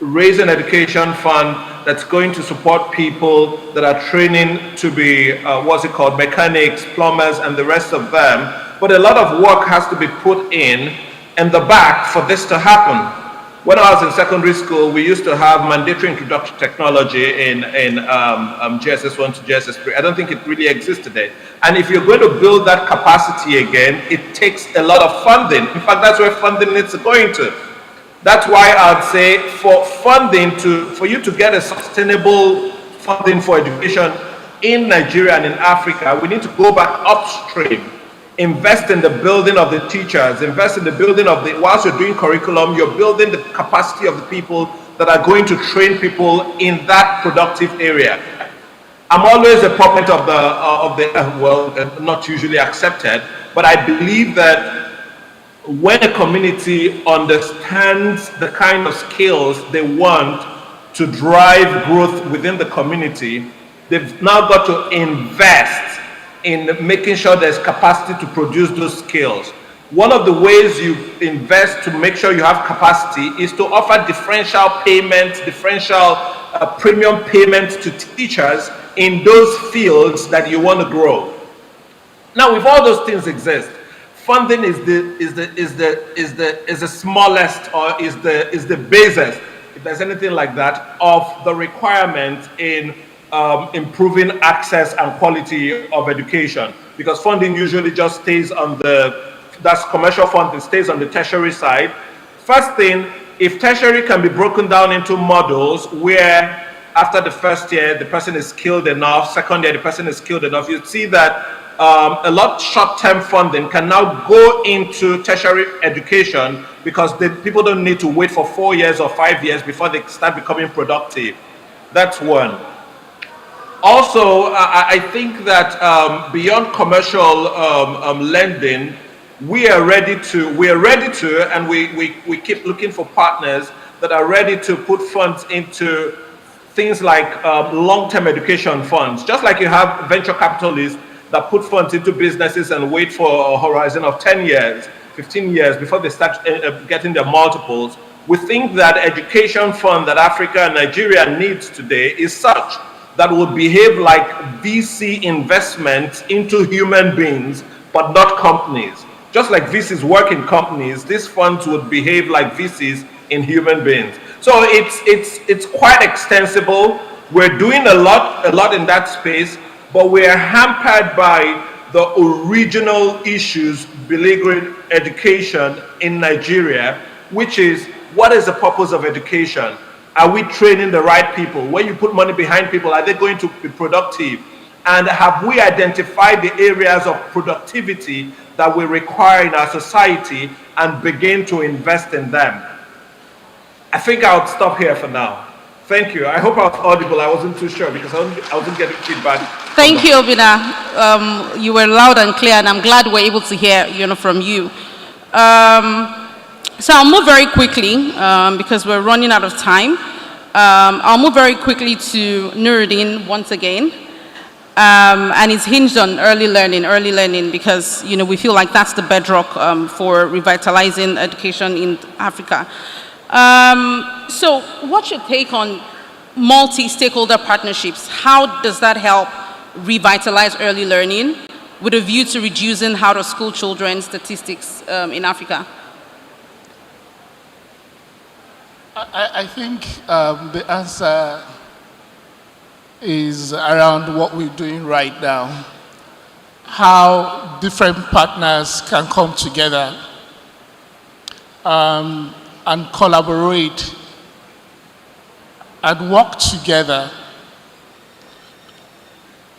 raise an education fund that's going to support people that are training to be, what's it called, mechanics, plumbers, and the rest of them. But a lot of work has to be put in the back for this to happen. When I was in secondary school, we used to have mandatory introduction to technology in GSS 1 to GSS 3. I don't think it really exists today. And if you're going to build that capacity again, it takes a lot of funding. In fact, that's where funding needs to go into. That's why I'd say for you to get a sustainable funding for education in Nigeria and in Africa, we need to go back upstream. Invest in the building of the teachers, invest in the building of whilst you're doing curriculum, you're building the capacity of the people that are going to train people in that productive area. I'm always a proponent of not usually accepted, but I believe that when a community understands the kind of skills they want to drive growth within the community, they've now got to invest in making sure there's capacity to produce those skills. One of the ways you invest to make sure you have capacity is to offer differential payments, premium payments to teachers in those fields that you want to grow. Now, if all those things exist, funding is the smallest or is the basest, if there's anything like that, of the requirement in improving access and quality of education, because funding usually just stays on that's commercial funding, stays on the tertiary side. First thing, if tertiary can be broken down into models where after the first year the person is skilled enough, second year the person is skilled enough, you see that a lot short-term funding can now go into tertiary education because people don't need to wait for 4 years or 5 years before they start becoming productive. That's one. Also, I think that beyond commercial lending, we are ready to, and we keep looking for partners that are ready to put funds into things like long-term education funds. Just like you have venture capitalists that put funds into businesses and wait for a horizon of 10 years, 15 years before they start getting their multiples. We think that education fund that Africa and Nigeria needs today is such that would behave like VC investments into human beings, but not companies. Just like VCs work in companies, these funds would behave like VCs in human beings. So it's quite extensible. We're doing a lot in that space, but we're hampered by the original issues beleaguering education in Nigeria, which is, what is the purpose of education? Are we training the right people? When you put money behind people, are they going to be productive? And have we identified the areas of productivity that we require in our society and begin to invest in them? I think I'll stop here for now. Thank you. I hope I was audible. I wasn't too sure because I wasn't getting feedback. Thank you, Obina. You were loud and clear, and I'm glad we're able to hear from you. So I'll move very quickly because we're running out of time. I'll move very quickly to Nuruddin once again. And it's hinged on early learning because we feel like that's the bedrock for revitalizing education in Africa. So what's your take on multi-stakeholder partnerships? How does that help revitalize early learning with a view to reducing out-of-school children statistics in Africa? I think the answer is around what we're doing right now. How different partners can come together and collaborate and work together.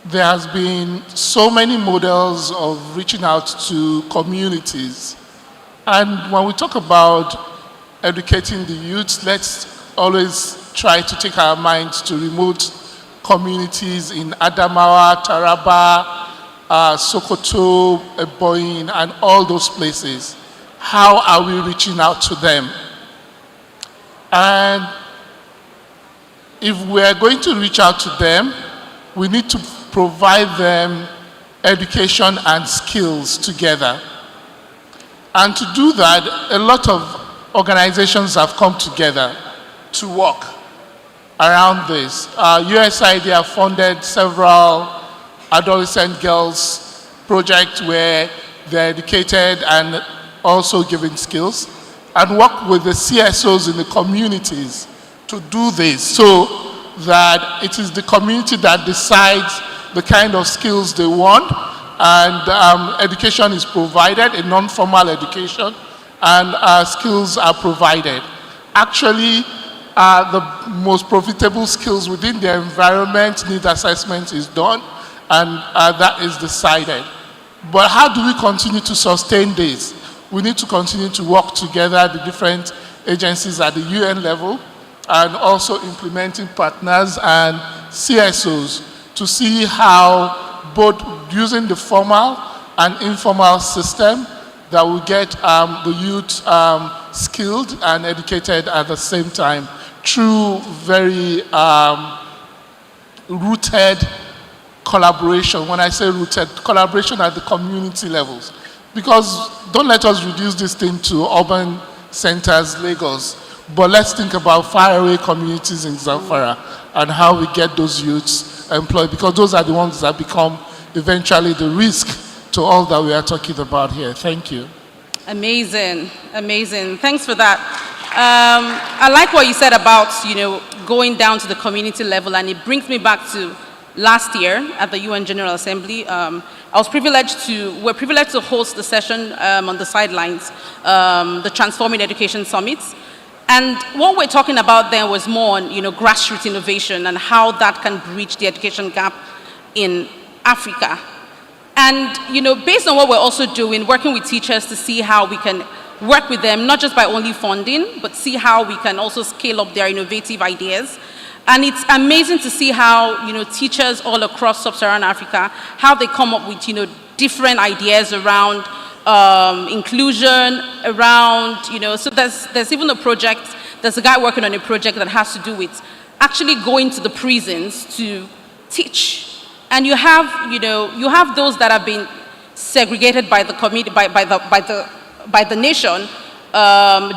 There has been so many models of reaching out to communities. And when we talk about educating the youth, let's always try to take our minds to remote communities in Adamawa, Taraba, Sokoto, Eboyin, and all those places. How are we reaching out to them? And if we're going to reach out to them, we need to provide them education and skills together. And to do that, a lot of organizations have come together. to work around this. USAID have funded several adolescent girls projects where they're educated and also given skills, and work with the CSOs in the communities to do this so that it is the community that decides the kind of skills they want, and education is provided, a non-formal education, and skills are provided. Actually, the most profitable skills within the environment need assessment is done, and that is decided. But how do we continue to sustain this? We need to continue to work together, the different agencies at the UN level, and also implementing partners and CSOs to see how both using the formal and informal system that will get the youth skilled and educated at the same time through very rooted collaboration. When I say rooted, collaboration at the community levels. Because don't let us reduce this thing to urban centers, Lagos, but let's think about faraway communities in Zamfara and how we get those youths employed, because those are the ones that become eventually the risk to all that we are talking about here. Thank you. Amazing, amazing. Thanks for that. I like what you said about, going down to the community level, and it brings me back to last year at the UN General Assembly. We're privileged to host the session on the sidelines, the Transforming Education Summit. And what we're talking about there was more on, grassroots innovation and how that can bridge the education gap in Africa. And, based on what we're also doing, working with teachers to see how we can work with them, not just by only funding, but see how we can also scale up their innovative ideas. And it's amazing to see how, teachers all across sub-Saharan Africa, how they come up with, different ideas around inclusion, around, so there's even a project, there's a guy working on a project that has to do with actually going to the prisons to teach. And you have those that have been segregated by the community, by the nation,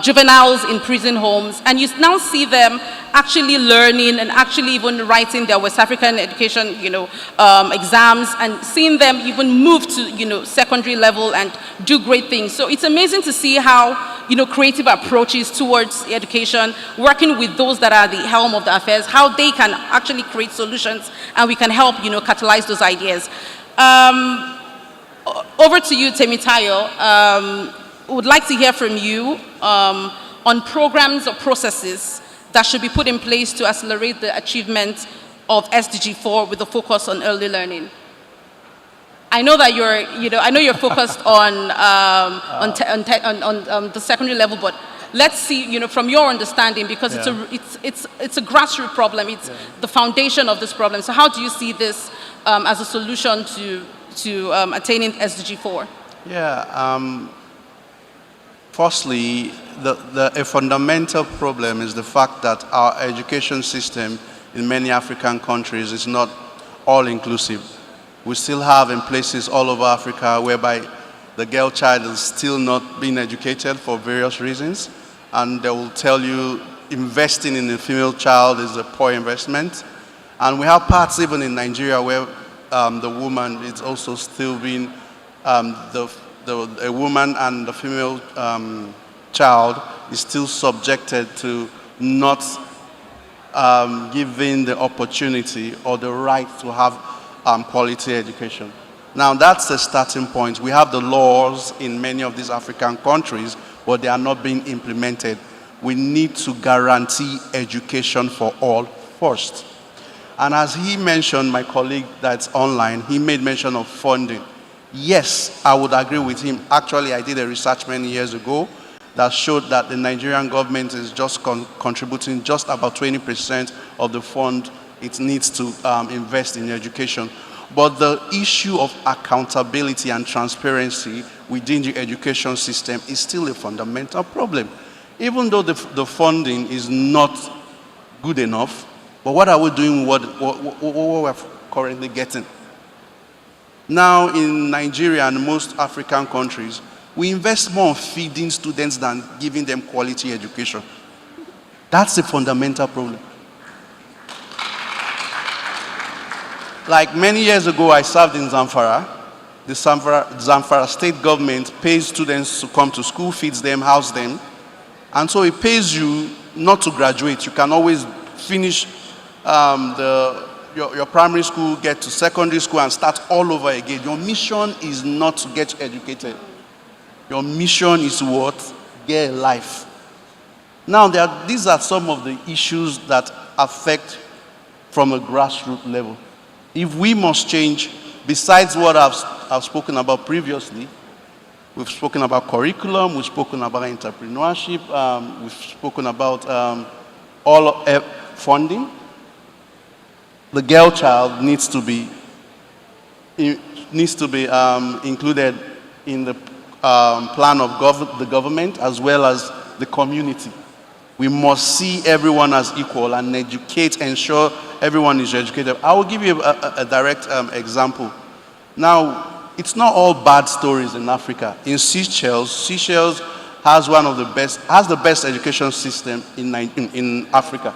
juveniles in prison homes, and you now see them actually learning and actually even writing their West African education, exams, and seeing them even move to, secondary level and do great things. So it's amazing to see how, creative approaches towards education, working with those that are the helm of the affairs, how they can actually create solutions, and we can help, catalyze those ideas. Over to you, Temitayo. Would like to hear from you on programs or processes that should be put in place to accelerate the achievement of SDG 4 with a focus on early learning. I know that you're focused on the secondary level, but let's see, from your understanding, because it's a grassroots problem. It's the foundation of this problem. So how do you see this as a solution to attaining SDG 4? Yeah. Firstly, a fundamental problem is the fact that our education system in many African countries is not all-inclusive. We still have in places all over Africa whereby the girl child is still not being educated for various reasons, and they will tell you investing in a female child is a poor investment. And we have parts even in Nigeria where the woman is also still being a woman and the female child is still subjected to not given the opportunity or the right to have quality education. Now that's the starting point. We have the laws in many of these African countries, but they are not being implemented. We need to guarantee education for all first. And as he mentioned, my colleague that's online, he made mention of funding. Yes, I would agree with him. Actually, I did a research many years ago that showed that the Nigerian government is just contributing just about 20% of the fund it needs to invest in education. But the issue of accountability and transparency within the education system is still a fundamental problem. Even though the funding is not good enough, but what are we doing with what we're currently getting? Now in Nigeria and most African countries, we invest more on feeding students than giving them quality education. That's a fundamental problem. Like many years ago, I served in Zamfara. The Zamfara state government pays students to come to school, feeds them, house them. And so it pays you not to graduate. You can always finish your primary school, get to secondary school, and start all over again. Your mission is not to get educated. Your mission is what? Get a life. Now, these are some of the issues that affect from a grassroots level. If we must change, besides what I've spoken about previously, we've spoken about curriculum, we've spoken about entrepreneurship, we've spoken about funding. The girl child needs to be included in the plan of the government as well as the community. We must see everyone as equal and ensure everyone is educated. I will give you a direct example. Now, it's not all bad stories in Africa. In Seychelles has the best education system in Africa.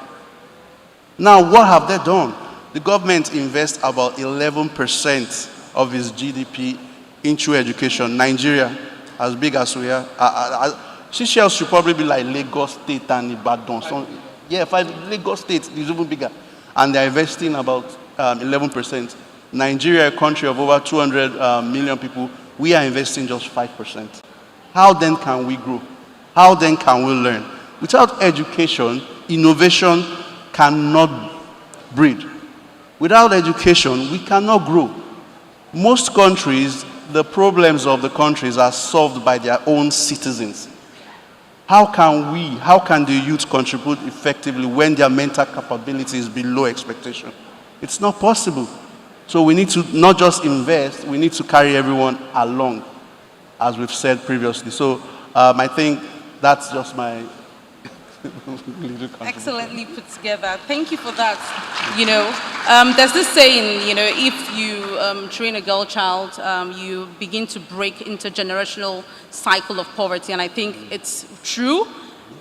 Now, what have they done? The government invests about 11% of its GDP into education. Nigeria, as big as we are, Seychelles should probably be like Lagos State and Ibadan. So, yeah, Lagos State is even bigger. And they're investing about 11%. Nigeria, a country of over 200 million people, we are investing just 5%. How then can we grow? How then can we learn? Without education, innovation cannot breed. Without education, we cannot grow. Most countries, the problems of the countries are solved by their own citizens. How can the youth contribute effectively when their mental capability is below expectation? It's not possible. So we need to not just invest, we need to carry everyone along, as we've said previously. So I think that's just my little contribution. Excellently put together. Thank you for that. There's this saying, if you train a girl child, you begin to break intergenerational cycle of poverty. And I think it's true.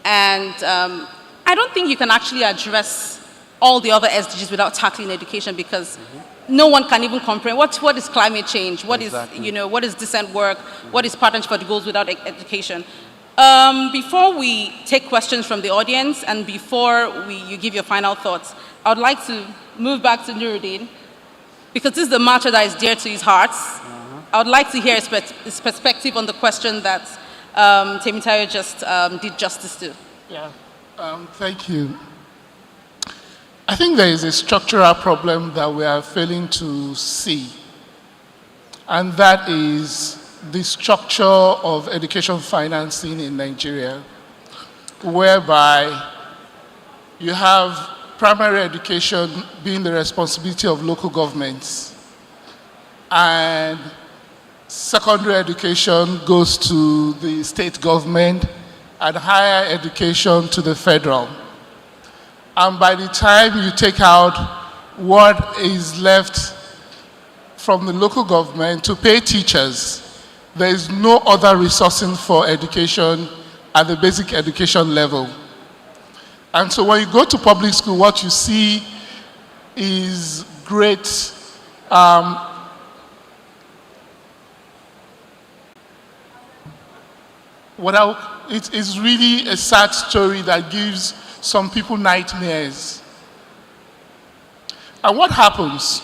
And I don't think you can actually address all the other SDGs without tackling education, because no one can even comprehend what is climate change, what is decent work, what is partnership for the goals without education. Before we take questions from the audience and before you give your final thoughts, I would like to move back to Nuruddin, because this is the matter that is dear to his heart. I would like to hear his perspective on the question that Temitayo just did justice to. Yeah, thank you. I think there is a structural problem that we are failing to see, and that is the structure of education financing in Nigeria, whereby you have primary education being the responsibility of local governments, and secondary education goes to the state government, and higher education to the federal. And by the time you take out what is left from the local government to pay teachers, there is no other resourcing for education at the basic education level. And so when you go to public school, what you see is great it is really a sad story that gives some people nightmares. And what happens?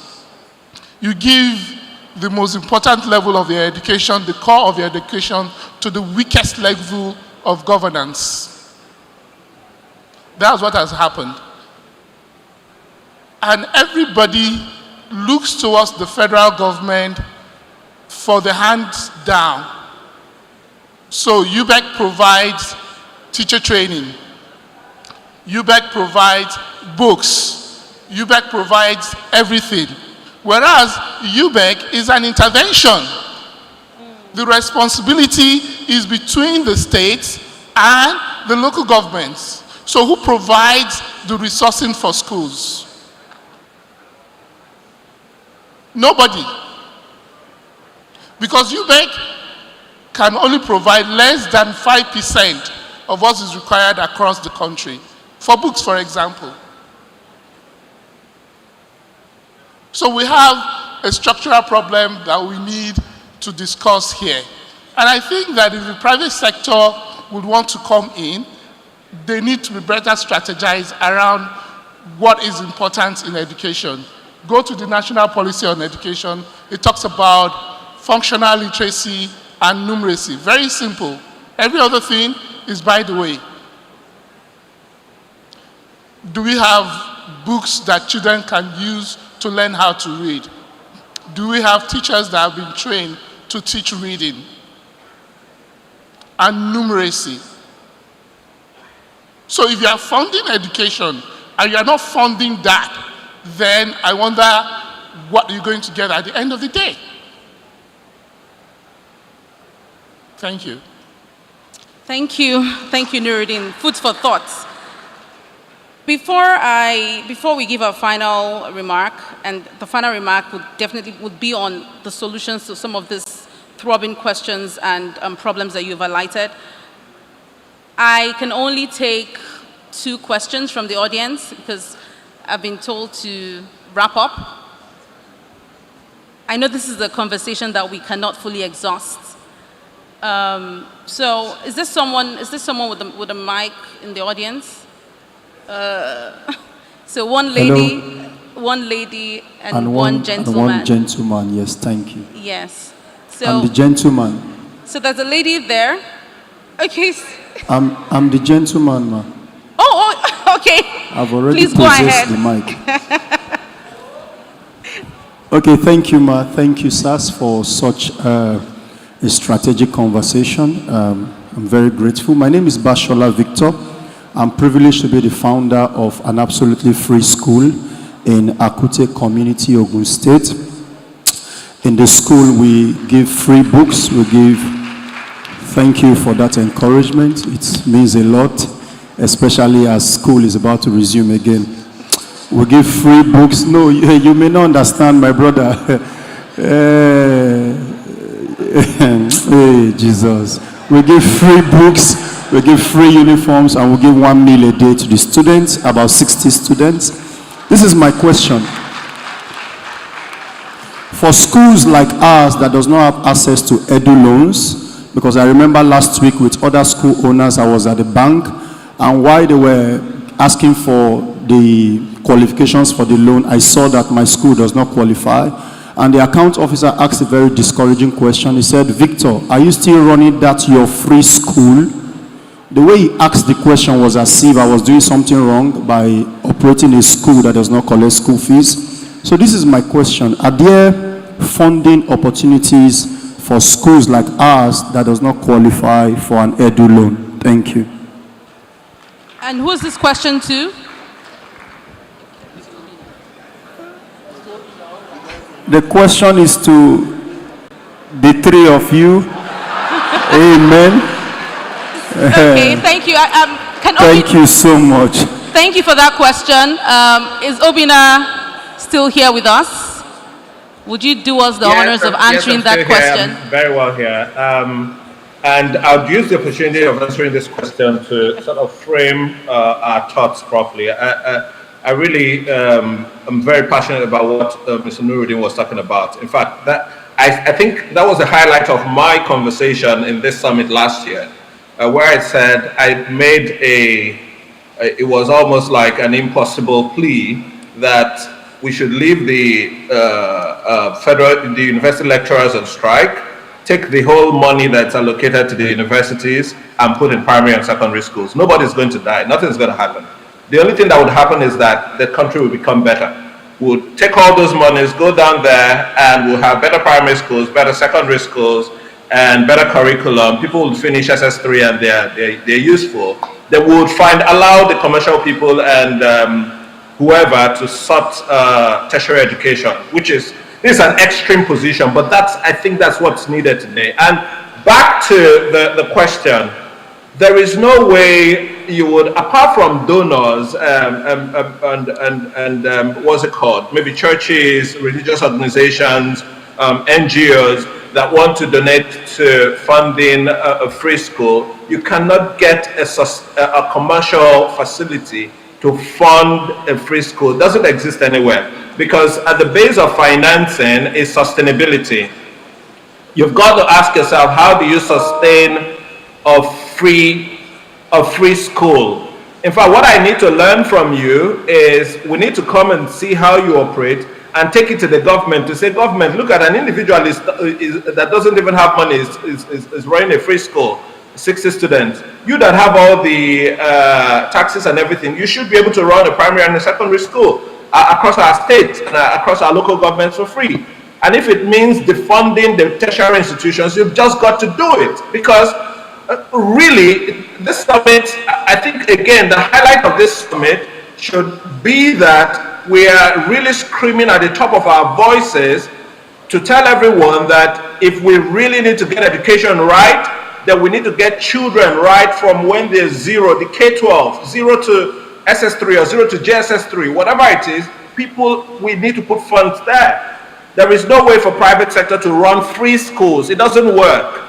You give the most important level of your education, the core of your education, to the weakest level of governance. That's what has happened. And everybody looks towards the federal government for the hands down. So UBEC provides teacher training. UBEC provides books. UBEC provides everything. Whereas UBEC is an intervention. The responsibility is between the states and the local governments. So who provides the resourcing for schools? Nobody. Because UBEC can only provide less than 5% of what is required across the country for books, for example. So we have a structural problem that we need to discuss here. And I think that if the private sector would want to come in, they need to be better strategized around what is important in education. Go to the National Policy on Education. It talks about functional literacy and numeracy. Very simple. Every other thing is by the way. Do we have books that children can use to learn how to read? Do we have teachers that have been trained to teach reading and numeracy? So if you are funding education and you are not funding that, then I wonder what you're going to get at the end of the day. Thank you. Thank you, Nuruddin. Food for thought. Before we give our final remark, and the final remark would be on the solutions to some of these throbbing questions and problems that you've highlighted. I can only take 2 questions from the audience because I've been told to wrap up. I know this is a conversation that we cannot fully exhaust. So is this someone with a mic in the audience? So one lady, Hello. one lady, and one gentleman. And one gentleman, yes, thank you. Yes. So I'm the gentleman. So there's a lady there. Okay. I'm the gentleman, ma. Oh, okay. I've already Please go possessed ahead. the mic. Okay, thank you, ma. Thank you, SARS, for such a strategic conversation. I'm very grateful. My name is Bashola Victor. I'm privileged to be the founder of an absolutely free school in Akute Community, Ogun State. In the school, we give free books. Thank you for that encouragement. It means a lot, especially as school is about to resume again. We give free books. No, you may not understand, my brother. Hey, Jesus. We give free books. We give free uniforms, and we give 1 meal a day to the students, about 60 students. This is my question. For schools like ours that does not have access to edu loans, because I remember last week with other school owners, I was at the bank, and while they were asking for the qualifications for the loan, I saw that my school does not qualify. And the account officer asked a very discouraging question. He said, Victor, are you still running that your free school? The way he asked the question was as if I was doing something wrong by operating a school that does not collect school fees. So this is my question. Are there funding opportunities for schools like ours that does not qualify for an edu loan? Thank you. And who is this question to? The question is to the 3 of you. Amen. Okay, thank you. Thank you so much. Thank you for that question. Is Obina still here with us? Would you do us the honors of answering that question? I'm very well here. And I'll use the opportunity of answering this question to sort of frame our thoughts properly. I really am very passionate about what Mr. Nuruddin was talking about. In fact, I think that was the highlight of my conversation in this summit last year, where I said I made it was almost like an impossible plea that we should leave the university lecturers on strike, take the whole money that's allocated to the universities and put in primary and secondary schools. Nobody's going to die. Nothing's going to happen. The only thing that would happen is that the country will become better. We'll take all those monies, go down there, and we'll have better primary schools, better secondary schools, and better curriculum. People will finish SS3 and they're useful. Then we would allow the commercial people and whoever to sort tertiary education, this is an extreme position, but I think that's what's needed today. And back to the question, there is no way you would, apart from donors and what's it called, maybe churches, religious organizations, NGOs that want to donate to funding a free school, you cannot get a commercial facility to fund a free school. It doesn't exist anywhere, because at the base of financing is sustainability. You've got to ask yourself, how do you sustain a free school? In fact, what I need to learn from you is we need to come and see how you operate and take it to the government to say, government, look at an individual that doesn't even have money is running a free school, 60 students. You that have all the taxes and everything, you should be able to run a primary and a secondary school across our state and across our local governments for free. And if it means defunding the tertiary institutions, you've just got to do it. Because really, this summit, I think, again, the highlight of this summit should be that we are really screaming at the top of our voices to tell everyone that if we really need to get education right, then we need to get children right from when they're zero, the K-12, 0 to SS3 or 0 to JSS3, whatever it is, we need to put funds there. There is no way for private sector to run free schools. It doesn't work.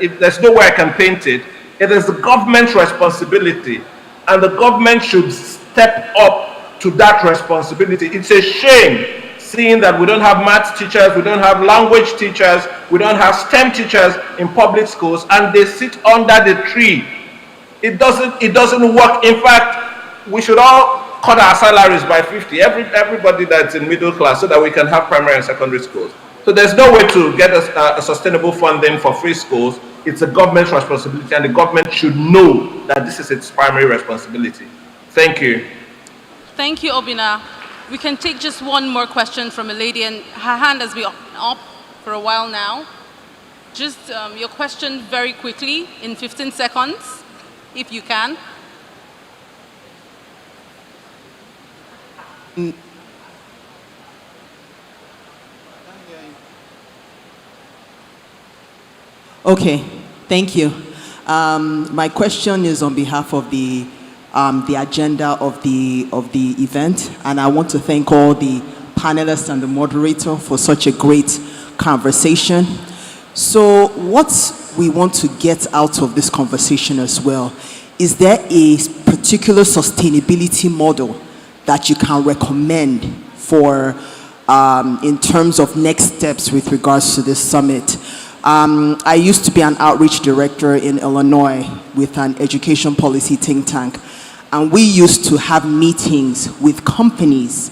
If there's no way I can paint it, it is the government's responsibility. And the government should step up to that responsibility. It's a shame seeing that we don't have maths teachers, we don't have language teachers, we don't have STEM teachers in public schools, and they sit under the tree. It doesn't work. In fact, we should all cut our salaries by 50, everybody that's in middle class, so that we can have primary and secondary schools. So there's no way to get a sustainable funding for free schools. It's a government's responsibility, and the government should know that this is its primary responsibility. Thank you. Thank you, Obina. We can take just one more question from a lady, and her hand has been up for a while now. Just your question very quickly in 15 seconds, if you can. Okay, thank you. My question is on behalf of the agenda of the event, and I want to thank all the panelists and the moderator for such a great conversation. So what we want to get out of this conversation as well, is there a particular sustainability model that you can recommend for in terms of next steps with regards to this summit? I used to be an outreach director in Illinois with an education policy think tank, and we used to have meetings with companies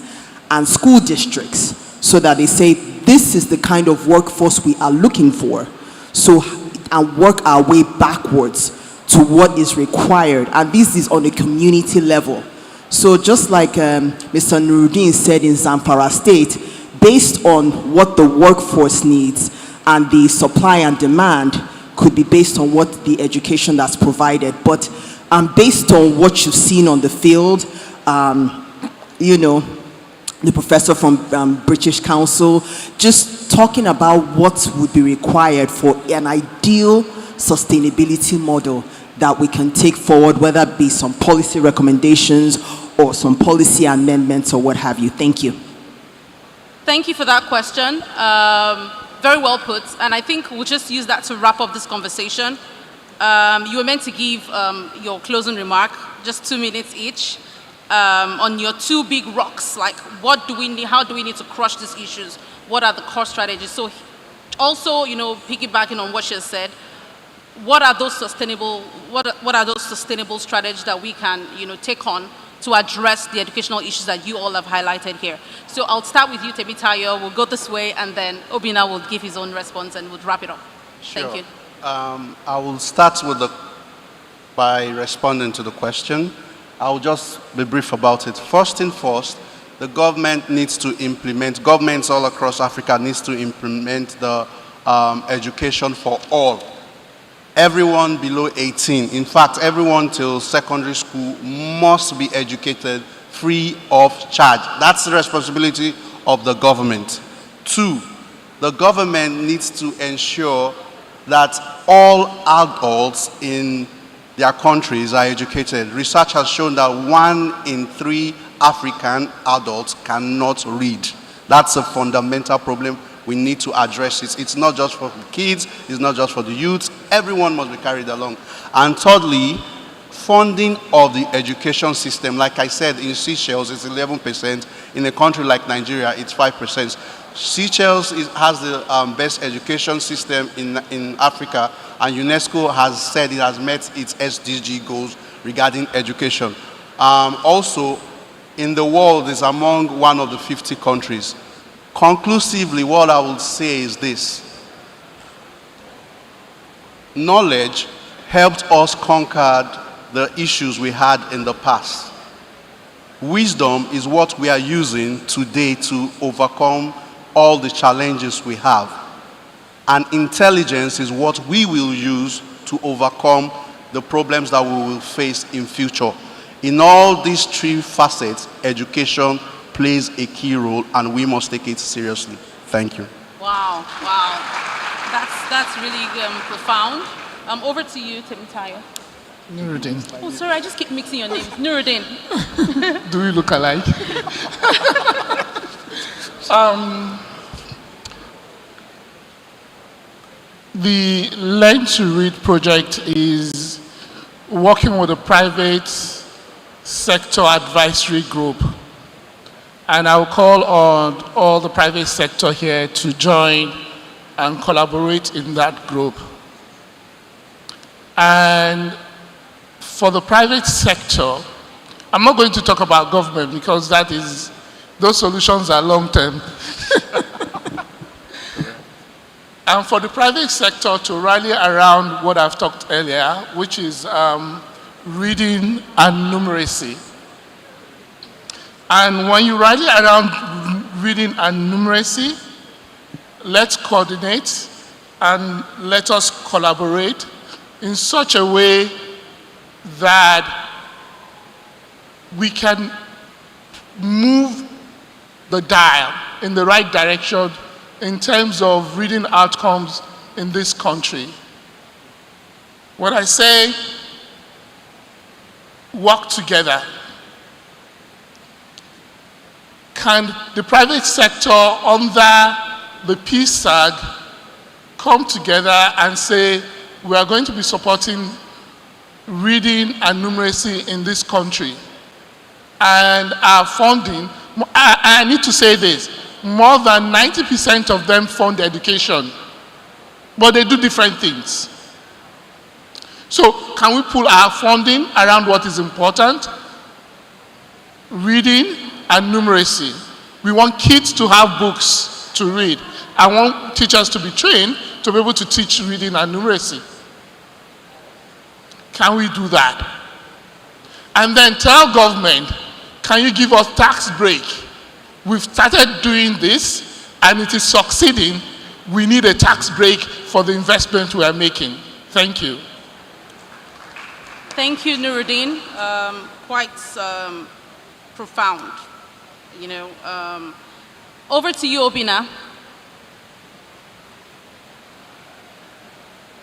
and school districts so that they say, this is the kind of workforce we are looking for, so and work our way backwards to what is required, and this is on a community level. So just like Mr. Nuruddin said in Zamfara State, based on what the workforce needs, and the supply and demand could be based on what the education that's provided. But based on what you've seen on the field, you know, the professor from British Council, just talking about what would be required for an ideal sustainability model that we can take forward, whether it be some policy recommendations or some policy amendments or what have you. Thank you. Thank you for that question. Very well put, and I think we'll just use that to wrap up this conversation. You were meant to give your closing remark, just 2 minutes each, on your two big rocks, like what do we need, how do we need to crush these issues, what are the core strategies? So also, you know, piggybacking on what she has said, what are those sustainable strategies that we can, you know, take on to address the educational issues that you all have highlighted here? So I'll start with you, Temitayo. We'll go this way, and then Obina will give his own response, and we'll wrap it up. Sure. Thank you. I will start by responding to the question. I'll just be brief about it. First thing first, the government needs to implement, governments all across Africa needs to implement the education for all. Everyone below 18, in fact, everyone till secondary school must be educated free of charge. That's the responsibility of the government. 2, the government needs to ensure that all adults in their countries are educated. Research has shown that 1 in 3 African adults cannot read. That's a fundamental problem. We need to address it. It's not just for the kids, it's not just for the youth. Everyone must be carried along. And thirdly, funding of the education system, like I said, in Seychelles, it's 11%. In a country like Nigeria, it's 5%. Seychelles has the best education system in Africa, and UNESCO has said it has met its SDG goals regarding education. Also, in the world, is among one of the 50 countries. Conclusively, what I will say is this. Knowledge helped us conquer the issues we had in the past. Wisdom is what we are using today to overcome all the challenges we have. And intelligence is what we will use to overcome the problems that we will face in future. In all these three facets, education plays a key role, and we must take it seriously. Thank you. Wow, wow. That's really profound. Over to you, Temitayo. Nuruddin. Oh, sorry, I just keep mixing your names. Nuruddin. Do we look alike? The Learn to Read project is working with a private sector advisory group. And I'll call on all the private sector here to join and collaborate in that group. And for the private sector, I'm not going to talk about government because those solutions are long-term. And for the private sector to rally around what I've talked earlier, which is reading and numeracy. And when you rally around reading and numeracy, let's coordinate and let us collaborate in such a way that we can move the dial in the right direction in terms of reading outcomes in this country. When I say work together, can the private sector under the PSAG come together and say, we are going to be supporting reading and numeracy in this country? And our funding, I need to say this, more than 90% of them fund education, but they do different things. So can we pull our funding around what is important? Reading and numeracy. We want kids to have books to read. I want teachers to be trained to be able to teach reading and numeracy. Can we do that? And then tell government, can you give us tax break? We've started doing this and it is succeeding. We need a tax break for the investment we are making. Thank you. Thank you, Nuruddin. Quite profound. You know, over to you, Obina.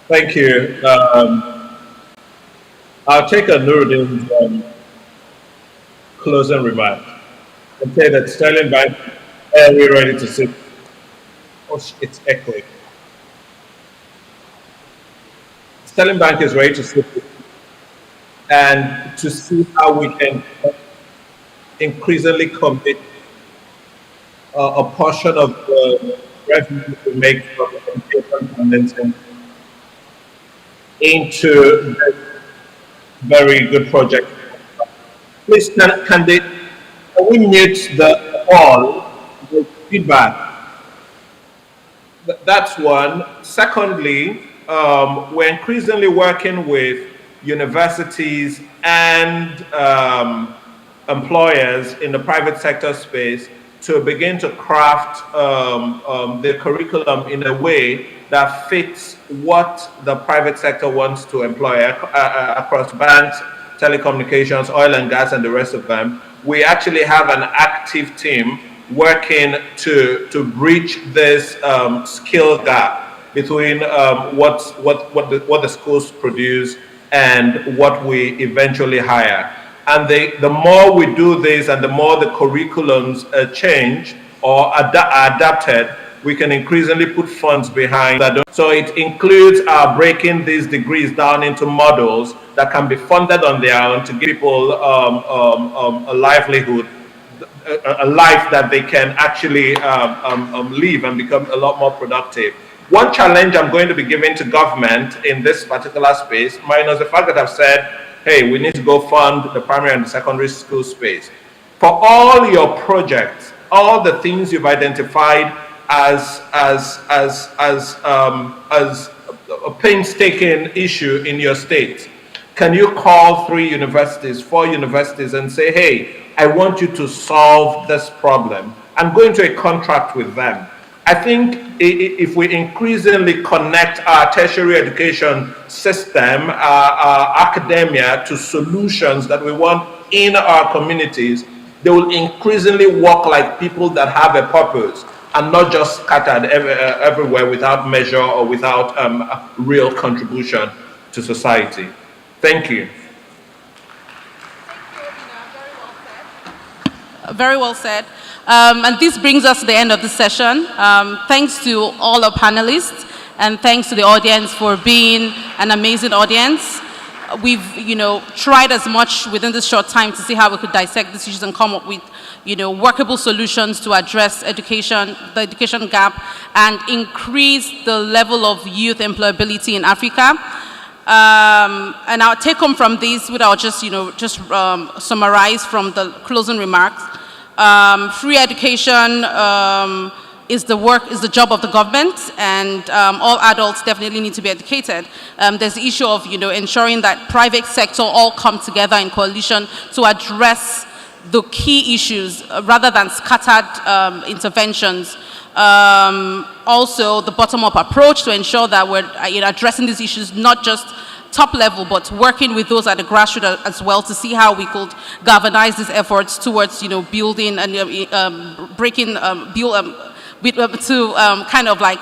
Thank you. I'll take a Nuruddin's closing remark and say that Sterling Bank are we ready to sit. Oh, it's echoing. Sterling Bank is ready to sit and to see how we can increasingly commit a portion of the revenue we make from education financing into this very good project. Please, can we mute the call with feedback? That's one. Secondly, we're increasingly working with universities and employers in the private sector space to begin to craft the curriculum in a way that fits what the private sector wants to employ across banks, telecommunications, oil and gas, and the rest of them. We actually have an active team working to bridge this skill gap between what the schools produce and what we eventually hire. And the more we do this and the more the curriculums change or are adapted, we can increasingly put funds behind that. So it includes breaking these degrees down into models that can be funded on their own to give people a livelihood, a life that they can actually live and become a lot more productive. One challenge I'm going to be giving to government in this particular space, minus the fact that I've said, hey, we need to go fund the primary and the secondary school space. For all your projects, all the things you've identified as a painstaking issue in your state, can you call 3 universities, 4 universities and say, hey, I want you to solve this problem and go into a contract with them? I think if we increasingly connect our tertiary education system, our academia to solutions that we want in our communities, they will increasingly work like people that have a purpose and not just scattered everywhere without measure or without real contribution to society. Thank you. Very well said. And this brings us to the end of the session. Thanks to all our panelists, and thanks to the audience for being an amazing audience. We've, tried as much within this short time to see how we could dissect these issues and come up with, workable solutions to address the education gap, and increase the level of youth employability in Africa. And our take home from this, which I'll just summarize from the closing remarks. Free education is the job of the government, and all adults definitely need to be educated. There's the issue of ensuring that private sector all come together in coalition to address the key issues rather than scattered interventions. Also, the bottom-up approach to ensure that we're addressing these issues not just top level, but working with those at the grassroots as well to see how we could galvanize these efforts towards building and breaking kind of like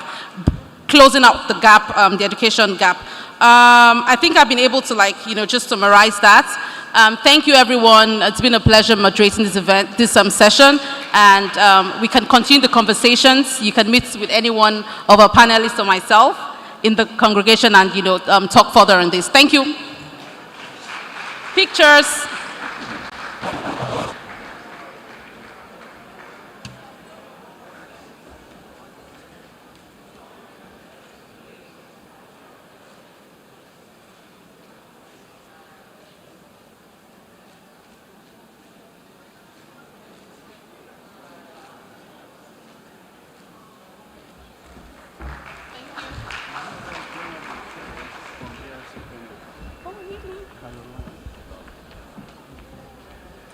closing up the gap, the education gap. I think I've been able to just summarize that. Thank you, everyone. It's been a pleasure moderating this event, this session, and we can continue the conversations. You can meet with any one of our panelists or myself in the congregation and talk further on this. Thank you. Pictures.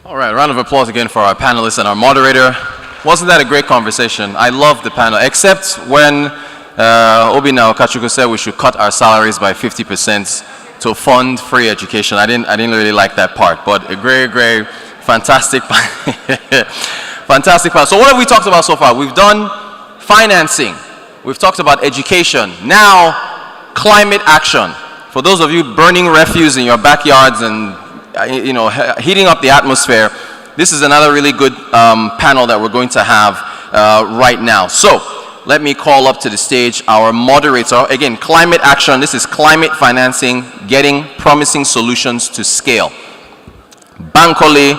All right, round of applause again for our panelists and our moderator. Wasn't that a great conversation? I love the panel, except when Obina Okachuku said we should cut our salaries by 50% to fund free education. I didn't really like that part, but a great, fantastic, fantastic panel. So what have we talked about so far? We've done financing. We've talked about education. Now, climate action. For those of you burning refuse in your backyards and heating up the atmosphere, this is another really good panel that we're going to have right now. So let me call up to the stage our moderator. Again, climate action. This is climate financing, getting promising solutions to scale. Bankole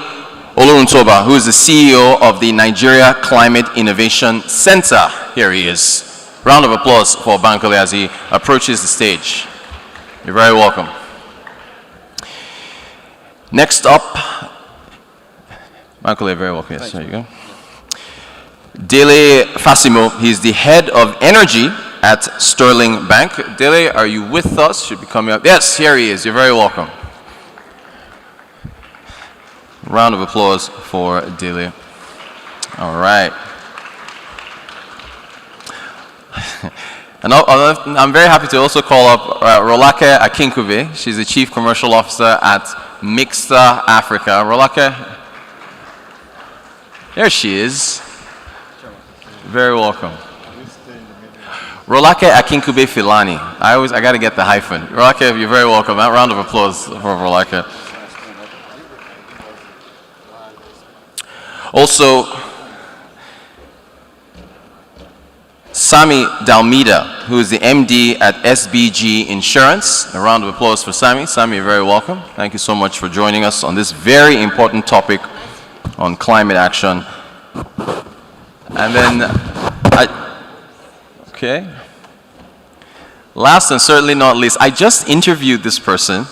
Oloruntoba, who is the CEO of the Nigeria Climate Innovation Center. Here he is. Round of applause for Bankole as he approaches the stage. You're very welcome. Next up, Bankole, very welcome. Yes, there you go. Dele Fasimo, he's the head of energy at Sterling Bank. Dele, are you with us? Should be coming up. Yes, here he is. You're very welcome. Round of applause for Dele. All right. And I'm very happy to also call up Rolake Akinkube. She's the Chief Commercial Officer at Mixta Africa. Rolake, there she is. Very welcome. Rolake Akinkube Filani. I got to get the hyphen. Rolake, you're very welcome. A round of applause for Rolake. Also, Sami Dalmida, who is the MD at SBG Insurance. A round of applause for Sami. Sami, you're very welcome. Thank you so much for joining us on this very important topic on climate action. And then, okay. Last and certainly not least, I just interviewed this person,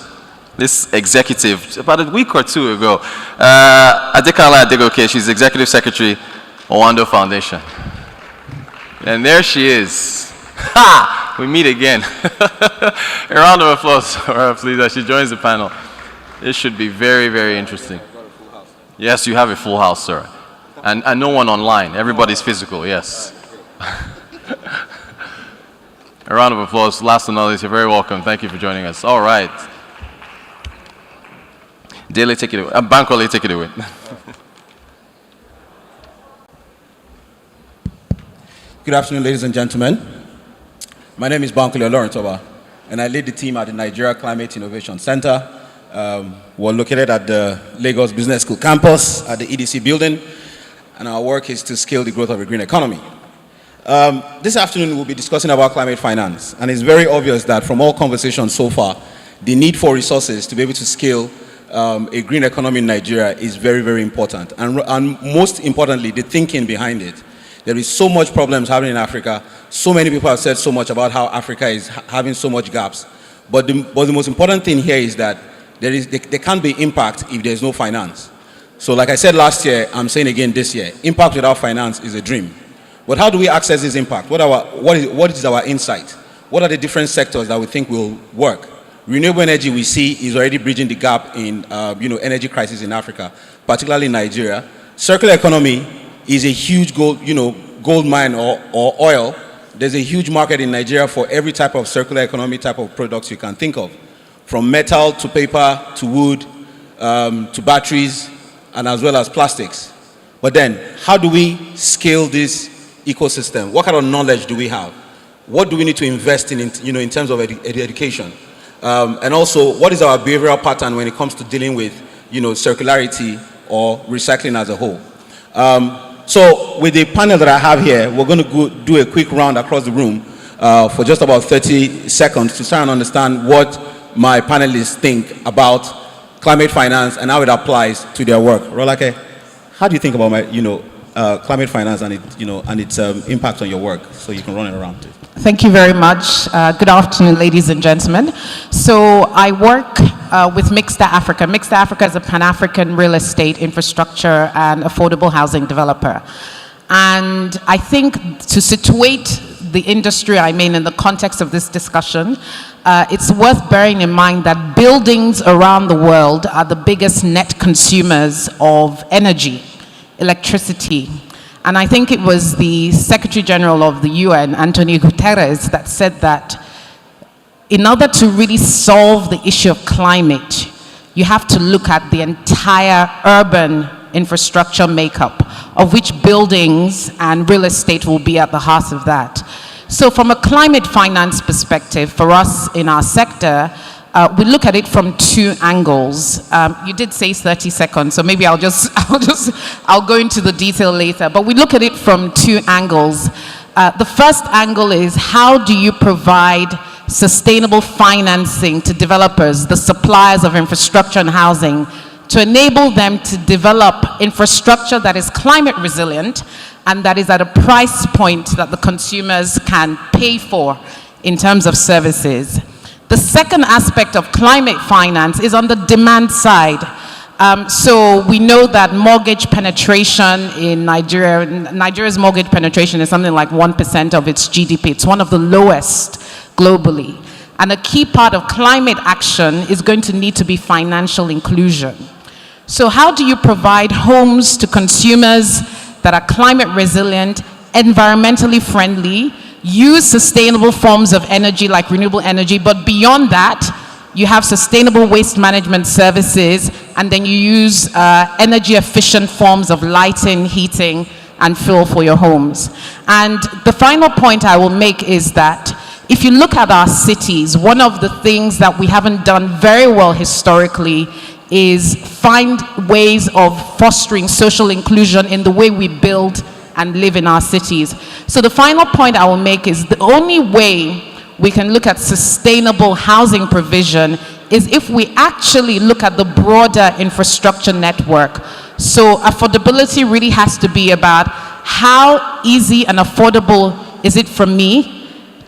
this executive, about a week or two ago. Adekala Adegoke, she's Executive Secretary, Owando Foundation. And there she is. Ha! We meet again. A round of applause for her, please, as she joins the panel. This should be very, very interesting. Yes, you have a full house, sir. And no one online. Everybody's physical, yes. A round of applause. Last but not least, you're very welcome. Thank you for joining us. All right. Dele, take it away. Bankole, take it away. Good afternoon, ladies and gentlemen. My name is Bankole Olorintoba, and I lead the team at the Nigeria Climate Innovation Center. We're located at the Lagos Business School campus at the EDC building, and our work is to scale the growth of a green economy. This afternoon, we'll be discussing about climate finance, and it's very obvious that from all conversations so far, the need for resources to be able to scale a green economy in Nigeria is very, very important, and most importantly, the thinking behind it. There is so much problems happening in Africa. So many people have said so much about how Africa is having so much gaps. But the most important thing here is that there can't be impact if there's no finance. So like I said last year, I'm saying again this year, impact without finance is a dream. But how do we access this impact? What is our insight? What are the different sectors that we think will work? Renewable energy we see is already bridging the gap in energy crisis in Africa, particularly in Nigeria. Circular economy is a huge gold mine or oil. There's a huge market in Nigeria for every type of circular economy type of products you can think of, from metal to paper to wood to batteries and as well as plastics. But then, how do we scale this ecosystem? What kind of knowledge do we have? What do we need to invest in terms of education? And also, what is our behavioral pattern when it comes to dealing with circularity or recycling as a whole? So with the panel that I have here, we're going to do a quick round across the room for just about 30 seconds to try and understand what my panelists think about climate finance and how it applies to their work. Rolake, how do you think about climate finance and its impact on your work? So you can run it around. Thank you very much. Good afternoon, ladies and gentlemen. So I work with Mixta Africa. Mixta Africa is a Pan-African real estate infrastructure and affordable housing developer. And I think to situate the industry I'm in the context of this discussion, it's worth bearing in mind that buildings around the world are the biggest net consumers of energy, electricity. And I think it was the Secretary General of the UN, Antonio Guterres, that said that in order to really solve the issue of climate, you have to look at the entire urban infrastructure makeup, of which buildings and real estate will be at the heart of that. So from a climate finance perspective, for us in our sector, we look at it from two angles. You did say 30 seconds, so maybe I'll go into the detail later. But we look at it from two angles. The first angle is, how do you provide sustainable financing to developers, the suppliers of infrastructure and housing, to enable them to develop infrastructure that is climate resilient and that is at a price point that the consumers can pay for in terms of services. The second aspect of climate finance is on the demand side. So we know that mortgage penetration in Nigeria, Nigeria's mortgage penetration is something like 1% of its GDP. It's one of the lowest globally. And a key part of climate action is going to need to be financial inclusion. So how do you provide homes to consumers that are climate resilient, environmentally friendly, use sustainable forms of energy like renewable energy, but beyond that, you have sustainable waste management services, and then you use energy efficient forms of lighting, heating, and fuel for your homes. And the final point I will make is that if you look at our cities, one of the things that we haven't done very well historically is find ways of fostering social inclusion in the way we build and live in our cities. So the final point I will make is the only way we can look at sustainable housing provision is if we actually look at the broader infrastructure network. So affordability really has to be about how easy and affordable is it for me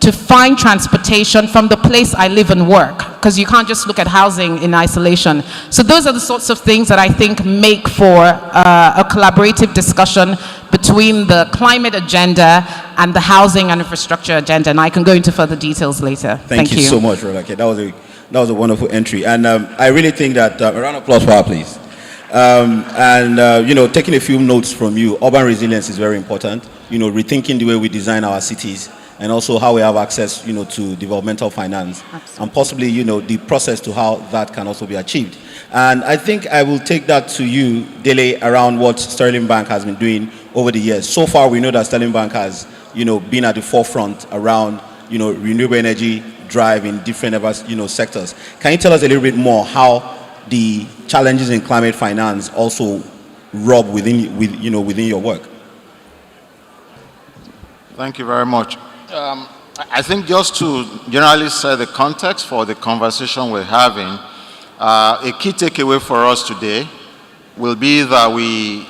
to find transportation from the place I live and work, because you can't just look at housing in isolation. So those are the sorts of things that I think make for a collaborative discussion between the climate agenda and the housing and infrastructure agenda, and I can go into further details later. Thank you so much, Rolake. That was a wonderful entry, and I really think that a round of applause for her, please. Taking a few notes from you, urban resilience is very important. Rethinking the way we design our cities, and also how we have access, to developmental finance. Absolutely. And possibly, the process to how that can also be achieved. And I think I will take that to you, Dele, around what Sterling Bank has been doing over the years. So far, we know that Sterling Bank has, been at the forefront around, renewable energy drive in different, sectors. Can you tell us a little bit more how the challenges in climate finance also rub within your work? Thank you very much. I think just to generally set the context for the conversation we're having, a key takeaway for us today will be that we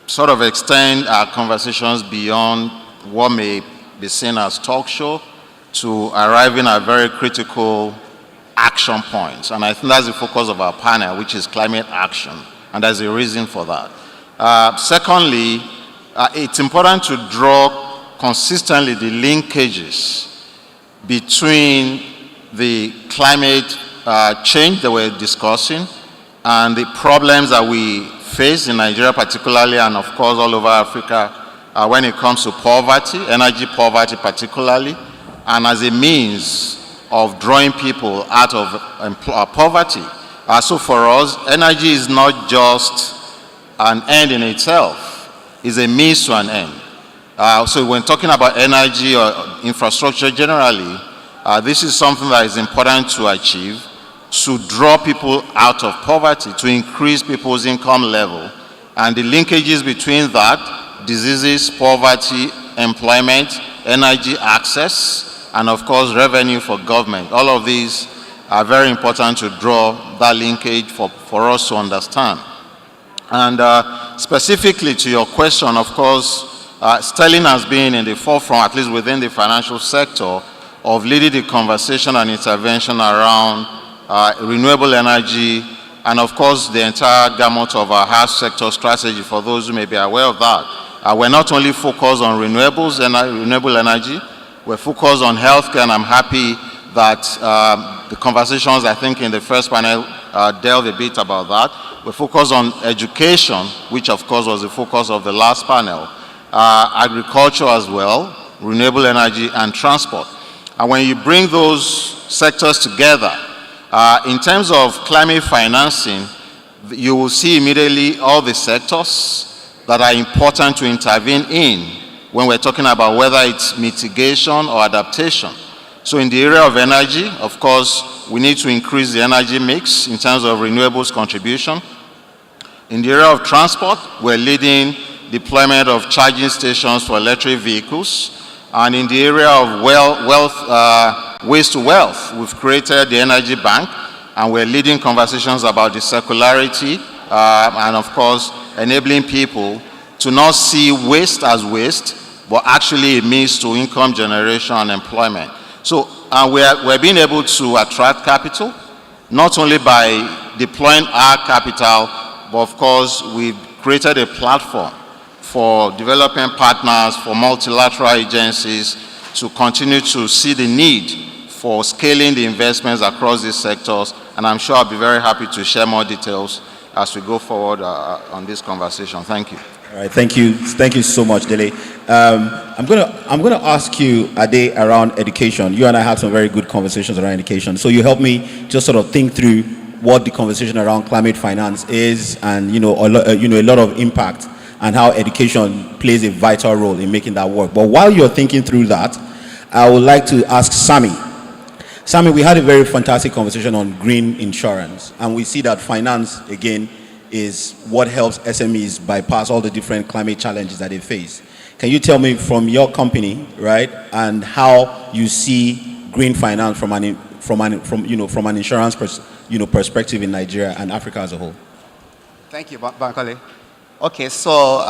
sort of extend our conversations beyond what may be seen as talk show to arriving at very critical action points. And I think that's the focus of our panel, which is climate action. And there's a reason for that. Secondly, it's important to draw consistently the linkages between the climate change that we're discussing and the problems that we face in Nigeria particularly, and of course all over Africa, when it comes to poverty, energy poverty particularly, and as a means of drawing people out of poverty. So for us, energy is not just an end in itself, it's a means to an end. So when talking about energy or infrastructure generally, this is something that is important to achieve, to draw people out of poverty, to increase people's income level. And the linkages between that, diseases, poverty, employment, energy access, and of course revenue for government, all of these are very important to draw that linkage for us to understand. And specifically to your question, of course, Sterling has been in the forefront, at least within the financial sector, of leading the conversation and intervention around renewable energy, and of course the entire gamut of our house sector strategy. For those who may be aware of that, we're not only focused on renewables and renewable energy, we're focused on healthcare, and I'm happy that the conversations, I think in the first panel, delved a bit about that. We're focused on education, which of course was the focus of the last panel. Agriculture as well, renewable energy, and transport. And when you bring those sectors together, in terms of climate financing, you will see immediately all the sectors that are important to intervene in when we're talking about whether it's mitigation or adaptation. So in the area of energy, of course, we need to increase the energy mix in terms of renewables contribution. In the area of transport, we're leading deployment of charging stations for electric vehicles. And in the area of waste to wealth, we've created the Energy Bank, and we're leading conversations about the circularity and of course enabling people to not see waste as waste, but actually it means to income generation and employment. So we're being able to attract capital, not only by deploying our capital, but of course we've created a platform for development partners, for multilateral agencies to continue to see the need for scaling the investments across these sectors. And I'm sure I'll be very happy to share more details as we go forward on this conversation. Thank you. All right, thank you so much, Dele. I'm gonna ask you, Ade, around education. You and I had some very good conversations around education. So you help me just sort of think through what the conversation around climate finance is, and a lot of impact, and how education plays a vital role in making that work. But while you're thinking through that, I would like to ask Sammy. Sammy, we had a very fantastic conversation on green insurance, and we see that finance, again, is what helps SMEs bypass all the different climate challenges that they face. Can you tell me from your company, right, and how you see green finance from an insurance perspective in Nigeria and Africa as a whole? Thank you, Bankole. Okay, so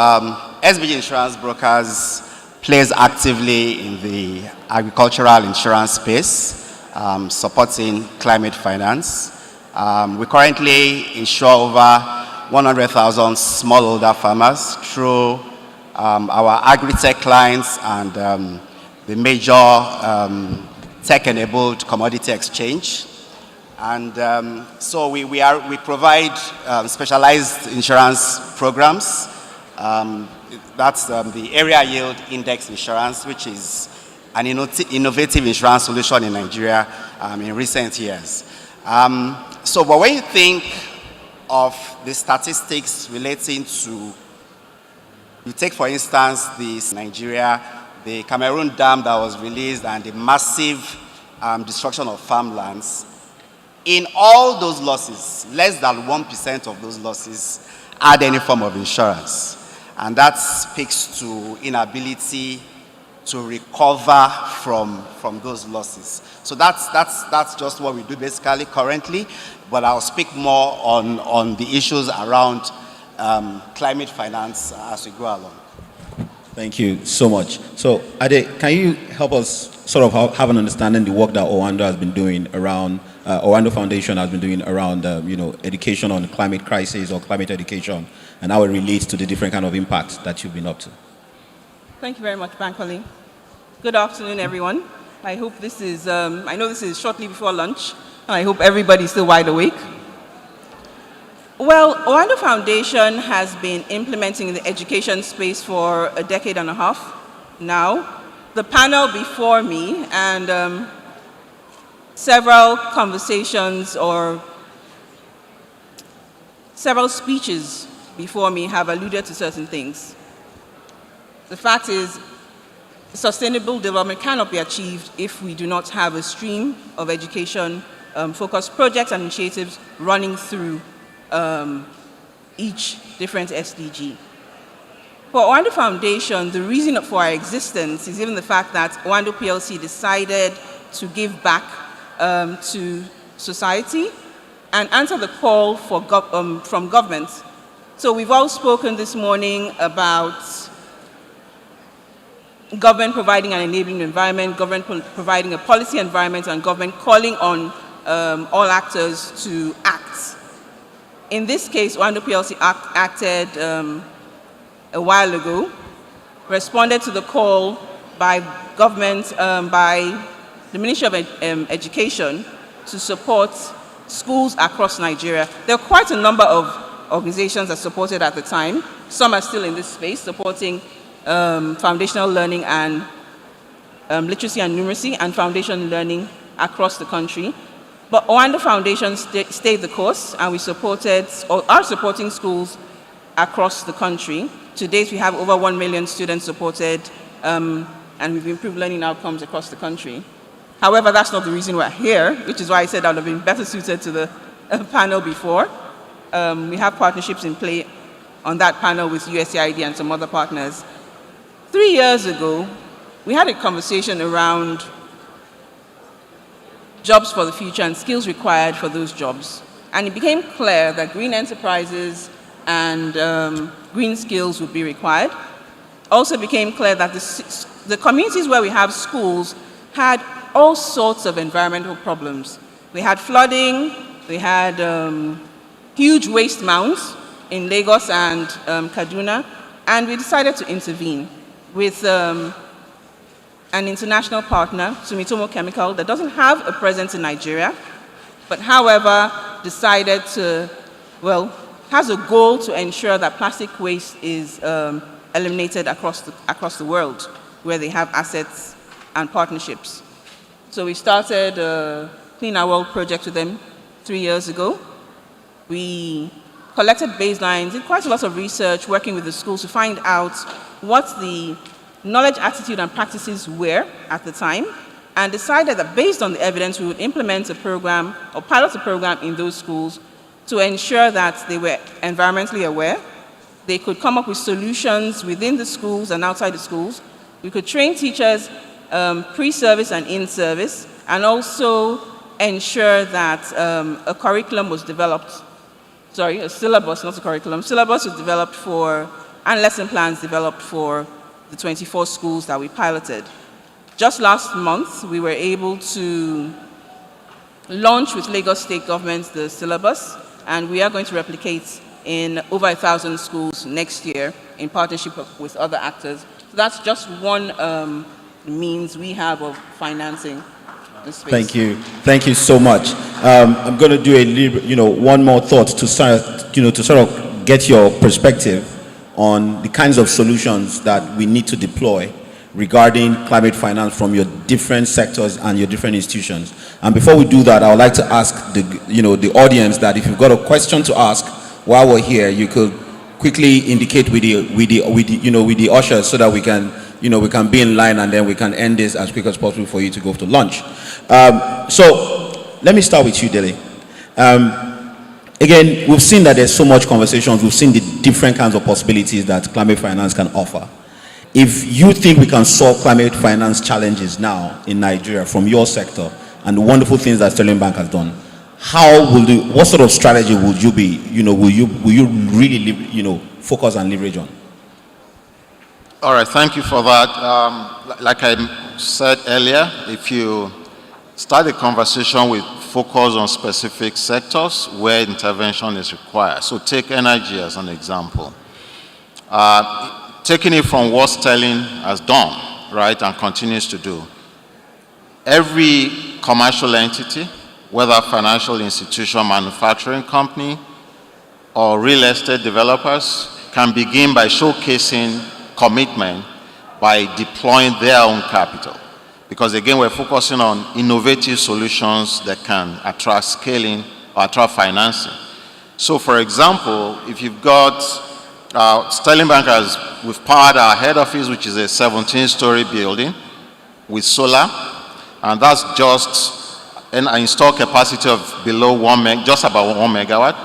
SBG Insurance Brokers plays actively in the agricultural insurance space, supporting climate finance. We currently insure over 100,000 smallholder farmers through our agri-tech clients and the major tech-enabled commodity exchange. And so we provide specialized insurance programs. That's the area yield index insurance, which is an innovative insurance solution in Nigeria in recent years. But when you think of the statistics relating to, you take for instance this Nigeria, the Cameroon dam that was released and the massive destruction of farmlands, in all those losses, less than 1% of those losses had any form of insurance. And that speaks to inability to recover from those losses. So that's just what we do basically currently, but I'll speak more on the issues around climate finance as we go along. Thank you so much. So Ade, can you help us sort of have an understanding the work that Owando has been doing around, Owando Foundation has been doing around, education on climate crisis or climate education, and how it relates to the different kind of impacts that you've been up to? Thank you very much, Bankole. Good afternoon, everyone. I hope this is, I know this is shortly before lunch, and I hope everybody's still wide awake. Well, Owando Foundation has been implementing in the education space for a decade and a half now. The panel before me and several conversations or several speeches before me have alluded to certain things. The fact is, sustainable development cannot be achieved if we do not have a stream of education-focused projects and initiatives running through each different SDG. For Owando Foundation, the reason for our existence is even the fact that Owando PLC decided to give back to society and answer the call for from government. So we've all spoken this morning about government providing an enabling environment, government providing a policy environment, and government calling on all actors to act. In this case, Owando PLC acted a while ago, responded to the call by government, by the Ministry of Education to support schools across Nigeria. There are quite a number of organizations that supported at the time. Some are still in this space, supporting foundational learning and literacy and numeracy and foundation learning across the country. But Owando Foundation stayed the course, and we supported or are supporting schools across the country. To date, we have over 1 million students supported, and we've improved learning outcomes across the country. However, that's not the reason we're here, which is why I said I would have been better suited to the panel before. We have partnerships in play on that panel with USAID and some other partners. 3 years ago, we had a conversation around jobs for the future and skills required for those jobs. And it became clear that green enterprises and green skills would be required. Also became clear that the communities where we have schools had all sorts of environmental problems. We had flooding, we had huge waste mounds in Lagos and Kaduna, and we decided to intervene with an international partner, Sumitomo Chemical, that doesn't have a presence in Nigeria, but however decided to, well, has a goal to ensure that plastic waste is eliminated across the world, where they have assets and partnerships. So we started a Clean Our World project with them 3 years ago. We collected baselines, did quite a lot of research, working with the schools to find out what the knowledge, attitude, and practices were at the time, and decided that based on the evidence, we would implement a program or pilot a program in those schools to ensure that they were environmentally aware, They could come up with solutions within the schools and outside the schools. We could train teachers pre-service and in-service, and also ensure that a curriculum was developed, sorry, a syllabus, not a curriculum, syllabus was developed for, and lesson plans developed for the 24 schools that we piloted. Just last month, we were able to launch with Lagos State Government the syllabus, and we are going to replicate in over 1,000 schools next year in partnership with other actors. So that's just one means we have of financing the space. Thank you so much. I'm going to do a little, one more thought to start, to sort of get your perspective on the kinds of solutions that we need to deploy regarding climate finance from your different sectors and your different institutions. And before we do that, I would like to ask the audience that if you've got a question to ask while we're here, you could quickly indicate with the ushers so that we can be in line, and then we can end this as quick as possible for you to go to lunch. So let me start with you, Dele. Again, we've seen that there's so much conversations. We've seen the different kinds of possibilities that climate finance can offer. If you think we can solve climate finance challenges now in Nigeria from your sector and the wonderful things that Sterling Bank has done, what sort of strategy would you be, will you really, focus and leverage on? All right, thank you for that. Like I said earlier, if you start a conversation with focus on specific sectors where intervention is required. So take energy as an example. Taking it from what Sterling has done, right, and continues to do. Every commercial entity, whether financial institution, manufacturing company, or real estate developers, can begin by showcasing commitment by deploying their own capital. Because again, we're focusing on innovative solutions that can attract scaling or attract financing. So for example, if you've got Sterling Bank we've powered our head office, which is a 17-story building with solar, and that's just an installed capacity of just about 1 megawatt.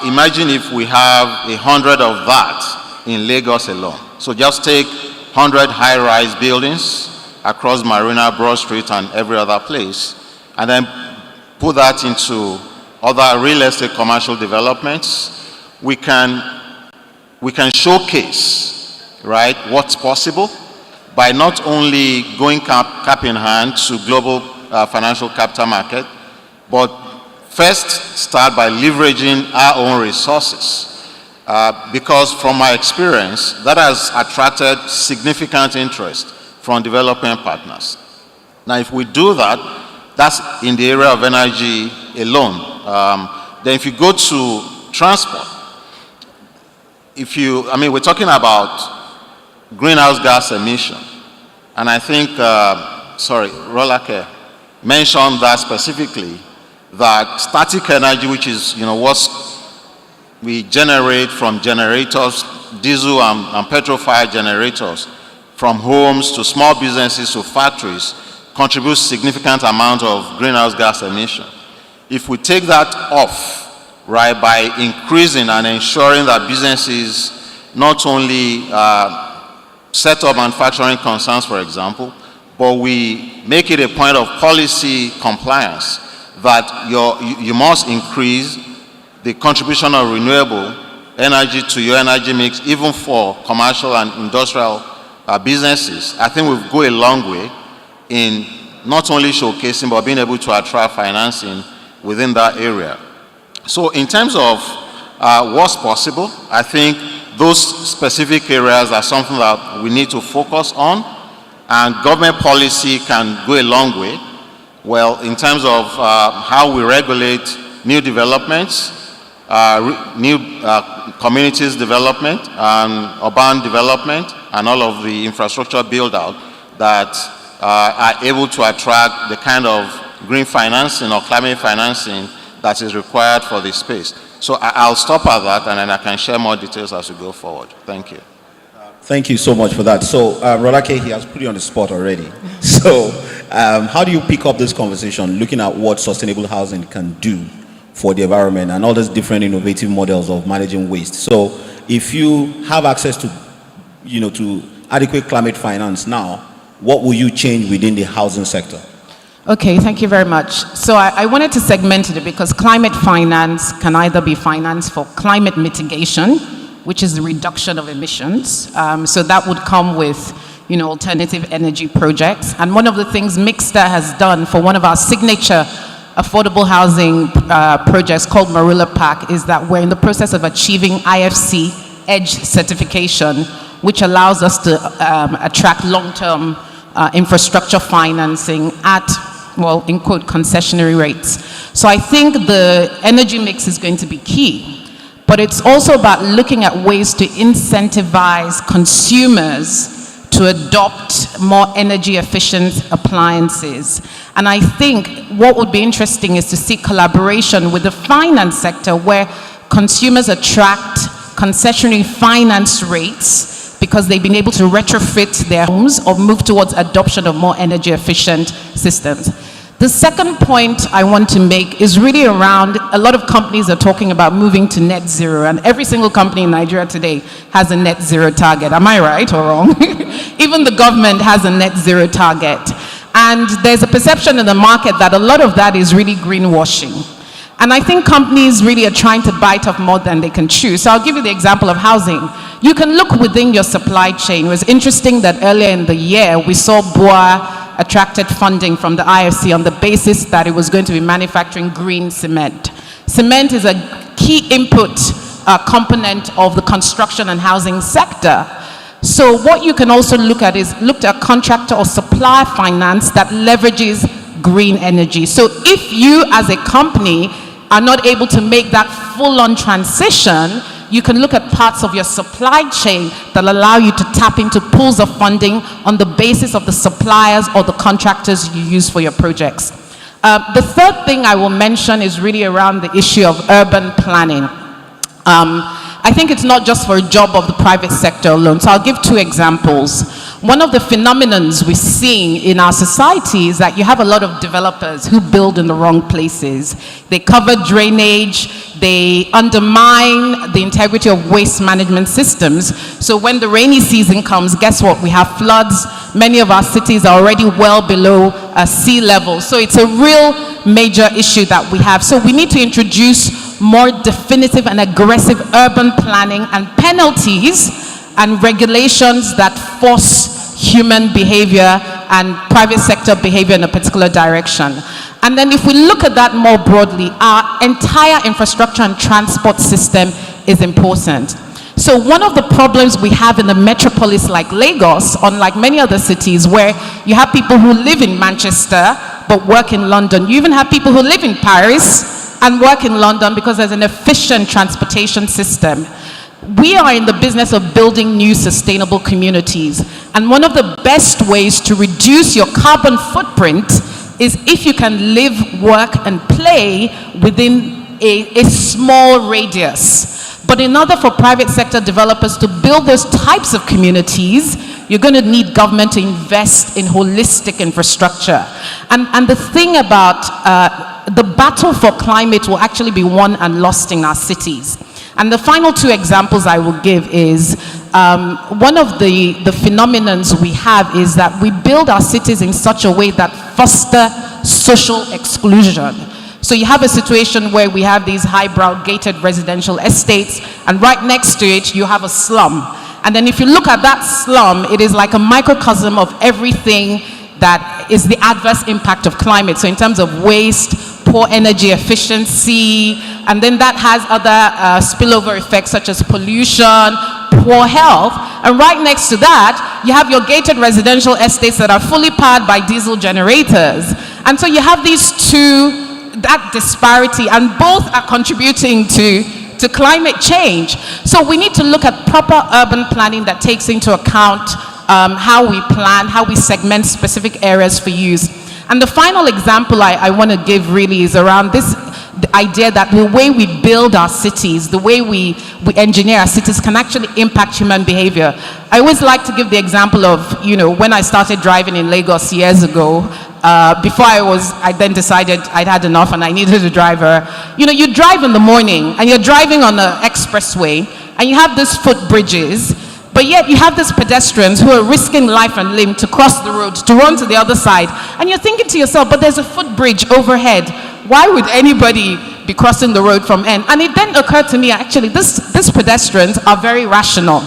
Imagine if we have 100 of that in Lagos alone. So just take 100 high-rise buildings across Marina, Broad Street, and every other place, and then put that into other real estate commercial developments. We can showcase, right, what's possible by not only going cap in hand to global financial capital market, but first start by leveraging our own resources. Because from my experience, that has attracted significant interest from development partners. Now, if we do that, that's in the area of energy alone. Then if you go to transport, we're talking about greenhouse gas emission. And I think, Rolake mentioned that specifically, that static energy, which is, what we generate from generators, diesel and petrol-fired generators, from homes to small businesses to factories, contributes significant amount of greenhouse gas emission. If we take that off, right, by increasing and ensuring that businesses not only set up manufacturing concerns, for example, but we make it a point of policy compliance that you must increase the contribution of renewable energy to your energy mix, even for commercial and industrial businesses. I think we'll go a long way in not only showcasing, but being able to attract financing within that area. So in terms of what's possible, I think those specific areas are something that we need to focus on, and government policy can go a long way. Well, in terms of how we regulate new developments, new communities development, and urban development, and all of the infrastructure build-out that are able to attract the kind of green financing or climate financing that is required for this space. So I'll stop at that, and then I can share more details as we go forward. Thank you. Thank you so much for that. So, Rolake, he has put you on the spot already. So, how do you pick up this conversation, looking at what sustainable housing can do for the environment and all those different innovative models of managing waste? So, if you have access to, to adequate climate finance now, what will you change within the housing sector? Okay, thank you very much. So I wanted to segment it because climate finance can either be finance for climate mitigation, which is the reduction of emissions. So that would come with, alternative energy projects. And one of the things Mixta has done for one of our signature affordable housing projects called Marula Park is that we're in the process of achieving IFC EDGE certification, which allows us to attract long-term infrastructure financing at, well, in quote, concessionary rates. So I think the energy mix is going to be key, but it's also about looking at ways to incentivize consumers to adopt more energy efficient appliances. And I think what would be interesting is to see collaboration with the finance sector where consumers attract concessionary finance rates because they've been able to retrofit their homes or move towards adoption of more energy efficient systems. The second point I want to make is really around, a lot of companies are talking about moving to net zero, and every single company in Nigeria today has a net zero target. Am I right or wrong? Even the government has a net zero target. And there's a perception in the market that a lot of that is really greenwashing. And I think companies really are trying to bite off more than they can chew. So I'll give you the example of housing. You can look within your supply chain. It was interesting that earlier in the year, we saw BUA attracted funding from the IFC on the basis that it was going to be manufacturing green cement. Cement is a key input component of the construction and housing sector. So what you can also look at is look at contractor or supplier finance that leverages green energy. So if you as a company are not able to make that full-on transition, you can look at parts of your supply chain that allow you to tap into pools of funding on the basis of the suppliers or the contractors you use for your projects. The third thing I will mention is really around the issue of urban planning. I think it's not just for a job of the private sector alone. So I'll give two examples. One of the phenomenons we're seeing in our society is that you have a lot of developers who build in the wrong places. They cover drainage, they undermine the integrity of waste management systems. So when the rainy season comes, guess what? We have floods. Many of our cities are already well below sea level. So it's a real major issue that we have. So we need to introduce more definitive and aggressive urban planning and penalties and regulations that force human behavior and private sector behavior in a particular direction. And then if we look at that more broadly, our entire infrastructure and transport system is important. So one of the problems we have in a metropolis like Lagos, unlike many other cities where you have people who live in Manchester but work in London, you even have people who live in Paris and work in London because there's an efficient transportation system. We are in the business of building new sustainable communities. And one of the best ways to reduce your carbon footprint is if you can live, work, and play within a small radius. But in order for private sector developers to build those types of communities, you're going to need government to invest in holistic infrastructure. And the thing about the battle for climate will actually be won and lost in our cities. And the final two examples I will give is, one of the phenomenons we have is that we build our cities in such a way that foster social exclusion. So you have a situation where we have these highbrow gated residential estates, and right next to it you have a slum. And then if you look at that slum, it is like a microcosm of everything that is the adverse impact of climate. So in terms of waste, poor energy efficiency, and then that has other spillover effects such as pollution, poor health. And right next to that, you have your gated residential estates that are fully powered by diesel generators. And so you have these two, that disparity, and both are contributing to climate change. So we need to look at proper urban planning that takes into account how we plan, how we segment specific areas for use. And the final example I want to give really is around this, the idea that the way we build our cities, the way we engineer our cities can actually impact human behavior. I always like to give the example of, when I started driving in Lagos years ago, before I then decided I'd had enough and I needed a driver. You drive in the morning and you're driving on the expressway and you have these footbridges, but yet you have these pedestrians who are risking life and limb to cross the road, to run to the other side. And you're thinking to yourself, but there's a footbridge overhead. Why would anybody be crossing the road from end? And it then occurred to me, actually, these pedestrians are very rational.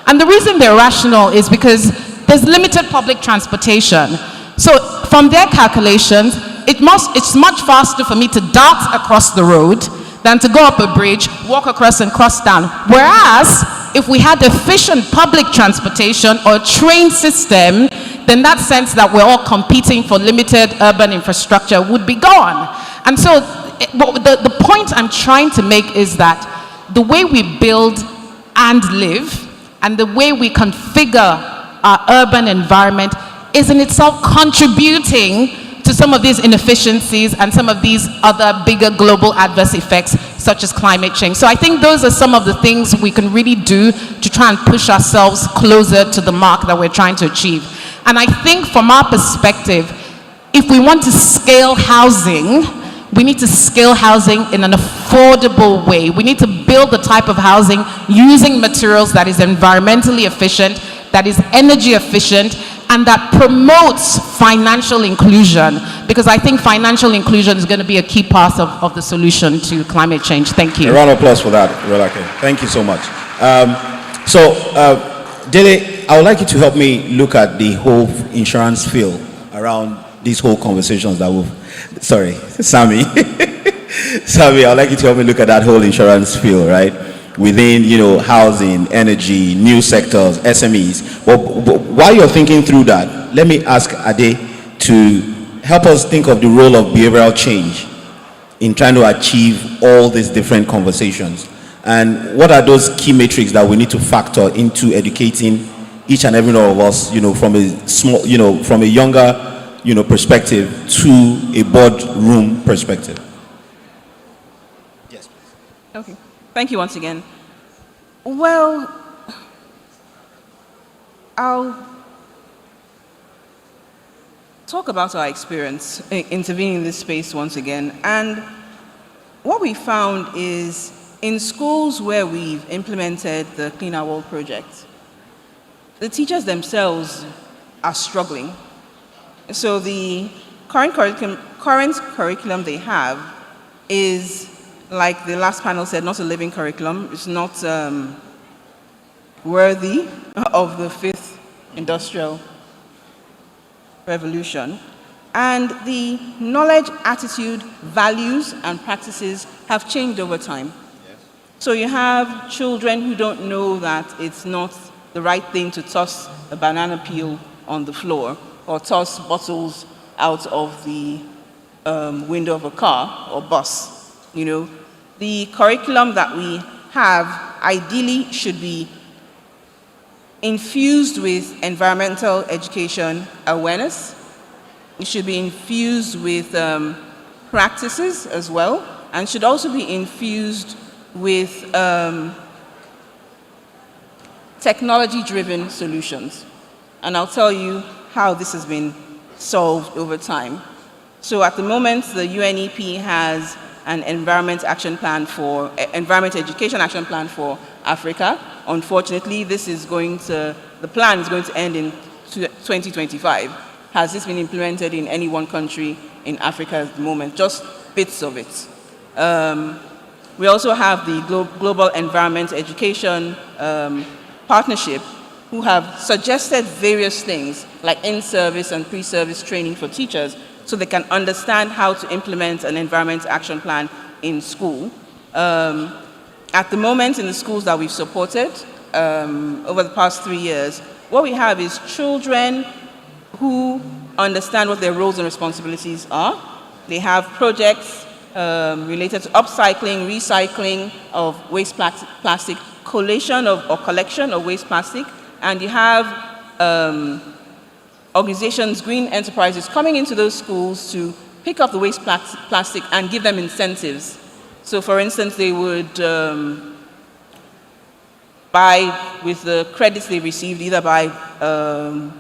And the reason they're rational is because there's limited public transportation. So from their calculations, it's much faster for me to dart across the road than to go up a bridge, walk across and cross down. Whereas, if we had efficient public transportation or train system, then that sense that we're all competing for limited urban infrastructure would be gone. And so the point I'm trying to make is that the way we build and live and the way we configure our urban environment is in itself contributing to some of these inefficiencies and some of these other bigger global adverse effects, such as climate change. So I think those are some of the things we can really do to try and push ourselves closer to the mark that we're trying to achieve. And I think from our perspective, if we want to scale housing, we need to scale housing in an affordable way. We need to build the type of housing using materials that is environmentally efficient, that is energy efficient, and that promotes financial inclusion, because I think financial inclusion is going to be a key part of the solution to climate change. Thank you. A round of applause for that, Rolake. Thank you so much. Dele, I would like you to help me look at the whole insurance field around these whole conversations that sorry, Sammy. Sammy, I would like you to help me look at that whole insurance field, right? Within, housing, energy, new sectors, SMEs. But while you're thinking through that, let me ask Ade to help us think of the role of behavioral change in trying to achieve all these different conversations. And what are those key metrics that we need to factor into educating each and every one of us, from a small, from a younger, perspective to a boardroom perspective? Yes, please. Okay. Thank you once again. Well, I'll talk about our experience intervening in this space once again. And what we found is in schools where we've implemented the Clean Our World project, the teachers themselves are struggling. So the current curriculum they have is, like the last panel said, not a living curriculum. It's not worthy of the 5th industrial revolution. And the knowledge, attitude, values, and practices have changed over time. Yes. So you have children who don't know that it's not the right thing to toss a banana peel on the floor or toss bottles out of the window of a car or bus. The curriculum that we have ideally should be infused with environmental education awareness. It should be infused with practices as well, and should also be infused with technology-driven solutions. And I'll tell you how this has been solved over time. So at the moment, the UNEP has an environment education action plan for Africa. Unfortunately, the plan is going to end in 2025. Has this been implemented in any one country in Africa at the moment? Just bits of it. We also have the Global Environment Education Partnership, who have suggested various things like in-service and pre-service training for teachers so they can understand how to implement an environment action plan in school. At the moment, in the schools that we've supported over the past 3 years, what we have is children who understand what their roles and responsibilities are. They have projects related to upcycling, recycling of waste plastic, collation or collection of waste plastic, and you have organizations, green enterprises coming into those schools to pick up the waste plastic and give them incentives. So for instance, they would buy, with the credits they received, either buy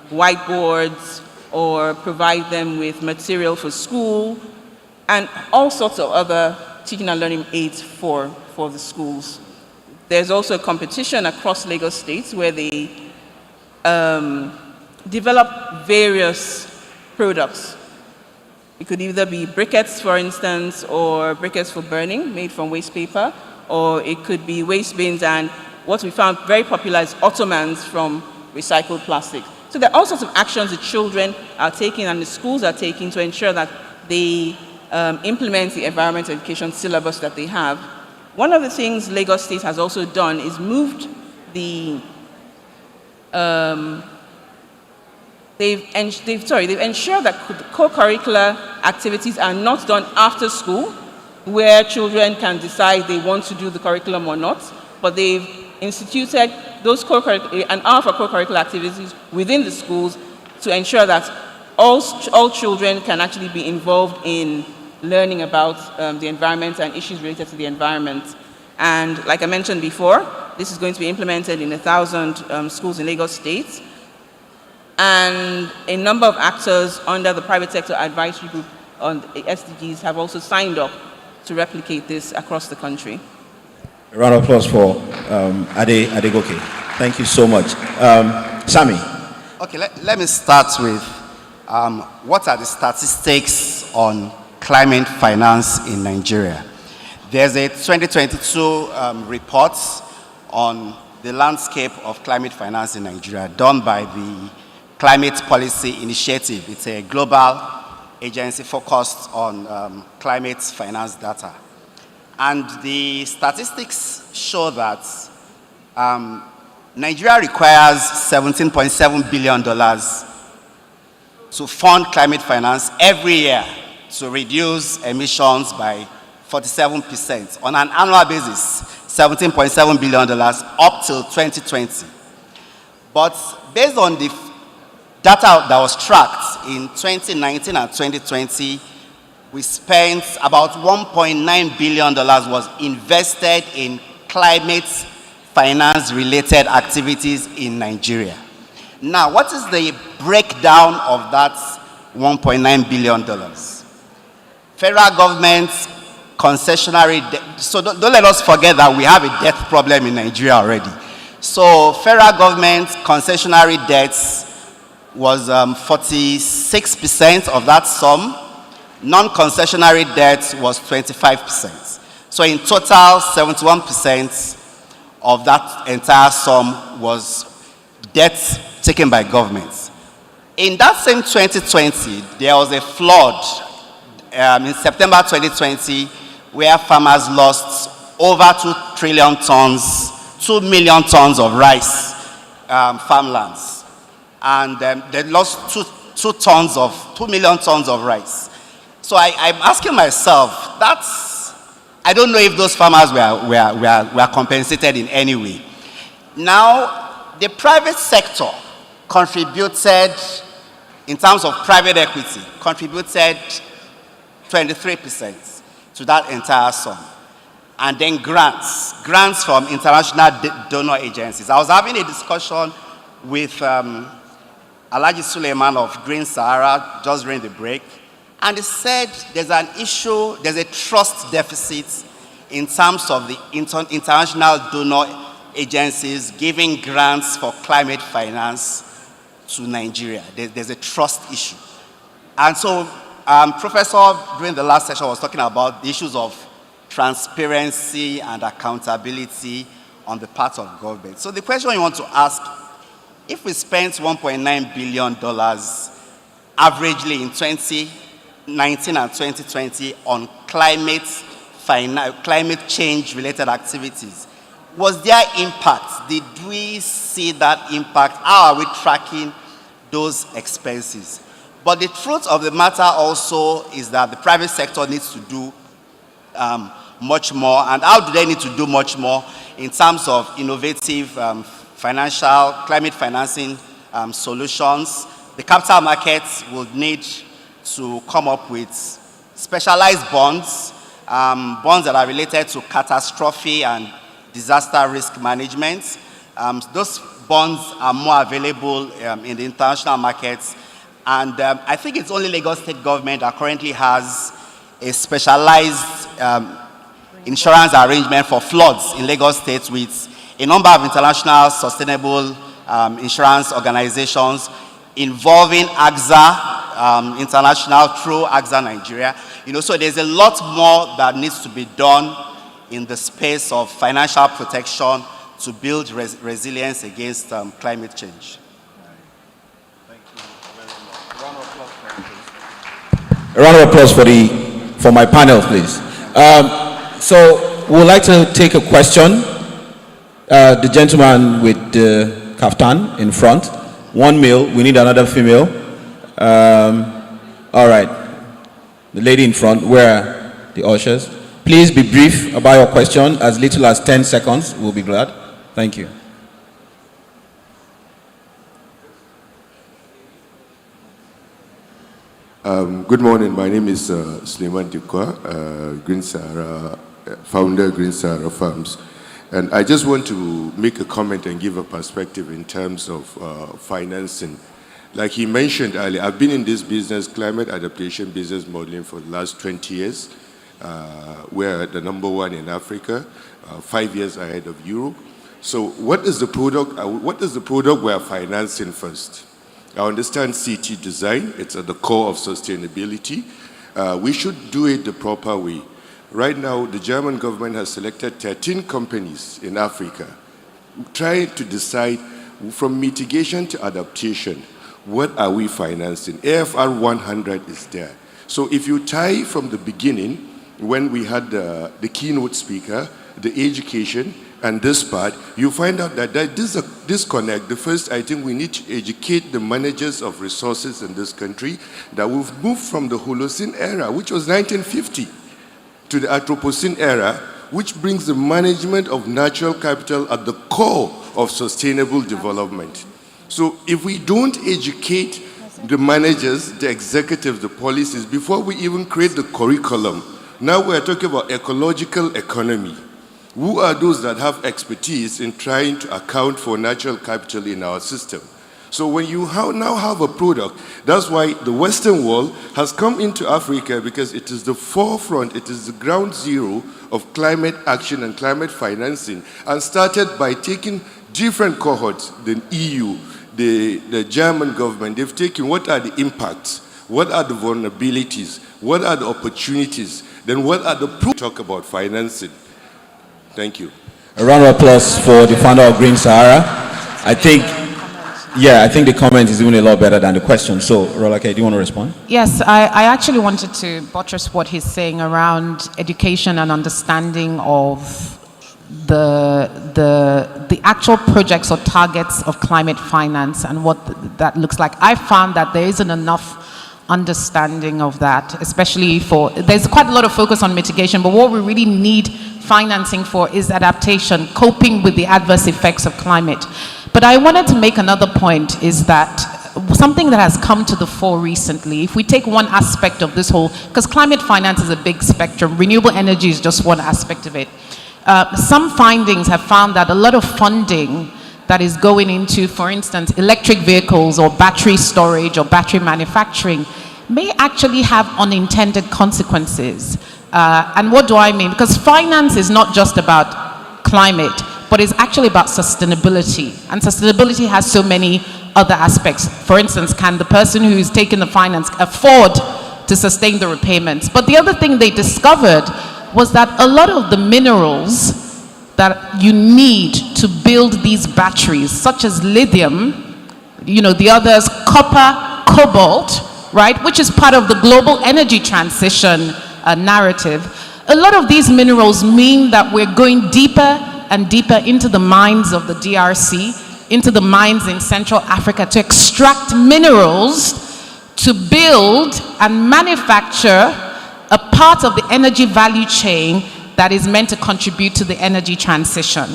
whiteboards or provide them with material for school and all sorts of other teaching and learning aids for the schools. there's also a competition across Lagos states where they develop various products. It could either be briquettes, for instance, or briquettes for burning made from waste paper, or it could be waste bins, and what we found very popular is ottomans from recycled plastic. So there are all sorts of actions the children are taking and the schools are taking to ensure that they implement the environmental education syllabus that they have. One of the things Lagos State has also done is moved the they've ensured that co-curricular activities are not done after school, where children can decide they want to do the curriculum or not, but they've instituted those an hour for co-curricular activities within the schools to ensure that all children can actually be involved in learning about the environment and issues related to the environment. And like I mentioned before, this is going to be implemented in 1,000 schools in Lagos State. And a number of actors under the private sector advisory group on the SDGs have also signed up to replicate this across the country. A round of applause for Adegoke. Thank you so much. Sami. Okay, let me start with what are the statistics on climate finance in Nigeria. There's a 2022 report on the landscape of climate finance in Nigeria done by the Climate Policy Initiative. It's a global agency focused on climate finance data. And the statistics show that Nigeria requires $17.7 billion to fund climate finance every year to reduce emissions by 47%. On an annual basis, $17.7 billion up till 2020. But based on the data that was tracked in 2019 and 2020, we spent about $1.9 billion was invested in climate finance related activities in Nigeria. Now, what is the breakdown of that $1.9 billion? Federal government concessionary debt. So don't let us forget that we have a debt problem in Nigeria already. So federal government concessionary debts was 46% of that sum. Non-concessionary debt was 25%. So in total, 71% of that entire sum was debt taken by governments. In that same 2020, there was a flood in September 2020 where farmers lost over 2 trillion tons, 2 million tons of rice farmlands. And they lost 2 million tons of rice. So I'm asking myself, I don't know if those farmers were compensated in any way. Now, the private sector contributed, in terms of private equity, contributed 23% to that entire sum. And then grants from international donor agencies. I was having a discussion with Alhaji Suleiman of Green Sahara just during the break, and he said there's an issue, there's a trust deficit in terms of the international donor agencies giving grants for climate finance to Nigeria. There's a trust issue. And so Professor, during the last session, was talking about the issues of transparency and accountability on the part of government. So the question you want to ask, if we spent $1.9 billion averagely in 2019 and 2020 on climate change related activities, was there impact? Did we see that impact? How are we tracking those expenses? But the truth of the matter also is that the private sector needs to do much more. And how do they need to do much more in terms of innovative climate financing solutions? The capital markets will need to come up with specialized bonds, bonds that are related to catastrophe and disaster risk management. Those bonds are more available in the international markets. And I think it's only Lagos State government that currently has a specialized insurance arrangement for floods in Lagos State with a number of international sustainable insurance organizations involving AXA International through AXA Nigeria. So there's a lot more that needs to be done in the space of financial protection to build resilience against climate change. A round of applause for my panel, please. So we'd like to take a question. The gentleman with the kaftan in front. One male, we need another female. All right. The lady in front, where are the ushers? Please be brief about your question, as little as 10 seconds. We'll be glad. Thank you. Good morning. My name is Suleiman Dikwa, Green Sahara, founder Green Sahara Farms. And I just want to make a comment and give a perspective in terms of financing. Like he mentioned earlier, I've been in this business, climate adaptation business modeling, for the last 20 years. We're the #1 in Africa, 5 years ahead of Europe. So what is the product? What is the product we're financing first? I understand CT design, it's at the core of sustainability. We should do it the proper way. Right now, the German government has selected 13 companies in Africa, trying to decide from mitigation to adaptation, what are we financing? AFR 100 is there. So if you tie from the beginning, when we had the keynote speaker, the education, and this part, you find out that there's a disconnect. The first, I think we need to educate the managers of resources in this country that we've moved from the Holocene era, which was 1950, to the Anthropocene era, which brings the management of natural capital at the core of sustainable development. So if we don't educate the managers, the executives, the policies, before we even create the curriculum, now we're talking about ecological economy. Who are those that have expertise in trying to account for natural capital in our system? So when you now have a product, that's why the Western world has come into Africa, because it is the forefront, it is the ground zero of climate action and climate financing, and started by taking different cohorts, the EU, the German government. They've taken what are the impacts, what are the vulnerabilities, what are the opportunities, then what are the talk about financing. Thank you. A round of applause for the founder of Green Sahara. I think the comment is even a lot better than the question. So, Rolake, do you want to respond? Yes, I actually wanted to buttress what he's saying around education and understanding of the actual projects or targets of climate finance and what that looks like. I found that there isn't enough understanding of that, especially there's quite a lot of focus on mitigation, but what we really need financing for is adaptation, coping with the adverse effects of climate. But I wanted to make another point, is that something that has come to the fore recently, if we take one aspect of this whole, because climate finance is a big spectrum, renewable energy is just one aspect of it. Some findings have found that a lot of funding that is going into, for instance, electric vehicles or battery storage or battery manufacturing may actually have unintended consequences. And what do I mean? Because finance is not just about climate, but it's actually about sustainability. And sustainability has so many other aspects. For instance, can the person who is taking the finance afford to sustain the repayments? But the other thing they discovered was that a lot of the minerals that you need to build these batteries, such as lithium, the others, copper, cobalt, right, which is part of the global energy transition narrative. A lot of these minerals mean that we're going deeper and deeper into the mines of the DRC, into the mines in Central Africa to extract minerals to build and manufacture a part of the energy value chain that is meant to contribute to the energy transition.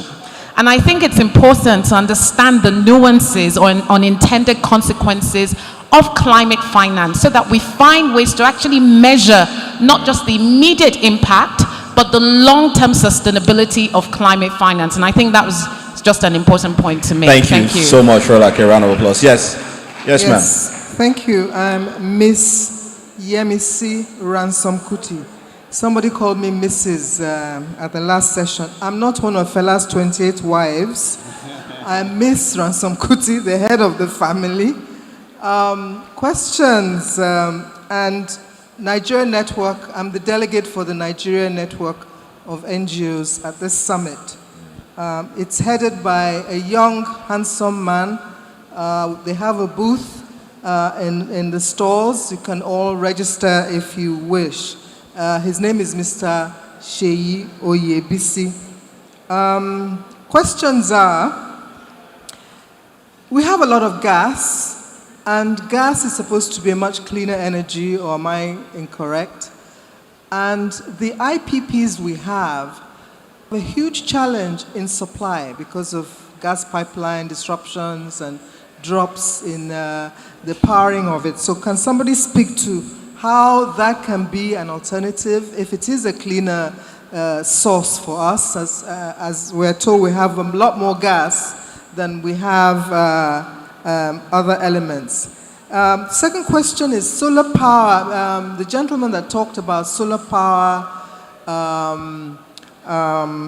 And I think it's important to understand the nuances or unintended consequences of climate finance so that we find ways to actually measure not just the immediate impact, but the long-term sustainability of climate finance. And I think that was just an important point to make. Thank you so much, Rolake. A round of applause. Yes, ma'am. Thank you. I'm Miss Yemisi Ransom Kuti. Somebody called me Mrs. At the last session. I'm not one of Fela's 28 wives. I'm Miss Ransom Kuti, the head of the family. Questions and Nigeria Network. I'm the delegate for the Nigeria Network of NGOs at this summit. It's headed by a young, handsome man. They have a booth in the stalls. You can all register if you wish. His name is Mr. Sheyi Oyebisi. Questions are, we have a lot of gas, and gas is supposed to be a much cleaner energy, or am I incorrect? And the IPPs we have a huge challenge in supply because of gas pipeline disruptions and drops in the powering of it. So can somebody speak to how that can be an alternative if it is a cleaner source for us? As we're told, we have a lot more gas than we have other elements. Second question is solar power. The gentleman that talked about solar power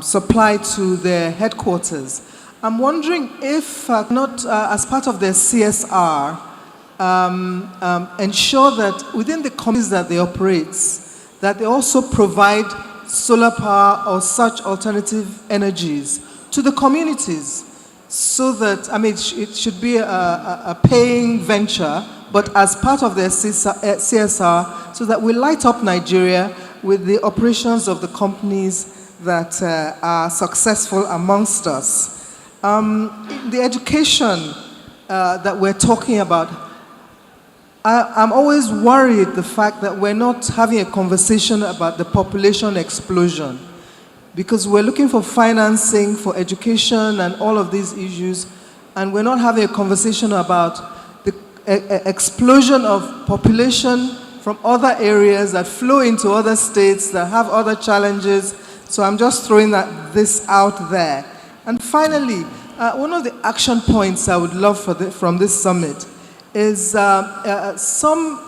supply to their headquarters. I'm wondering if not as part of their CSR, ensure that within the communities that they operate, that they also provide solar power or such alternative energies to the communities, so that, I mean, it should be a paying venture, but as part of their CSR, so that we light up Nigeria with the operations of the companies that are successful amongst us. The education that we're talking about, I'm always worried the fact that we're not having a conversation about the population explosion, because we're looking for financing for education and all of these issues, and we're not having a conversation about the explosion of population from other areas that flow into other states that have other challenges. So I'm just throwing this out there. And finally, one of the action points I would love from this summit is some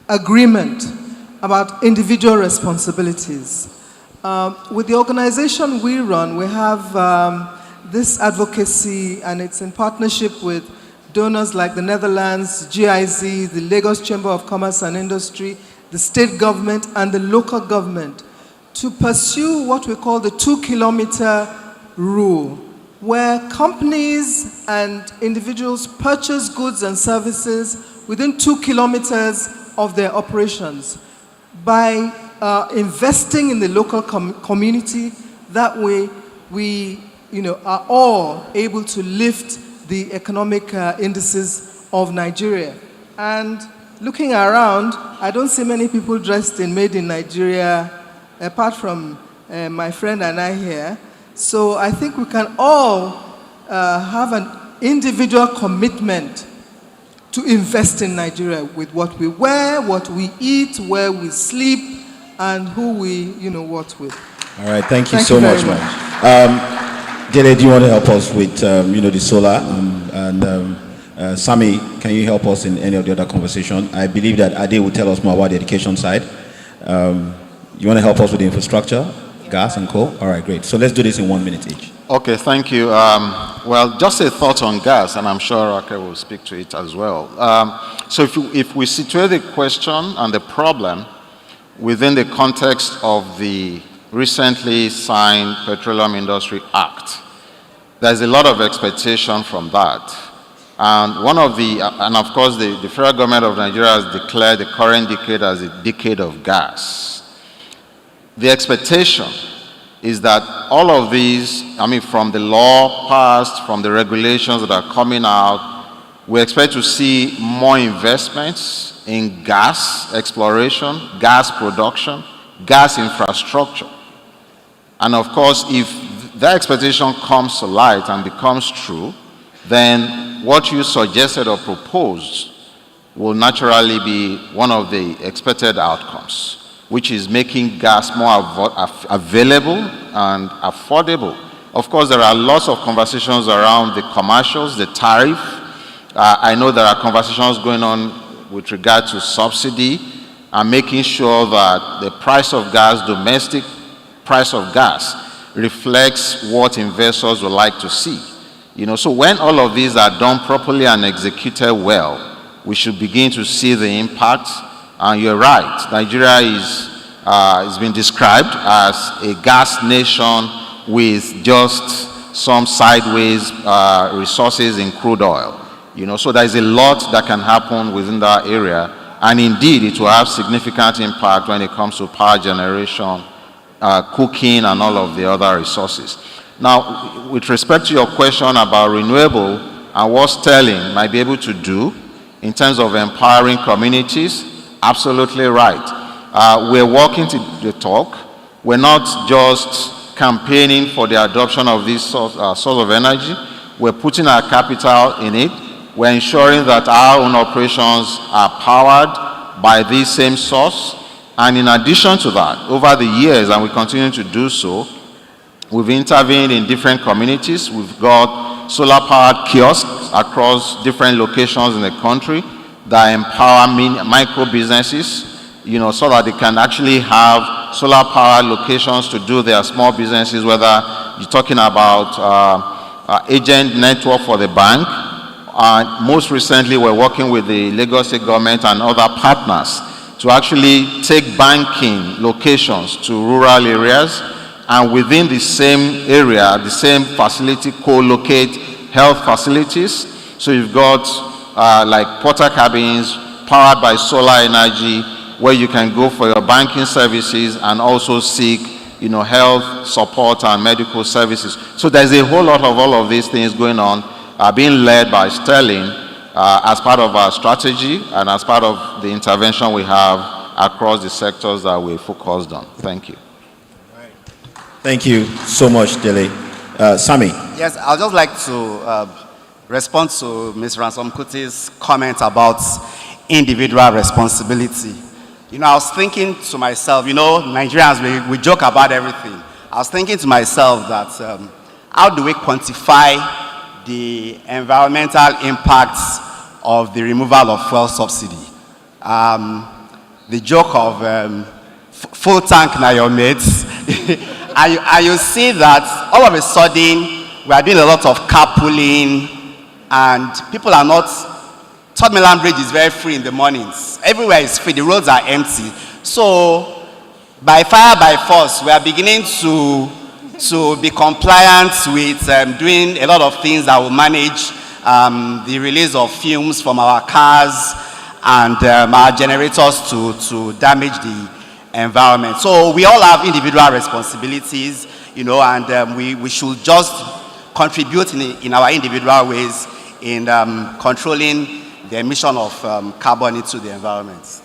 agreement about individual responsibilities. With the organization we run, we have this advocacy, and it's in partnership with donors like the Netherlands, GIZ, the Lagos Chamber of Commerce and Industry, the state government, and the local government, to pursue what we call the 2-kilometer rule, where companies and individuals purchase goods and services within 2 kilometers of their operations. By investing in the local community, that way we are all able to lift the economic indices of Nigeria. And looking around, I don't see many people dressed in Made in Nigeria, apart from my friend and I here. So I think we can all have an individual commitment to invest in Nigeria with what we wear, what we eat, where we sleep, and who we, what with. All right, thank you so much, man. Dele, do you want to help us with, the solar? Sami, can you help us in any of the other conversation? I believe that Ade will tell us more about the education side. You want to help us with the infrastructure, gas and coal? All right, great. So let's do this in 1 minute each. Okay, thank you. Well, just a thought on gas, and I'm sure Raquel will speak to it as well. So if we situate the question and the problem within the context of the recently signed Petroleum Industry Act, there's a lot of expectation from that. And of course, the federal government of Nigeria has declared the current decade as a decade of gas. The expectation is that all of these, from the law passed, from the regulations that are coming out, we expect to see more investments in gas exploration, gas production, gas infrastructure. And of course, if that expectation comes to light and becomes true, then what you suggested or proposed will naturally be one of the expected outcomes, which is making gas more available and affordable. Of course, there are lots of conversations around the commercials, the tariff. I know there are conversations going on with regard to subsidy. and making sure that the price of gas, domestic price of gas, reflects what investors would like to see. So when all of these are done properly and executed well, we should begin to see the impact. And you're right, Nigeria is been described as a gas nation with just some sideways resources in crude oil. So there's a lot that can happen within that area, and indeed it will have significant impact when it comes to power generation, cooking, and all of the other resources. Now, with respect to your question about renewable and what Sterling might be able to do in terms of empowering communities, absolutely right. We're walking to the talk. We're not just campaigning for the adoption of this source of energy. We're putting our capital in it. We're ensuring that our own operations are powered by this same source. And in addition to that, over the years, and we continue to do so, we've intervened in different communities. We've got solar-powered kiosks across different locations in the country that empower micro businesses, so that they can actually have solar-powered locations to do their small businesses, whether you're talking about agent network for the bank. Most recently, we're working with the Lagos State government and other partners to actually take banking locations to rural areas, and within the same area, the same facility, co-locate health facilities. So you've got like porter cabins powered by solar energy, where you can go for your banking services and also seek, health support and medical services. So there's a whole lot of all of these things going on, being led by Sterling as part of our strategy and as part of the intervention we have across the sectors that we're focused on. Thank you. Thank you so much, Dele. Sami. Yes, I'd just like to respond to Ms. Ransom Kuti's comment about individual responsibility. I was thinking to myself, Nigerians, we joke about everything. I was thinking to myself that how do we quantify the environmental impacts of the removal of fuel subsidy? The joke of full tank na your mates. And you see that all of a sudden we are doing a lot of carpooling, and people are not. Third Mainland Bridge is very free in the mornings. Everywhere is free. The roads are empty. So by fire, by force, we are beginning to be compliant with doing a lot of things that will manage the release of fumes from our cars and our generators to damage the environment. So we all have individual responsibilities, and we should just contribute in our individual ways in controlling the emission of carbon into the environment.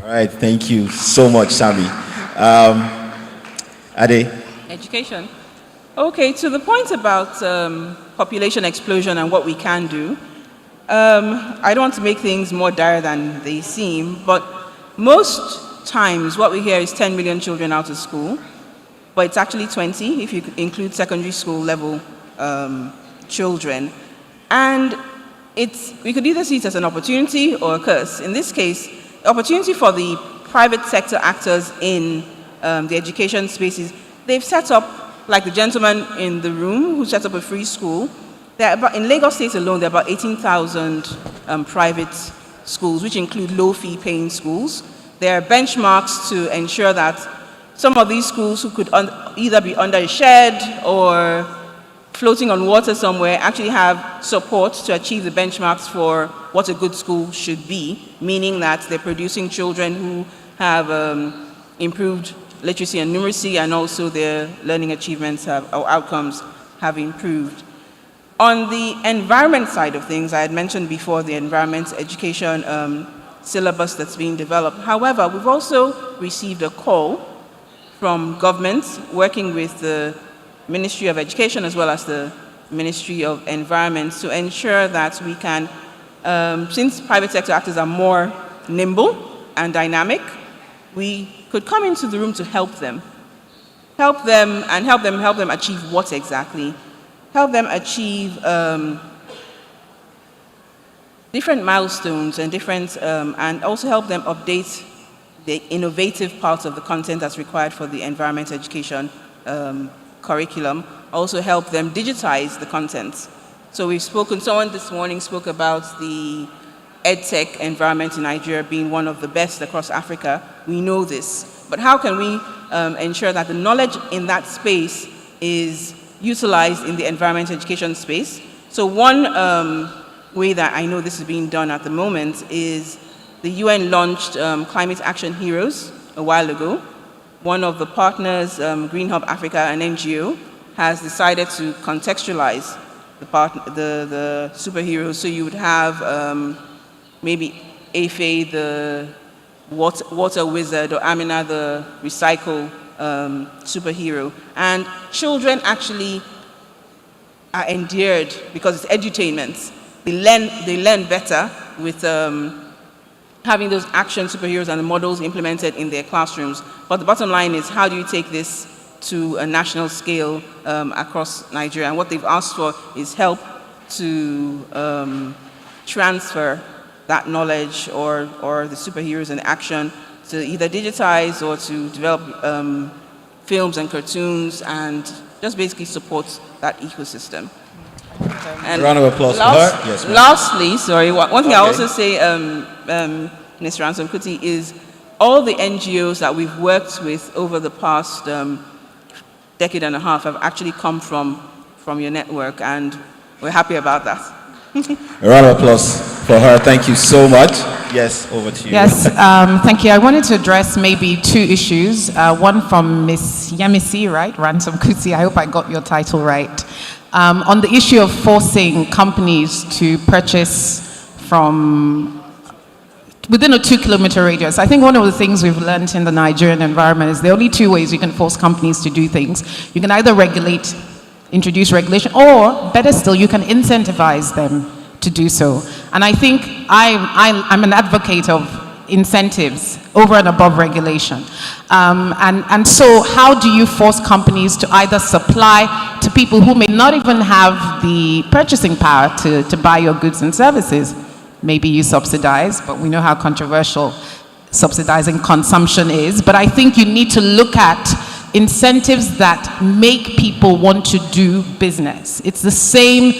All right, thank you so much, Sami. Ade? Education. Okay, to the point about population explosion and what we can do, I don't want to make things more dire than they seem, but most times what we hear is 10 million children out of school, but it's actually 20 if you include secondary school level children. And we could either see it as an opportunity or a curse. In this case, opportunity for the private sector actors in the education spaces. They've set up, like the gentleman in the room who set up a free school. In Lagos State alone, there are about 18,000 private schools, which include low-fee paying schools. There are benchmarks to ensure that some of these schools who could either be under a shed or floating on water somewhere actually have support to achieve the benchmarks for what a good school should be, meaning that they're producing children who have improved literacy and numeracy, and also their learning achievements or outcomes have improved. On the environment side of things, I had mentioned before the environment education syllabus that's being developed. However, we've also received a call from governments working with the Ministry of Education as well as the Ministry of Environment to ensure that we can, since private sector actors are more nimble and dynamic, we could come into the room to help them achieve what exactly? Help them achieve different milestones and different, and also help them update the innovative parts of the content that's required for the environmental education curriculum, also help them digitize the content. So we've spoken, someone this morning spoke about the EdTech environment in Nigeria being one of the best across Africa. We know this. But how can we ensure that the knowledge in that space is utilized in the environmental education space? So one way that I know this is being done at the moment is the UN launched Climate Action Heroes a while ago. One of the partners, Green Hub Africa, an NGO, has decided to contextualize the superheroes. So you would have maybe Efe, the water wizard, or Amina, the recycle superhero. And children actually are endeared because it's edutainment. They learn better with having those action superheroes and the models implemented in their classrooms. But the bottom line is, how do you take this to a national scale across Nigeria? And what they've asked for is help to transfer that knowledge or the superheroes in action to either digitize or to develop films and cartoons and just basically support that ecosystem. And round of applause for her. Yes, lastly, sorry, one thing I also say, Mr. Ransom Kuti, is all the NGOs that we've worked with over the past decade and a half have actually come from your network, and we're happy about that. A round of applause for her. Thank you so much. Yes, over to you. Yes, thank you. I wanted to address maybe two issues. One from Ms. Yemisi, right? Ransom Kuti. I hope I got your title right. On the issue of forcing companies to purchase from within a 2-kilometer radius. I think one of the things we've learned in the Nigerian environment is there are only two ways you can force companies to do things. You can either introduce regulation, or better still, you can incentivize them to do so. And I think I'm an advocate of incentives over and above regulation. And so how do you force companies to either supply to people who may not even have the purchasing power to buy your goods and services? Maybe you subsidize, but we know how controversial subsidizing consumption is. But I think you need to look at incentives that make people want to do business. It's the same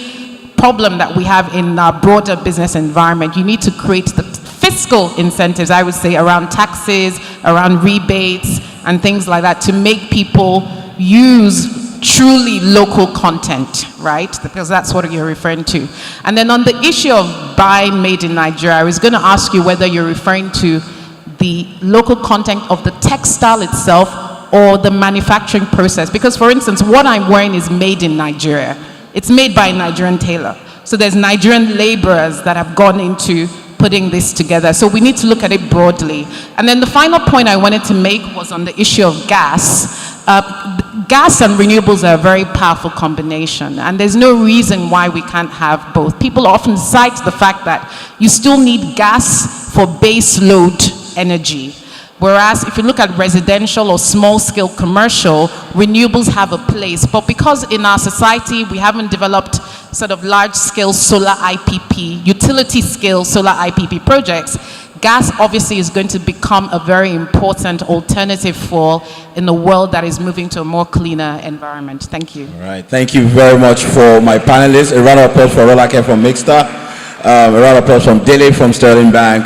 problem that we have in our broader business environment. You need to create the fiscal incentives, I would say, around taxes, around rebates, and things like that to make people use truly local content, right? Because that's what you're referring to. And then on the issue of buying made in Nigeria, I was going to ask you whether you're referring to the local content of the textile itself or the manufacturing process. Because, for instance, what I'm wearing is made in Nigeria. It's made by a Nigerian tailor. So there's Nigerian laborers that have gone into putting this together. So we need to look at it broadly. And then the final point I wanted to make was on the issue of gas. Gas and renewables are a very powerful combination, and there's no reason why we can't have both. People often cite the fact that you still need gas for base load energy. Whereas if you look at residential or small-scale commercial, renewables have a place. But because in our society we haven't developed sort of large-scale solar IPP, utility-scale solar IPP projects, gas obviously is going to become a very important alternative fuel in a world that is moving to a more cleaner environment. Thank you. All right, thank you very much for my panelists. A round of applause for Rolake from Mixta, a round of applause from Dele from Sterling Bank,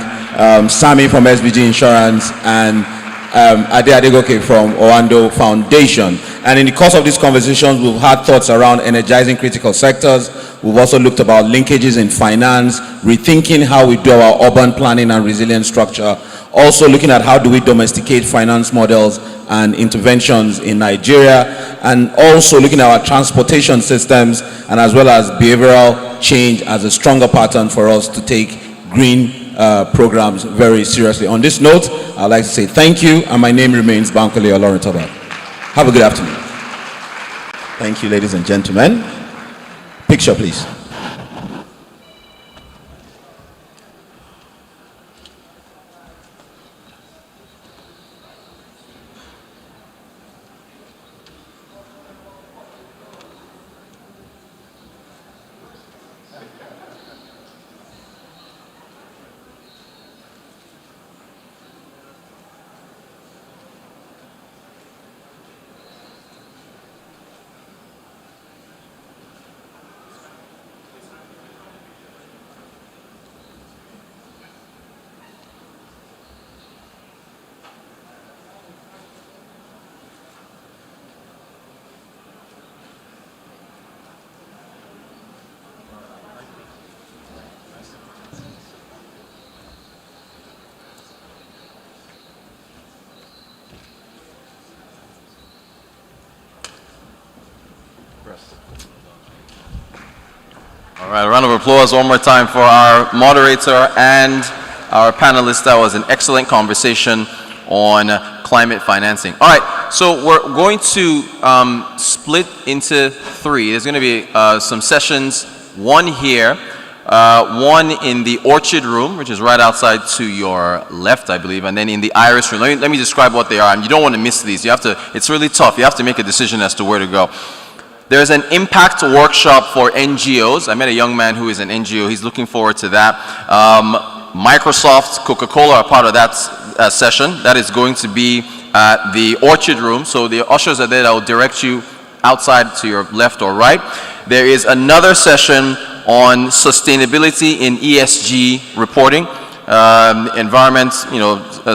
Sami from SBG Insurance, and Ade Adegoke from Oando Foundation. And in the course of these conversations, we've had thoughts around energizing critical sectors. We've also looked about linkages in finance, rethinking how we do our urban planning and resilience structure, also looking at how do we domesticate finance models and interventions in Nigeria, and also looking at our transportation systems, and as well as behavioral change as a stronger pattern for us to take green programs very seriously. On this note, I'd like to say thank you, and my name remains Bankole Olorintoba. Have a good afternoon. Thank you, ladies and gentlemen. Picture, please. All right, a round of applause one more time for our moderator and our panelists. That was an excellent conversation on climate financing. All right, so we're going to split into three. There's going to be some sessions, one here, one in the Orchard Room, which is right outside to your left, I believe, and then in the Iris Room. Let me describe what they are, and you don't want to miss these. You have to, it's really tough. You have to make a decision as to where to go. There's an impact workshop for NGOs. I met a young man who is an NGO. He's looking forward to that. Microsoft, Coca-Cola are part of that session. That is going to be at the Orchard Room. So the ushers are there that will direct you outside to your left or right. There is another session on sustainability in ESG reporting, environment,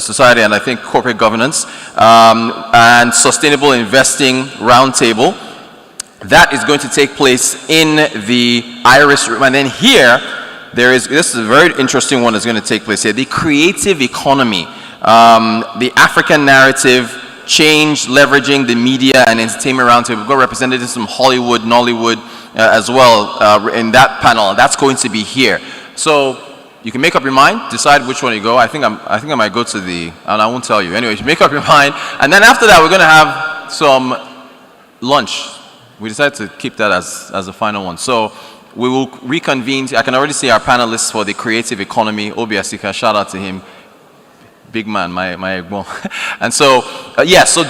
society, and I think corporate governance, and sustainable investing roundtable. That is going to take place in the Iris Room. And then here, this is a very interesting one that's going to take place here. The creative economy, the African narrative, change, leveraging the media and entertainment roundtable. We've got representatives from Hollywood, Nollywood as well in that panel. That's going to be here. So you can make up your mind, decide which one you go. I think I might go to the, and I won't tell you. Anyway, you make up your mind. And then after that, we're going to have some lunch. We decided to keep that as a final one. So we will reconvene. I can already see our panelists for the creative economy. Obi Asika, shout out to him. Big man, my Egbo. And so, so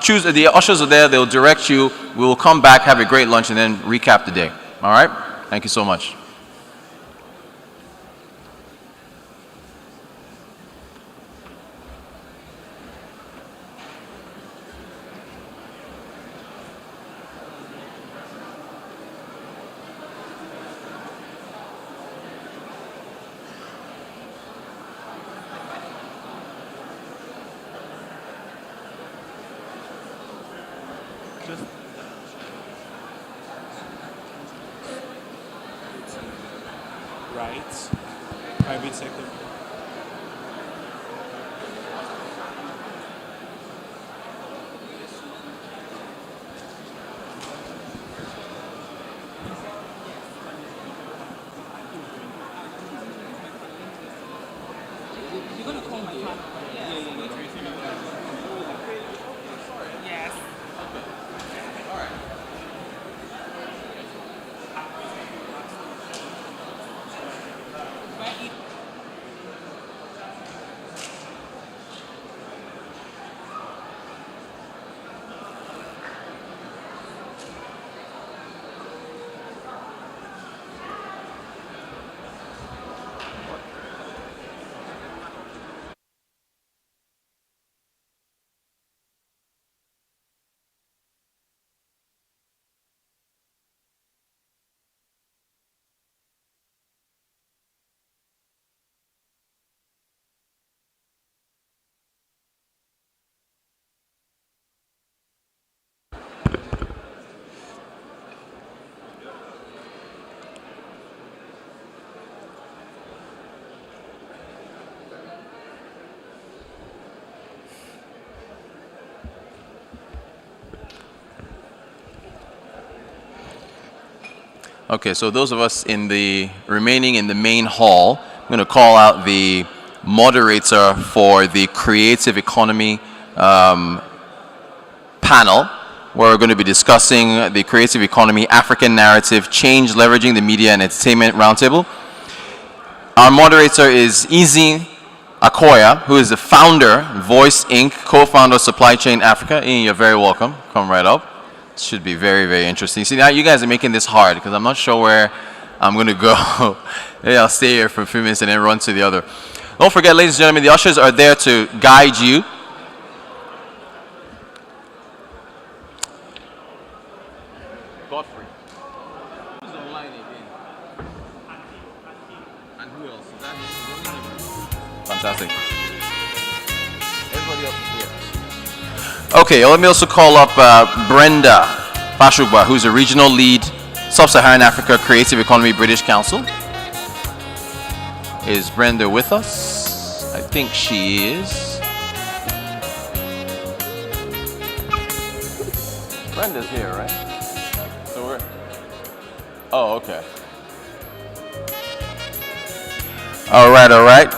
choose, the ushers are there. They'll direct you. We will come back, have a great lunch, and then recap the day. All right? Thank you so much. Private sector. Okay, so those of us remaining in the main hall, I'm going to call out the moderator for the creative economy panel, where we're going to be discussing the creative economy, African narrative, change, leveraging the media and entertainment roundtable. Our moderator is Izzy Akoya, who is the founder, Voice Inc., co-founder of Supply Chain Africa. Ian, you're very welcome. Come right up. Should be very, very interesting. See, now you guys are making this hard because I'm not sure where I'm going to go. Maybe I'll stay here for a few minutes and then run to the other. Don't forget, ladies and gentlemen, the ushers are there to guide you. Godfrey. Who's online again? And who else? Is that fantastic. Everybody else is here. Okay, let me also call up Brenda Fashugba, who's a regional lead, Sub-Saharan Africa Creative Economy British Council. Is Brenda with us? I think she is. Brenda's here, right? So we're... Oh, okay. All right.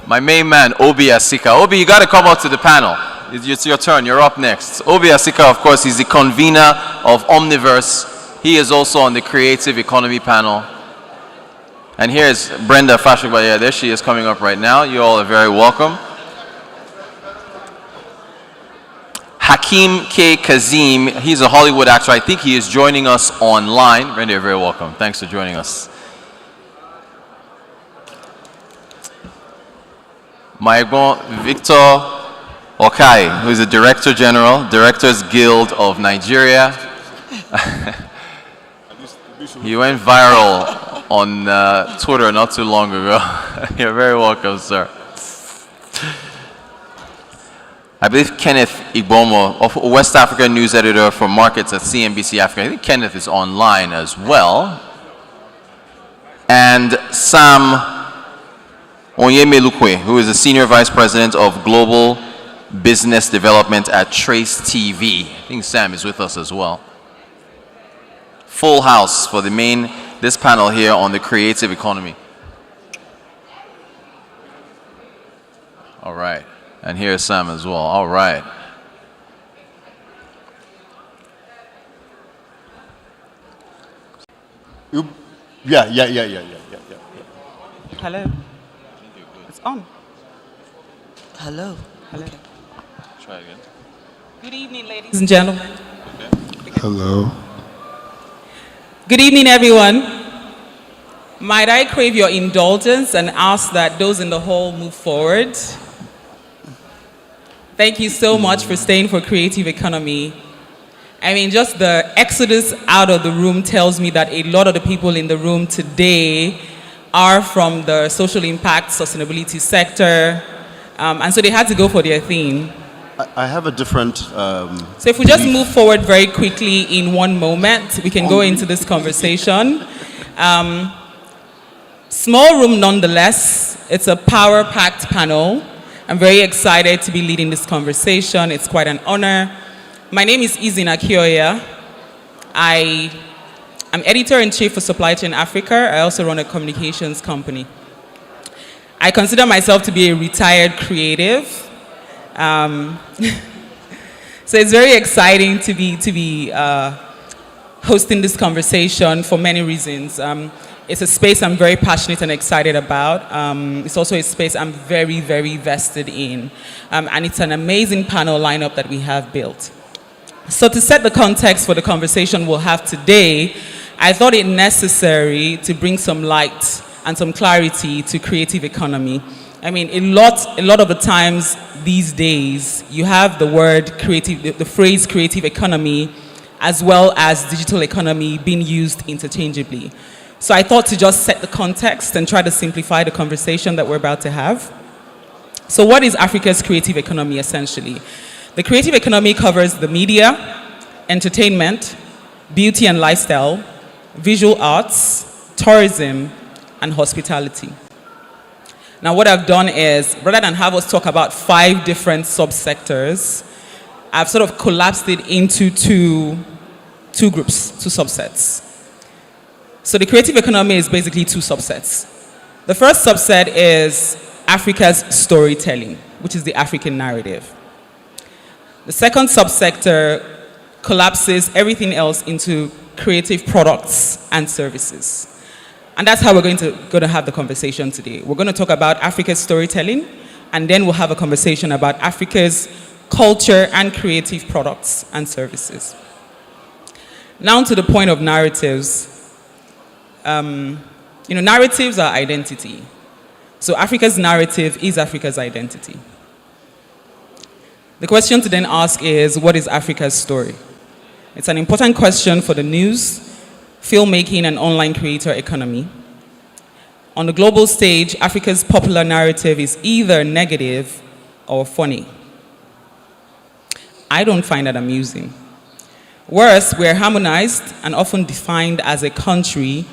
My main man, Obi Asika. Obi, you got to come out to the panel. It's your turn. You're up next. Obi Asika, of course, he's the convener of Omniverse. He is also on the Creative Economy panel. And here's Brenda Fashugba. Yeah, there she is coming up right now. You all are very welcome. Hakeem K. Kazim, he's a Hollywood actor. I think he is joining us online. Brenda, you're very welcome. Thanks for joining us. Maigbon Victor Okai, who is the Director General, Directors Guild of Nigeria. He went viral on Twitter not too long ago. You're very welcome, sir. I believe Kenneth Igbomo, of West Africa News Editor for Markets at CNBC Africa. I think Kenneth is online as well. And Sam Onyemelukwe, who is the Senior Vice President of Global Business Development at Trace TV. I think Sam is with us as well. Full house for this panel here on the creative economy. All right. And here's Sam as well. All right. Yeah. Hello. It's on. Hello. Okay. Try again. Good evening, ladies and gentlemen. Okay. Hello. Good evening, everyone. Might I crave your indulgence and ask that those in the hall move forward? Thank you so much for staying for Creative Economy. I mean, just the exodus out of the room tells me that a lot of the people in the room today are from the social impact sustainability sector, and so they had to go for their theme. I have a different... So if we just move forward very quickly in one moment, we can go into this conversation. Small room nonetheless. It's a power-packed panel. I'm very excited to be leading this conversation. It's quite an honor. My name is Izin Akioya. I'm editor-in-chief for Supply Chain Africa. I also run a communications company. I consider myself to be a retired creative. So it's very exciting to be hosting this conversation for many reasons. It's a space I'm very passionate and excited about. It's also a space I'm very, very vested in. And it's an amazing panel lineup that we have built. So to set the context for the conversation we'll have today, I thought it necessary to bring some light and some clarity to creative economy. I mean, a lot of the times these days, you have the word creative, the phrase creative economy, as well as digital economy being used interchangeably. So I thought to just set the context and try to simplify the conversation that we're about to have. So what is Africa's creative economy essentially? The creative economy covers the media, entertainment, beauty and lifestyle, visual arts, tourism, and hospitality. Now what I've done is, rather than have us talk about 5 different subsectors, I've sort of collapsed it into two groups, 2 subsets. So the creative economy is basically 2 subsets. The first subset is Africa's storytelling, which is the African narrative. The second subsector collapses everything else into creative products and services. And that's how we're going to have the conversation today. We're going to talk about Africa's storytelling, and then we'll have a conversation about Africa's culture and creative products and services. Now to the point of narratives. Narratives are identity. So Africa's narrative is Africa's identity. The question to then ask is, what is Africa's story? It's an important question for the news, filmmaking, and online creator economy. On the global stage, Africa's popular narrative is either negative or funny. I don't find that amusing. Worse, we're harmonized and often defined as a country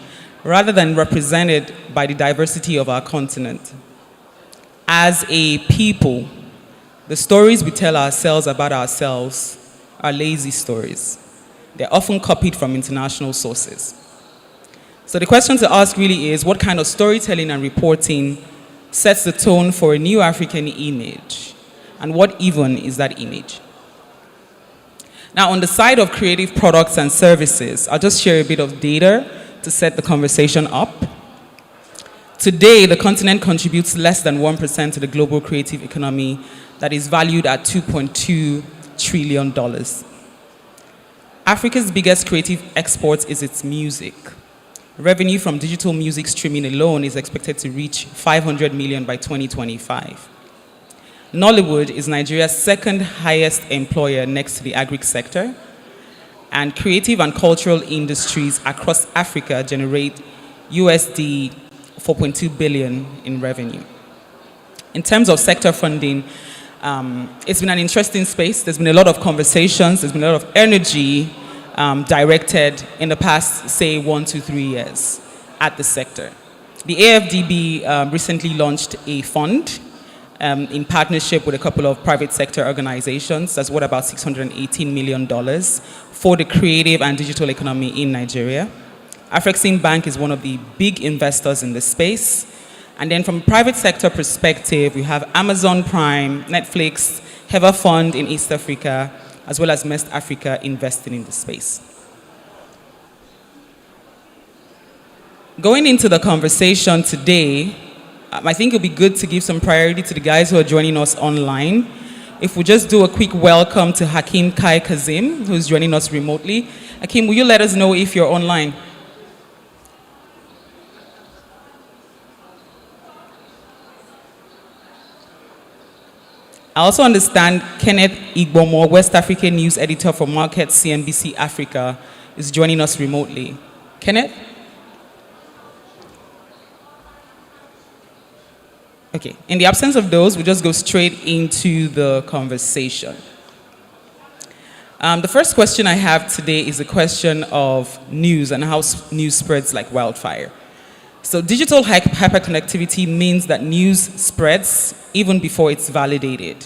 rather than represented by the diversity of our continent. As a people, the stories we tell ourselves about ourselves are lazy stories. They're often copied from international sources. So the question to ask really is, what kind of storytelling and reporting sets the tone for a new African image? And what even is that image? Now, on the side of creative products and services, I'll just share a bit of data to set the conversation up. Today, the continent contributes less than 1% to the global creative economy that is valued at $2.2 trillion. Africa's biggest creative export is its music. Revenue from digital music streaming alone is expected to reach 500 million by 2025. Nollywood is Nigeria's second highest employer next to the agri sector, and creative and cultural industries across Africa generate USD 4.2 billion in revenue. In terms of sector funding, it's been an interesting space. There's been a lot of conversations, there's been a lot of energy directed in the past, say, 1 to 3 years at the sector. The AFDB recently launched a fund in partnership with a couple of private sector organizations. That's worth about $618 million for the creative and digital economy in Nigeria. Afrexim Bank is one of the big investors in this space. And then from a private sector perspective, we have Amazon Prime, Netflix, Heva Fund in East Africa, as well as Mest Africa investing in the space. Going into the conversation today, I think it would be good to give some priority to the guys who are joining us online. If we just do a quick welcome to Hakim Kai Kazim, who's joining us remotely. Hakim, will you let us know if you're online? I also understand Kenneth Igbomo, West African News Editor for Market CNBC Africa, is joining us remotely. Kenneth? Okay, in the absence of those, we'll just go straight into the conversation. The first question I have today is a question of news and how news spreads like wildfire. So digital hyperconnectivity means that news spreads even before it's validated.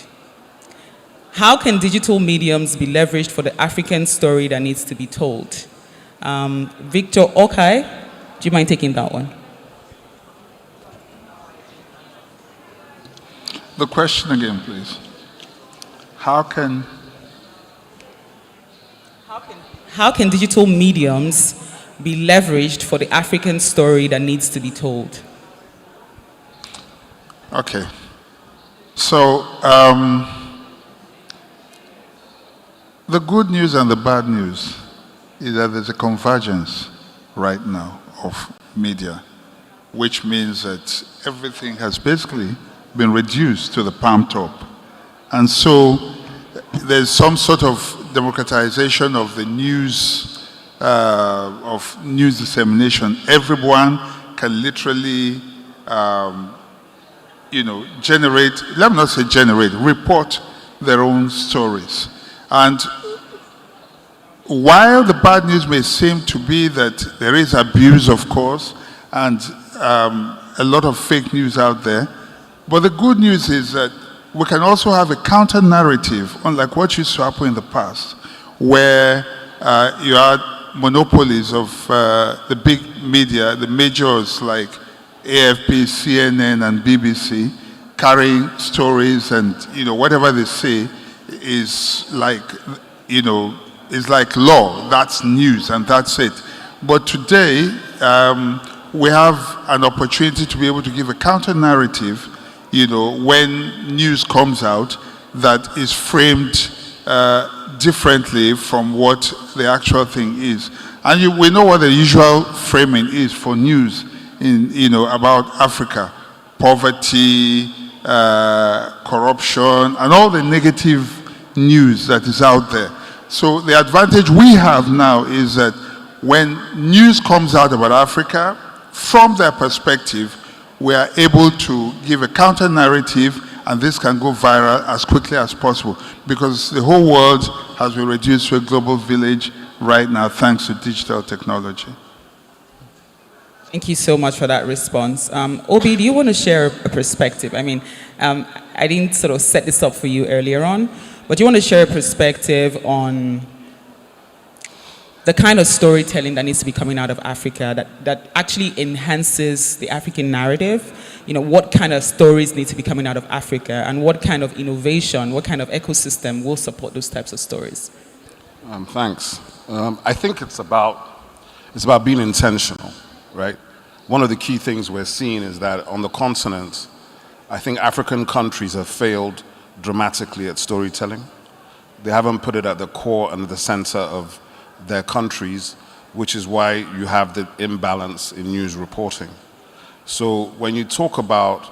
How can digital mediums be leveraged for the African story that needs to be told? Victor Okai, do you mind taking that one? The question again, please. How can digital mediums be leveraged for the African story that needs to be told? Okay. So, the good news and the bad news is that there's a convergence right now of media, which means that everything has basically been reduced to the palm top. And so there's some sort of democratization of the news, of news dissemination. Everyone can literally, generate, let me not say generate, report their own stories. And while the bad news may seem to be that there is abuse, of course, and a lot of fake news out there, but the good news is that we can also have a counter narrative, unlike what used to happen in the past, where you had monopolies of the big media, the majors like AFP, CNN, and BBC, carrying stories, and whatever they say is like is like law. That's news, and that's it. But today we have an opportunity to be able to give a counter narrative. When news comes out that is framed differently from what the actual thing is. And we know what the usual framing is for news about Africa. Poverty, corruption, and all the negative news that is out there. So the advantage we have now is that when news comes out about Africa, from their perspective, we are able to give a counter narrative, and this can go viral as quickly as possible, because the whole world has been reduced to a global village right now thanks to digital technology. Thank you so much for that response. Obi, do you want to share a perspective? I mean, I didn't sort of set this up for you earlier on, but do you want to share a perspective on the kind of storytelling that needs to be coming out of Africa that actually enhances the African narrative? You know, what kind of stories need to be coming out of Africa, and what kind of innovation, what kind of ecosystem will support those types of stories? Thanks. I think it's about being intentional, right? One of the key things we're seeing is that on the continent, I think African countries have failed dramatically at storytelling. They haven't put it at the core and the center of their countries, which is why you have the imbalance in news reporting. So when you talk about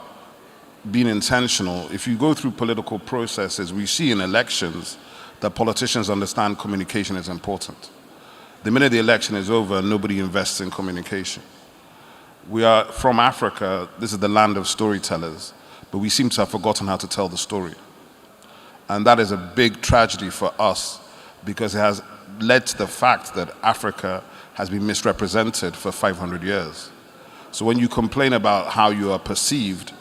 being intentional, if you go through political processes, we see in elections that politicians understand communication is important. The minute the election is over, nobody invests in communication. We are from Africa, this is the land of storytellers, but we seem to have forgotten how to tell the story. And that is a big tragedy for us, because it has led to the fact that Africa has been misrepresented for 500 years. So when you complain about how you are perceived,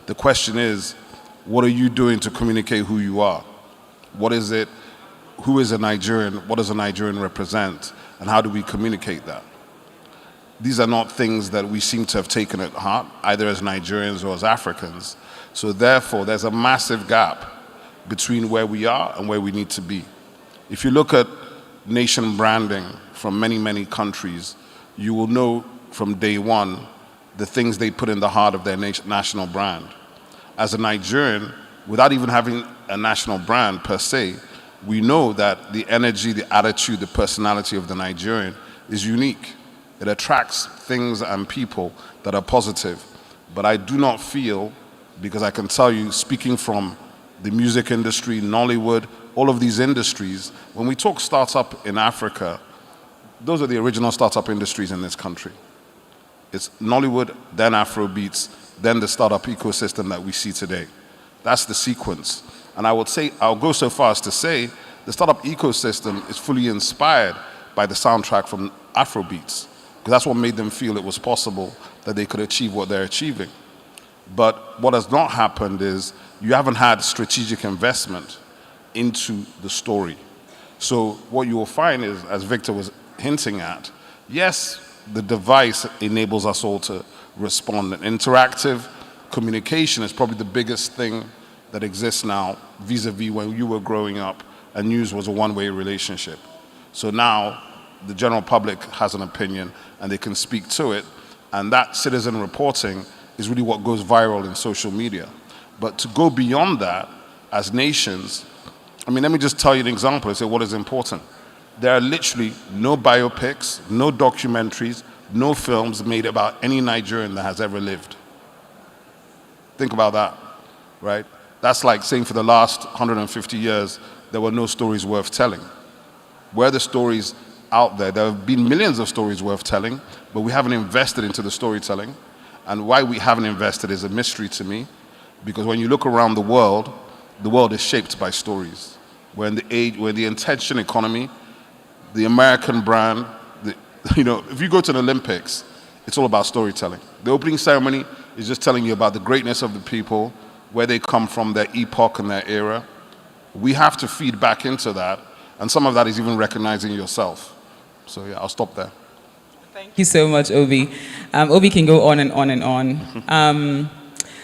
the question is, what are you doing to communicate who you are? What is it? Who is a Nigerian? What does a Nigerian represent? And how do we communicate that? These are not things that we seem to have taken at heart, either as Nigerians or as Africans. So therefore, there's a massive gap between where we are and where we need to be. If you look at nation branding from many, many countries, you will know from day one the things they put in the heart of their national brand. As a Nigerian, without even having a national brand per se, we know that the energy, the attitude, the personality of the Nigerian is unique. It attracts things and people that are positive. But I do not feel, because I can tell you, speaking from the music industry, Nollywood, all of these industries, when we talk startup in Africa, those are the original startup industries in this country. It's Nollywood, then Afrobeats, then the startup ecosystem that we see today. That's the sequence. And I would say, I'll go so far as to say, the startup ecosystem is fully inspired by the soundtrack from Afrobeats, because that's what made them feel it was possible that they could achieve what they're achieving. But what has not happened is you haven't had strategic investment into the story. So what you will find is, as Victor was hinting at, yes, the device enables us all to respond. And interactive communication is probably the biggest thing that exists now vis-a-vis when you were growing up and news was a one-way relationship. So now the general public has an opinion and they can speak to it, and that citizen reporting is really what goes viral in social media. But to go beyond that as nations, I mean, let me just tell you an example and say what is important. There are literally no biopics, no documentaries, no films made about any Nigerian that has ever lived. Think about that, right? That's like saying for the last 150 years, there were no stories worth telling. Where are the stories out there? There have been millions of stories worth telling, but we haven't invested into the storytelling. And why we haven't invested is a mystery to me, because when you look around the world is shaped by stories. We're in the attention economy, the American brand, if you go to the Olympics, it's all about storytelling. The opening ceremony is just telling you about the greatness of the people, where they come from, their epoch and their era. We have to feed back into that, and some of that is even recognizing yourself. So yeah, I'll stop there. Thank you so much, Obi. Obi can go on and on and on.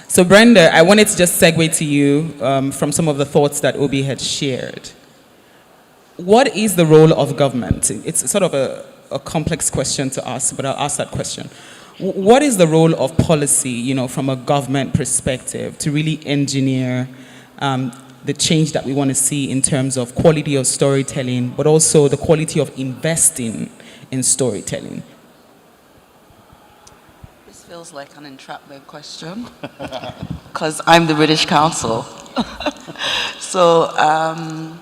So Brenda, I wanted to just segue to you from some of the thoughts that Obi had shared. What is the role of government? It's sort of a complex question to ask, but I'll ask that question. What is the role of policy, from a government perspective to really engineer the change that we want to see in terms of quality of storytelling, but also the quality of investing in storytelling? This feels like an entrapment question because I'm the British Council. So I'm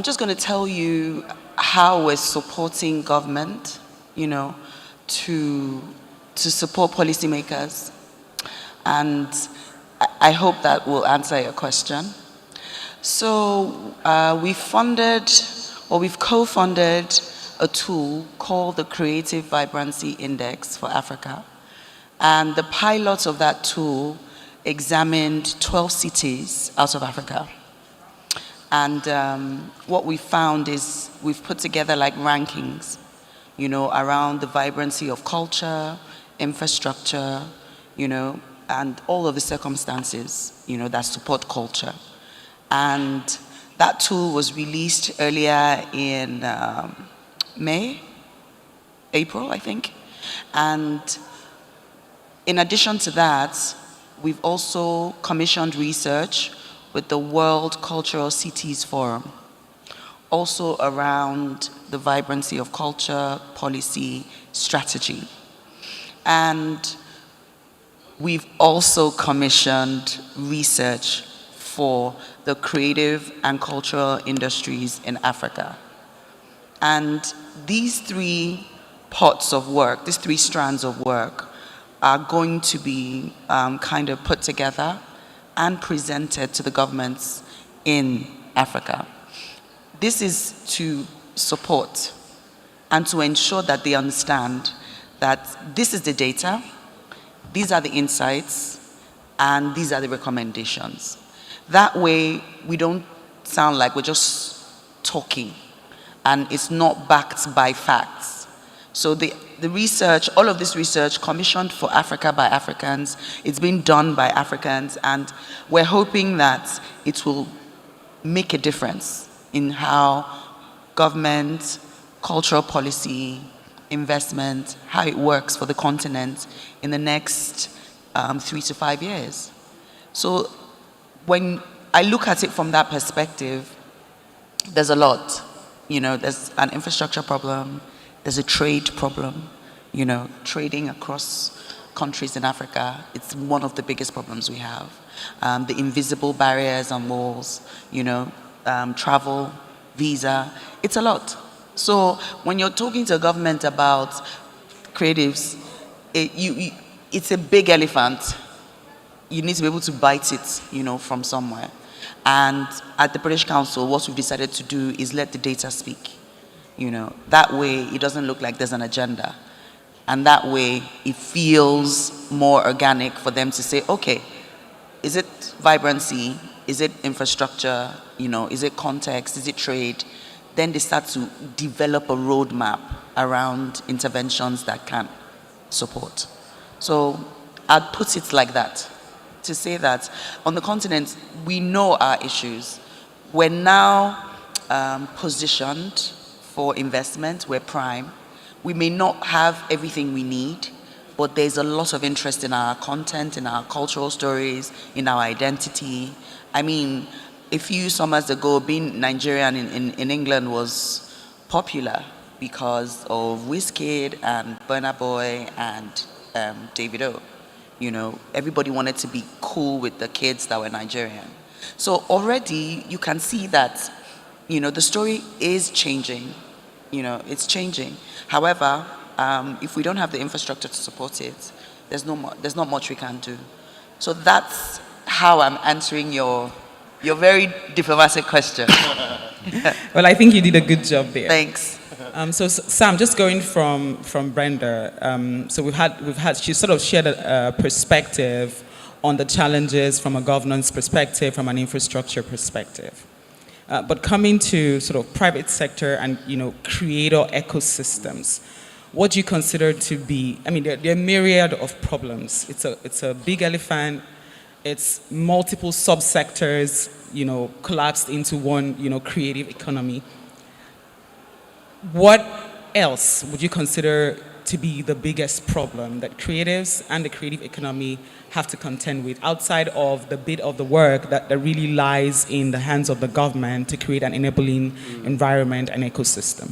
just going to tell you how we're supporting government, to support policymakers. And I hope that will answer your question. So we've co-funded a tool called the Creative Vibrancy Index for Africa. And the pilot of that tool examined 12 cities out of Africa. And what we found is we've put together like rankings, around the vibrancy of culture, infrastructure, and all of the circumstances, that support culture. And that tool was released earlier in April, I think. And in addition to that, we've also commissioned research with the World Cultural Cities Forum, also around the vibrancy of culture, policy, strategy. And we've also commissioned research for the creative and cultural industries in Africa. And these three pots of work, these three strands of work, are going to be kind of put together and presented to the governments in Africa. This is to support and to ensure that they understand that this is the data, these are the insights, and these are the recommendations. That way, we don't sound like we're just talking and it's not backed by facts. So the research, all of this research commissioned for Africa by Africans, it's been done by Africans, and we're hoping that it will make a difference in how government, cultural policy, investment, how it works for the continent in the next 3 to 5 years. So when I look at it from that perspective, there's a lot. There's an infrastructure problem, there's a trade problem, trading across countries in Africa. It's one of the biggest problems we have. The invisible barriers and walls, travel, visa, it's a lot. So when you're talking to a government about creatives, it's a big elephant. You need to be able to bite it, from somewhere. And at the British Council, what we've decided to do is let the data speak. That way it doesn't look like there's an agenda. And that way it feels more organic for them to say, okay, is it vibrancy? Is it infrastructure? Is it context? Is it trade? Then they start to develop a roadmap around interventions that can support. So I'd put it like that, to say that on the continent, we know our issues. We're now positioned for investment, we're prime. We may not have everything we need, but there's a lot of interest in our content, in our cultural stories, in our identity. I mean, a few summers ago, being Nigerian in England was popular because of Wizkid and Burna Boy and Davido. Everybody wanted to be cool with the kids that were Nigerian. So already you can see that, the story is changing. It's changing. However, if we don't have the infrastructure to support it, there's not much we can do. So that's how I'm answering your very diplomatic question. Well, I think you did a good job there. Thanks. So Sam, just going from Brenda, so we've had she sort of shared a perspective on the challenges from a governance perspective, from an infrastructure perspective. But coming to sort of private sector and creator ecosystems, what do you consider to be? I mean, there are a myriad of problems. It's a big elephant. It's multiple subsectors, collapsed into one, creative economy. What else would you consider to be the biggest problem that creatives and the creative economy have to contend with outside of the bit of the work that really lies in the hands of the government to create an enabling environment and ecosystem?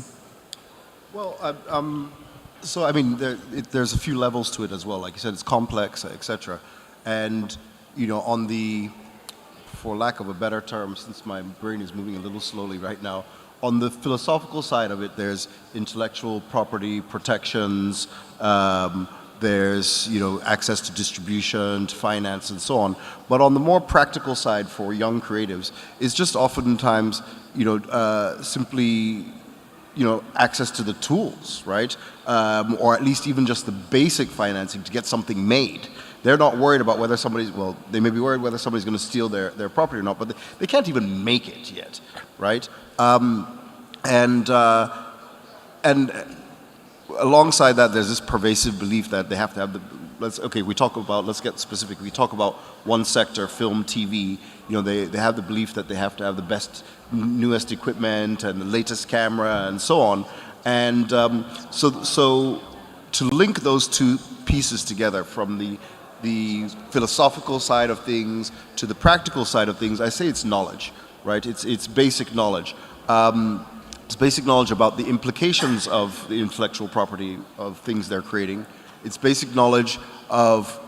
Well, so I mean, there's a few levels to it as well. Like you said, it's complex, etc. And on the, for lack of a better term, since my brain is moving a little slowly right now, on the philosophical side of it, there's intellectual property protections, there's access to distribution, to finance, and so on. But on the more practical side for young creatives, it's just oftentimes simply access to the tools, right? Or at least even just the basic financing to get something made. They're not worried about whether they may be worried whether somebody's going to steal their property or not, but they can't even make it yet, right? And alongside that, there's this pervasive belief that they have to have let's get specific. We talk about one sector, film, TV. They have the belief that they have to have the best, newest equipment and the latest camera and so on. And so to link those two pieces together, from the philosophical side of things to the practical side of things, I say it's knowledge, right? It's basic knowledge. It's basic knowledge about the implications of the intellectual property of things they're creating. It's basic knowledge of,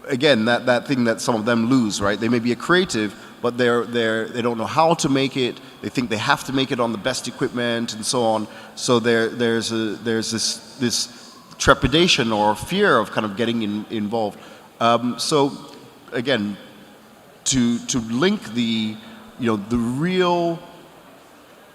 again, that thing that some of them lose, right? They may be a creative, but they don't know how to make it. They think they have to make it on the best equipment and so on. So there's this trepidation or fear of kind of getting involved. So again, to link the real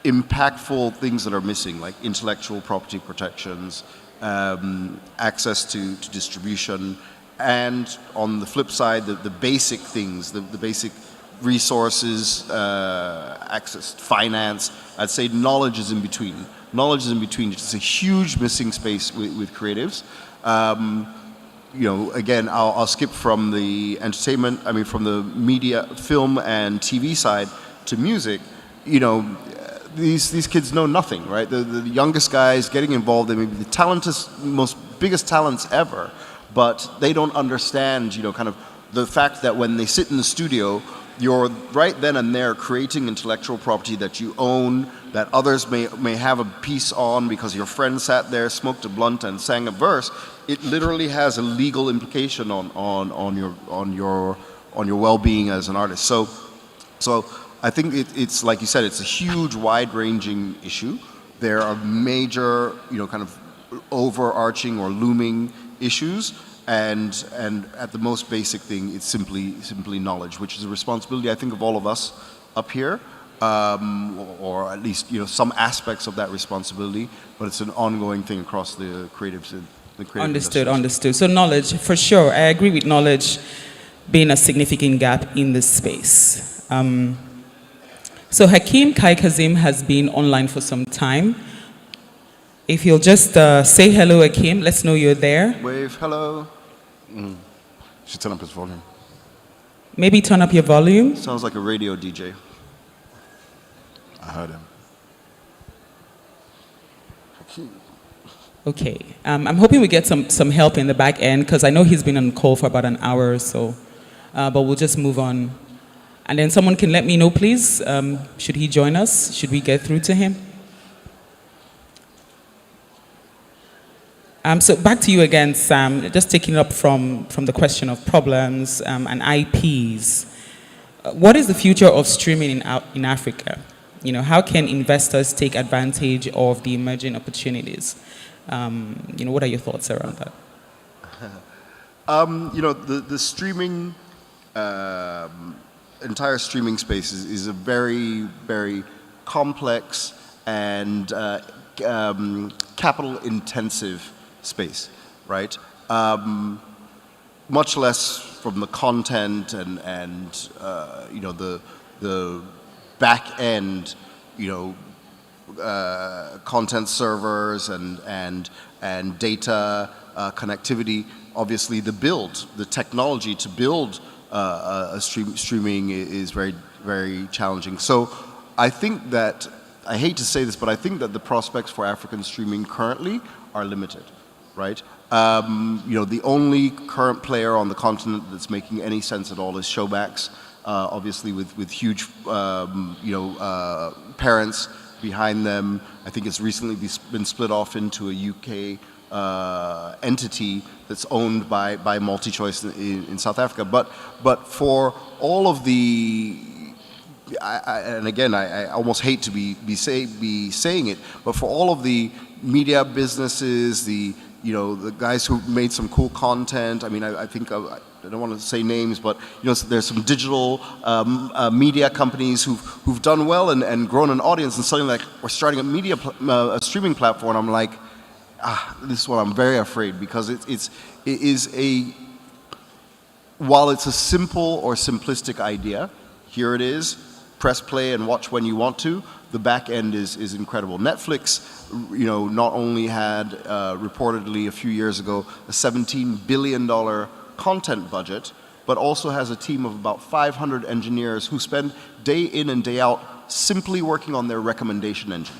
impactful things that are missing, like intellectual property protections, access to distribution, and on the flip side, the basic things, the basic resources, access, finance. I'd say knowledge is in between. Knowledge is in between. It's a huge missing space with creatives. Again, I'll skip from the entertainment, from the media, film and TV side to music. These kids know nothing, right? The youngest guys getting involved, they may be the biggest talents ever, but they don't understand, kind of the fact that when they sit in the studio, you're right then and there creating intellectual property that you own, that others may have a piece on because your friend sat there, smoked a blunt, and sang a verse. It literally has a legal implication on your well-being as an artist. So I think it's like you said, it's a huge, wide-ranging issue. There are major, kind of overarching or looming issues, and at the most basic thing, it's simply knowledge, which is a responsibility, I think, of all of us up here, or at least some aspects of that responsibility. But it's an ongoing thing across the creatives. Understood. So knowledge, for sure, I agree with knowledge being a significant gap in this space. So Hakeem Kai Kazim has been online for some time. If you'll just say hello, Hakeem, let's know you're there. Wave, hello. Should turn up his volume. Maybe turn up your volume. Sounds like a radio DJ. I heard him. Hakeem. Okay. I'm hoping we get some help in the back end, because I know he's been on call for about an hour or so. But we'll just move on. And then someone can let me know, please. Should he join us? Should we get through to him? So back to you again, Sam. Just taking up from the question of problems and IPs. What is the future of streaming in Africa? How can investors take advantage of the emerging opportunities? What are your thoughts around that? The streaming. Entire streaming space is a very, very complex and capital-intensive space, right? Much less from the content and the back end, content servers and data connectivity. Obviously, the technology to build streaming is very, very challenging. So I think that, I hate to say this, but I think that the prospects for African streaming currently are limited, right? The only current player on the continent that's making any sense at all is Showmax, obviously with huge, parents behind them. I think it's recently been split off into a UK entity that's owned by MultiChoice in South Africa. But for all of the, and again, I almost hate to be saying it, but for all of the media businesses, the you know, the guys who made some cool content. I mean, I think, I don't want to say names, but, you know, there's some digital media companies who've done well and grown an audience, and suddenly, like, we're starting a streaming platform. I'm like, this is what I'm very afraid, because while it's a simple or simplistic idea, here it is, press play and watch when you want to, the back end is incredible. Netflix, you know, not only had reportedly a few years ago a $17 billion content budget, but also has a team of about 500 engineers who spend day in and day out simply working on their recommendation engine,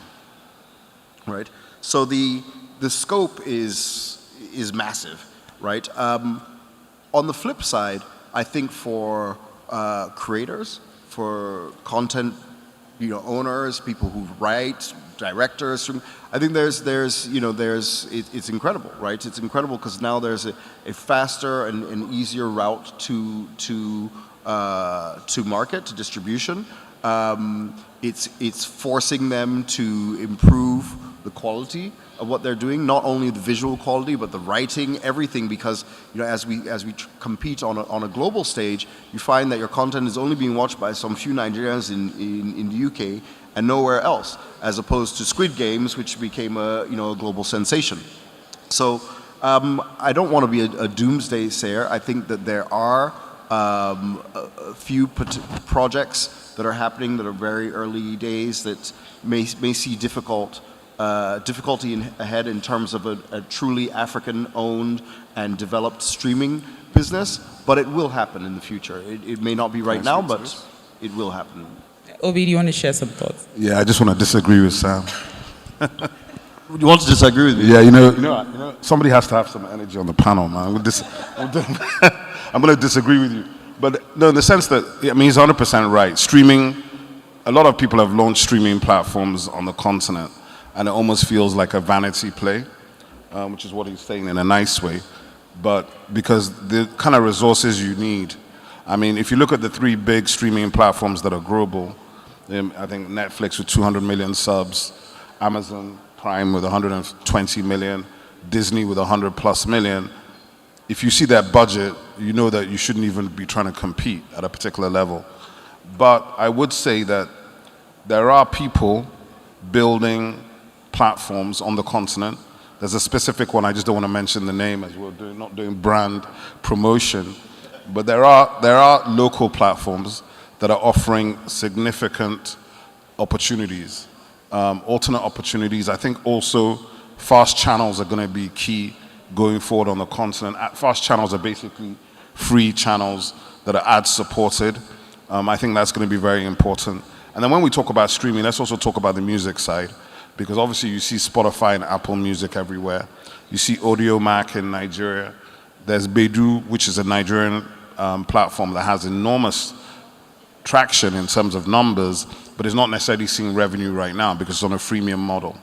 right? So the scope is massive, right? On the flip side, I think for creators, for content, you know, owners, people who write, directors, I think it's incredible, right? It's incredible because now there's a faster and easier route to market, to distribution. It's forcing them to improve the quality of what they're doing, not only the visual quality, but the writing, everything, because, you know, as we compete on a global stage, you find that your content is only being watched by some few Nigerians in the UK and nowhere else, as opposed to Squid Games, which became a global sensation. So I don't want to be a doomsday sayer. I think that there are a few projects that are happening that are very early days that may see difficulty ahead in terms of a truly African-owned and developed streaming business, but it will happen in the future. It may not be right now, but it will happen. Obi, do you want to share some thoughts? Yeah, I just want to disagree with Sam. You want to disagree with me? Yeah, you know, somebody has to have some energy on the panel, man. I'm going to disagree with you. But no, in the sense that, I mean, he's 100% right. Streaming, a lot of people have launched streaming platforms on the continent, and it almost feels like a vanity play, which is what he's saying in a nice way. But because the kind of resources you need, I mean, if you look at the three big streaming platforms that are global, I think Netflix with 200 million subs, Amazon Prime with 120 million, Disney with 100+ million. If you see that budget, you know that you shouldn't even be trying to compete at a particular level. But I would say that there are people building platforms on the continent. There's a specific one, I just don't want to mention the name as we're not doing brand promotion. But there are local platforms that are offering significant opportunities, alternate opportunities. I think also fast channels are going to be key going forward on the continent. Fast channels are basically free channels that are ad supported. I think that's going to be very important. And then when we talk about streaming, let's also talk about the music side, because obviously you see Spotify and Apple Music everywhere. You see Audio Mac in Nigeria. There's Bedu, which is a Nigerian platform that has enormous traction in terms of numbers, but is not necessarily seeing revenue right now because it's on a freemium model.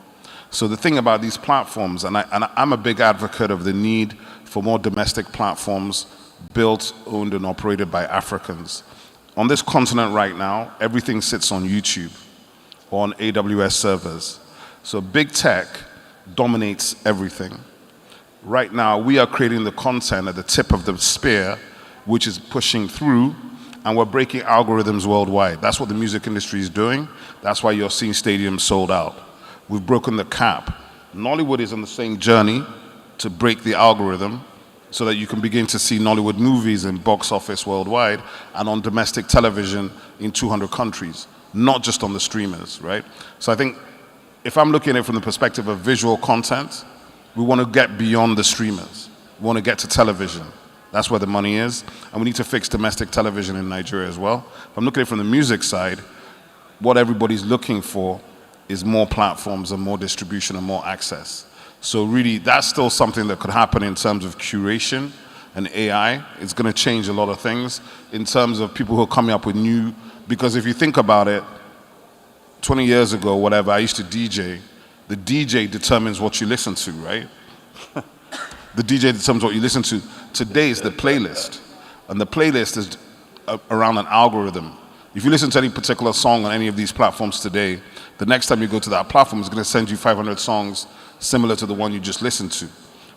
So the thing about these platforms, and I'm a big advocate of the need for more domestic platforms built, owned, and operated by Africans. On this continent right now, everything sits on YouTube or on AWS servers. So big tech dominates everything. Right now, we are creating the content at the tip of the spear, which is pushing through, and we're breaking algorithms worldwide. That's what the music industry is doing. That's why you're seeing stadiums sold out. We've broken the cap. Nollywood is on the same journey to break the algorithm so that you can begin to see Nollywood movies in box office worldwide and on domestic television in 200 countries, not just on the streamers, right? So I think if I'm looking at it from the perspective of visual content, we want to get beyond the streamers. We want to get to television. That's where the money is. And we need to fix domestic television in Nigeria as well. If I'm looking at it from the music side, what everybody's looking for is more platforms and more distribution and more access. So really, that's still something that could happen in terms of curation and AI. It's going to change a lot of things in terms of people who are coming up with new, because if you think about it, 20 years ago, whatever, I used to DJ. The DJ determines what you listen to, right? The DJ determines what you listen to. Today is the playlist. And the playlist is around an algorithm. If you listen to any particular song on any of these platforms today, the next time you go to that platform, it's going to send you 500 songs similar to the one you just listened to.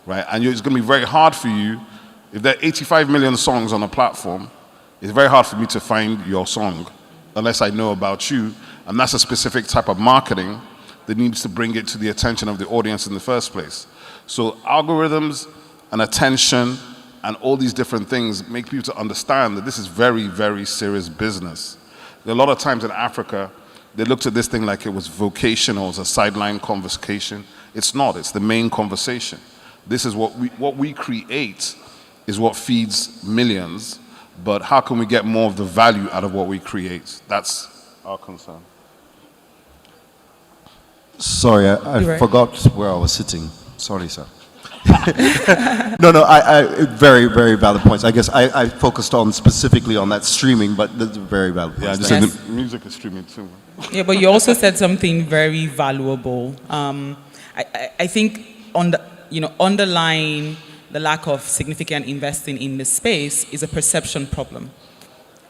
right? And it's going to be very hard for you, if there are 85 million songs on a platform, it's very hard for me to find your song unless I know about you. And that's a specific type of marketing that needs to bring it to the attention of the audience in the first place. So algorithms and attention and all these different things make people to understand that this is very, very serious business. A lot of times in Africa, they looked at this thing like it was vocational, as a sideline conversation. It's not, it's the main conversation. This is what we create is what feeds millions, but how can we get more of the value out of what we create? That's our concern. Sorry, I forgot where I was sitting. Sorry, sir. No, very, very valid points. I guess I focused on specifically on that streaming, but that's a very valid point. Yeah, just the music is streaming too. Yeah, but you also said something very valuable. I think underlying the lack of significant investing in the space is a perception problem.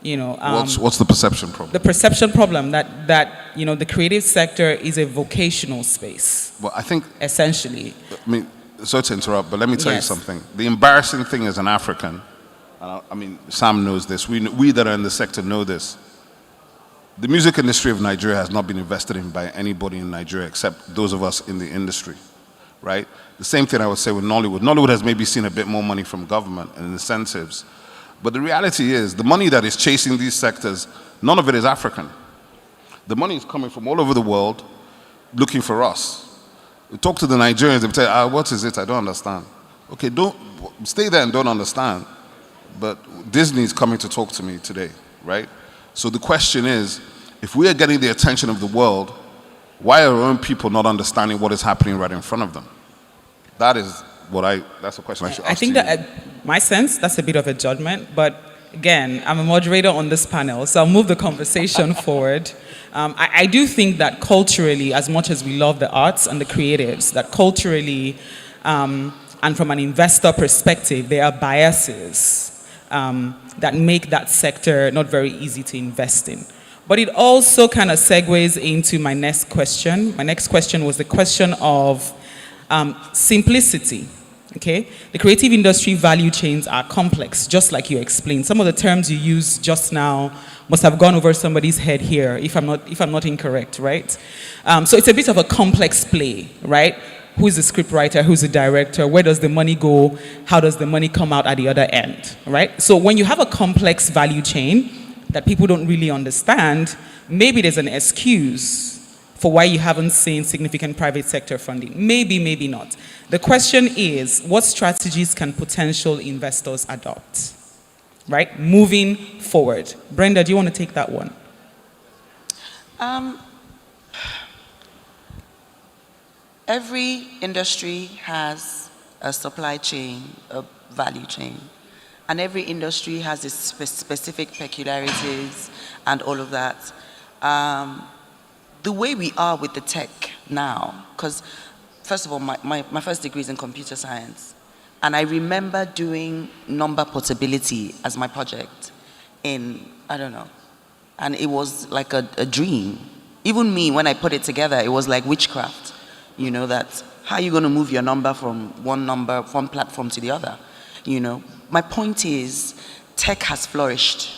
What's the perception problem? The perception problem that the creative sector is a vocational space. Well, I think essentially. I mean, sorry to interrupt, but let me tell you something. The embarrassing thing as an African, I mean, Sam knows this. We that are in the sector know this. The music industry of Nigeria has not been invested in by anybody in Nigeria except those of us in the industry, right? The same thing I would say with Nollywood. Nollywood has maybe seen a bit more money from government and incentives. But the reality is, the money that is chasing these sectors, none of it is African. The money is coming from all over the world looking for us. You talk to the Nigerians, they tell you, what is it? I don't understand. Okay, don't stay there and don't understand. But Disney is coming to talk to me today, right? So the question is, if we are getting the attention of the world, why are our own people not understanding what is happening right in front of them? That's a question I should ask. I think that, my sense, that's a bit of a judgment, but again, I'm a moderator on this panel, so I'll move the conversation forward. I do think that culturally, as much as we love the arts and the creatives, that culturally and from an investor perspective, there are biases that make that sector not very easy to invest in. But it also kind of segues into my next question. My next question was the question of simplicity. Okay? The creative industry value chains are complex, just like you explained. Some of the terms you used just now must have gone over somebody's head here, if I'm not incorrect, right? So it's a bit of a complex play, right? Who's the scriptwriter? Who's the director? Where does the money go? How does the money come out at the other end, right? So when you have a complex value chain that people don't really understand, maybe there's an excuse for why you haven't seen significant private sector funding. Maybe, maybe not. The question is, what strategies can potential investors adopt, right? Moving forward. Brenda, do you want to take that one? Every industry has a supply chain, a value chain. And every industry has its specific peculiarities and all of that. The way we are with the tech now, because first of all, my first degree is in computer science. And I remember doing number portability as my project in, I don't know, and it was like a dream. Even me, when I put it together, it was like witchcraft. You know, that how are you going to move your number from one platform to the other? You know, my point is, tech has flourished.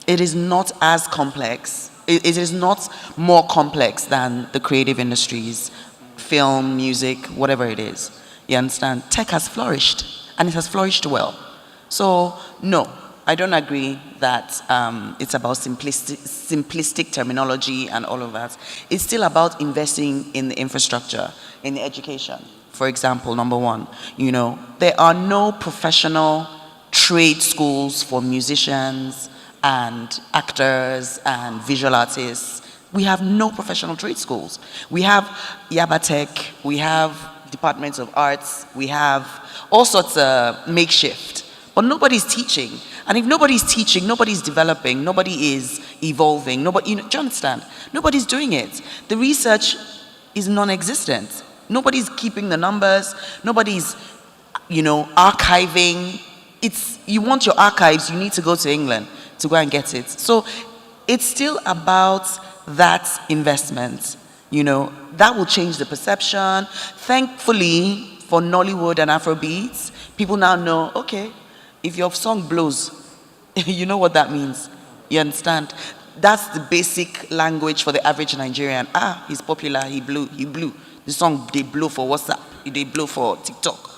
It is not as complex. It is not more complex than the creative industries, film, music, whatever it is. You understand? Tech has flourished, and it has flourished well. So, no, I don't agree that it's about simplistic terminology and all of that. It's still about investing in the infrastructure, in the education. For example, number one, you know, there are no professional trade schools for musicians and actors and visual artists. We have no professional trade schools. We have Yaba Tech, we have departments of arts, we have all sorts of makeshift, but nobody's teaching. And if nobody's teaching, nobody's developing, nobody is evolving, nobody, do you understand? Nobody's doing it. The research is non-existent. Nobody's keeping the numbers, nobody's, you know, archiving. You want your archives, you need to go to England to go and get it. So it's still about that investment, you know, that will change the perception. Thankfully, for Nollywood and Afrobeats, people now know, okay, if your song blows, you know what that means. You understand? That's the basic language for the average Nigerian. Ah, he's popular, he blew. The song, they blow for WhatsApp, they blow for TikTok.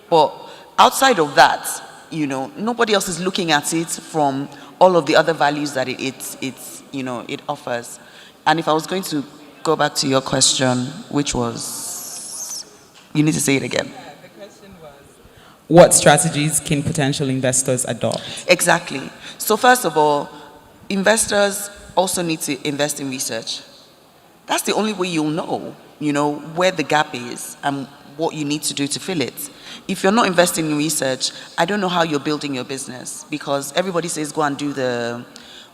But outside of that, you know, nobody else is looking at it from all of the other values that it offers. And if I was going to go back to your question, which was, you need to say it again. What strategies can potential investors adopt? Exactly. So first of all, investors also need to invest in research. That's the only way you'll know, you know, where the gap is and what you need to do to fill it. If you're not investing in research, I don't know how you're building your business, because everybody says go and do the,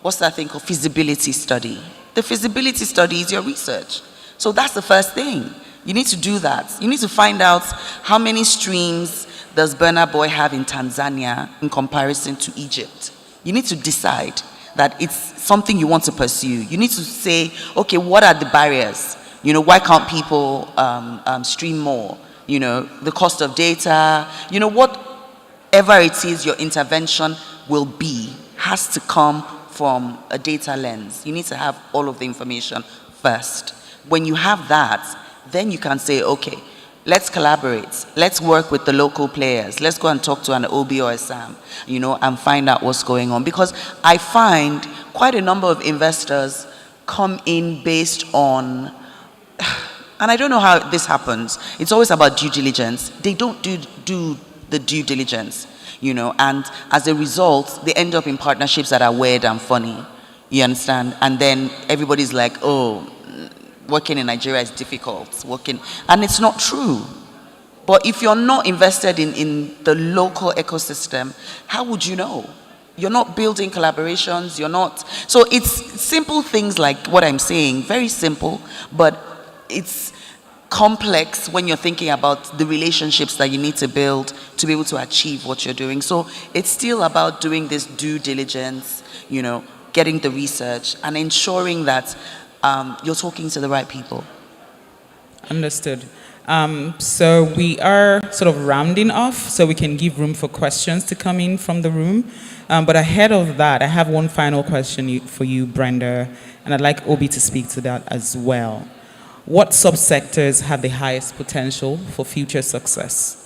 what's that thing called, feasibility study. The feasibility study is your research. So that's the first thing. You need to do that. You need to find out how many streams does Burna Boy have in Tanzania in comparison to Egypt. You need to decide that it's something you want to pursue. You need to say, okay, what are the barriers? You know, why can't people stream more? You know, the cost of data, you know, whatever it is your intervention will be, has to come from a data lens. You need to have all of the information first. When you have that, then you can say, okay, let's collaborate. Let's work with the local players. Let's go and talk to an OB or a SAM, you know, and find out what's going on. Because I find quite a number of investors come in based on, and I don't know how this happens. It's always about due diligence. They don't do the due diligence, you know, and as a result, they end up in partnerships that are weird and funny. You understand? And then everybody's like, oh, working in Nigeria is difficult. And it's not true. But if you're not invested in the local ecosystem, how would you know? You're not building collaborations, you're not. So it's simple things like what I'm saying, very simple, but it's complex when you're thinking about the relationships that you need to build to be able to achieve what you're doing. So it's still about doing this due diligence, you know, getting the research and ensuring that you're talking to the right people. Understood. So we are sort of rounding off so we can give room for questions to come in from the room. But ahead of that, I have one final question for you, Brenda, and I'd like Obi to speak to that as well. What subsectors have the highest potential for future success?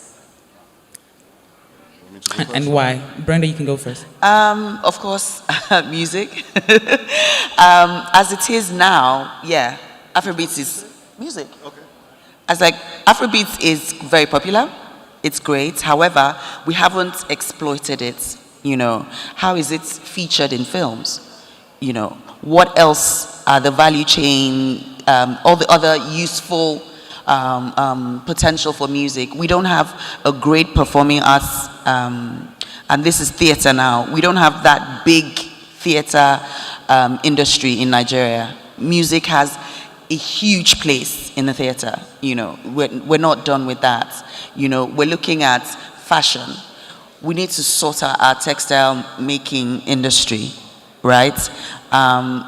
And why? Brenda, you can go first. Of course, music. As it is now, yeah, Afrobeats is music. Okay. As like, Afrobeats is very popular. It's great. However, we haven't exploited it. You know, how is it featured in films? You know, what else are the value chain, all the other useful potential for music? We don't have a great performing arts, and this is theater now. We don't have that big theater industry in Nigeria. Music has a huge place in the theater. You know, we're not done with that. You know, we're looking at fashion. We need to sort out our textile making industry, right?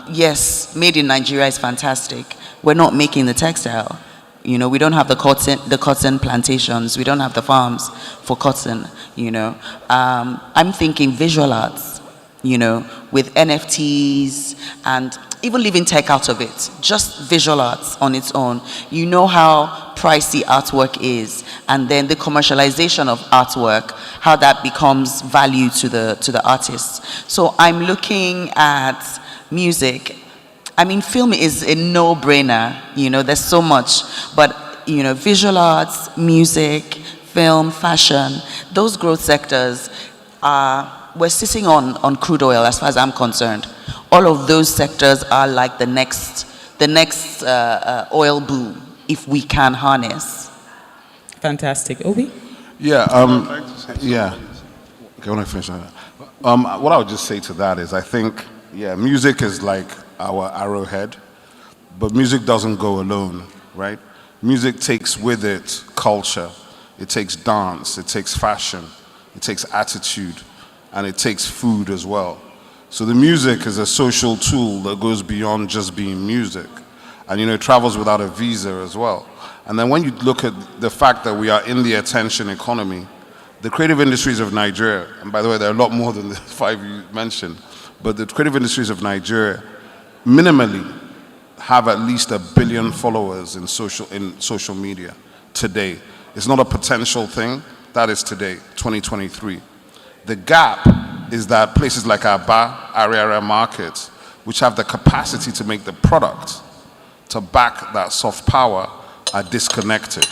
Yes, made in Nigeria is fantastic. We're not making the textile. You know, we don't have the cotton plantations. We don't have the farms for cotton, you know. I'm thinking visual arts, you know, with NFTs and even leaving tech out of it, just visual arts on its own. You know how pricey artwork is, and then the commercialization of artwork, how that becomes value to the artists. So I'm looking at music. I mean, film is a no-brainer, you know, there's so much, but, you know, visual arts, music, film, fashion, those growth sectors we're sitting on crude oil as far as I'm concerned. All of those sectors are like the next oil boom, if we can harness. Fantastic. Obi? Yeah, yeah. Okay, when I finish that. What I would just say to that is I think, yeah, music is like our arrowhead, but music doesn't go alone, right? Music takes with it culture, it takes dance, it takes fashion, it takes attitude, and it takes food as well. So the music is a social tool that goes beyond just being music. And you know, it travels without a visa as well. And then when you look at the fact that we are in the attention economy, the creative industries of Nigeria, and by the way, there are a lot more than the 5 you mentioned, but the creative industries of Nigeria minimally have at least 1 billion followers in social media today. It's not a potential thing, that is today, 2023. The gap is that places like Aba, area markets, which have the capacity to make the product to back that soft power, are disconnected.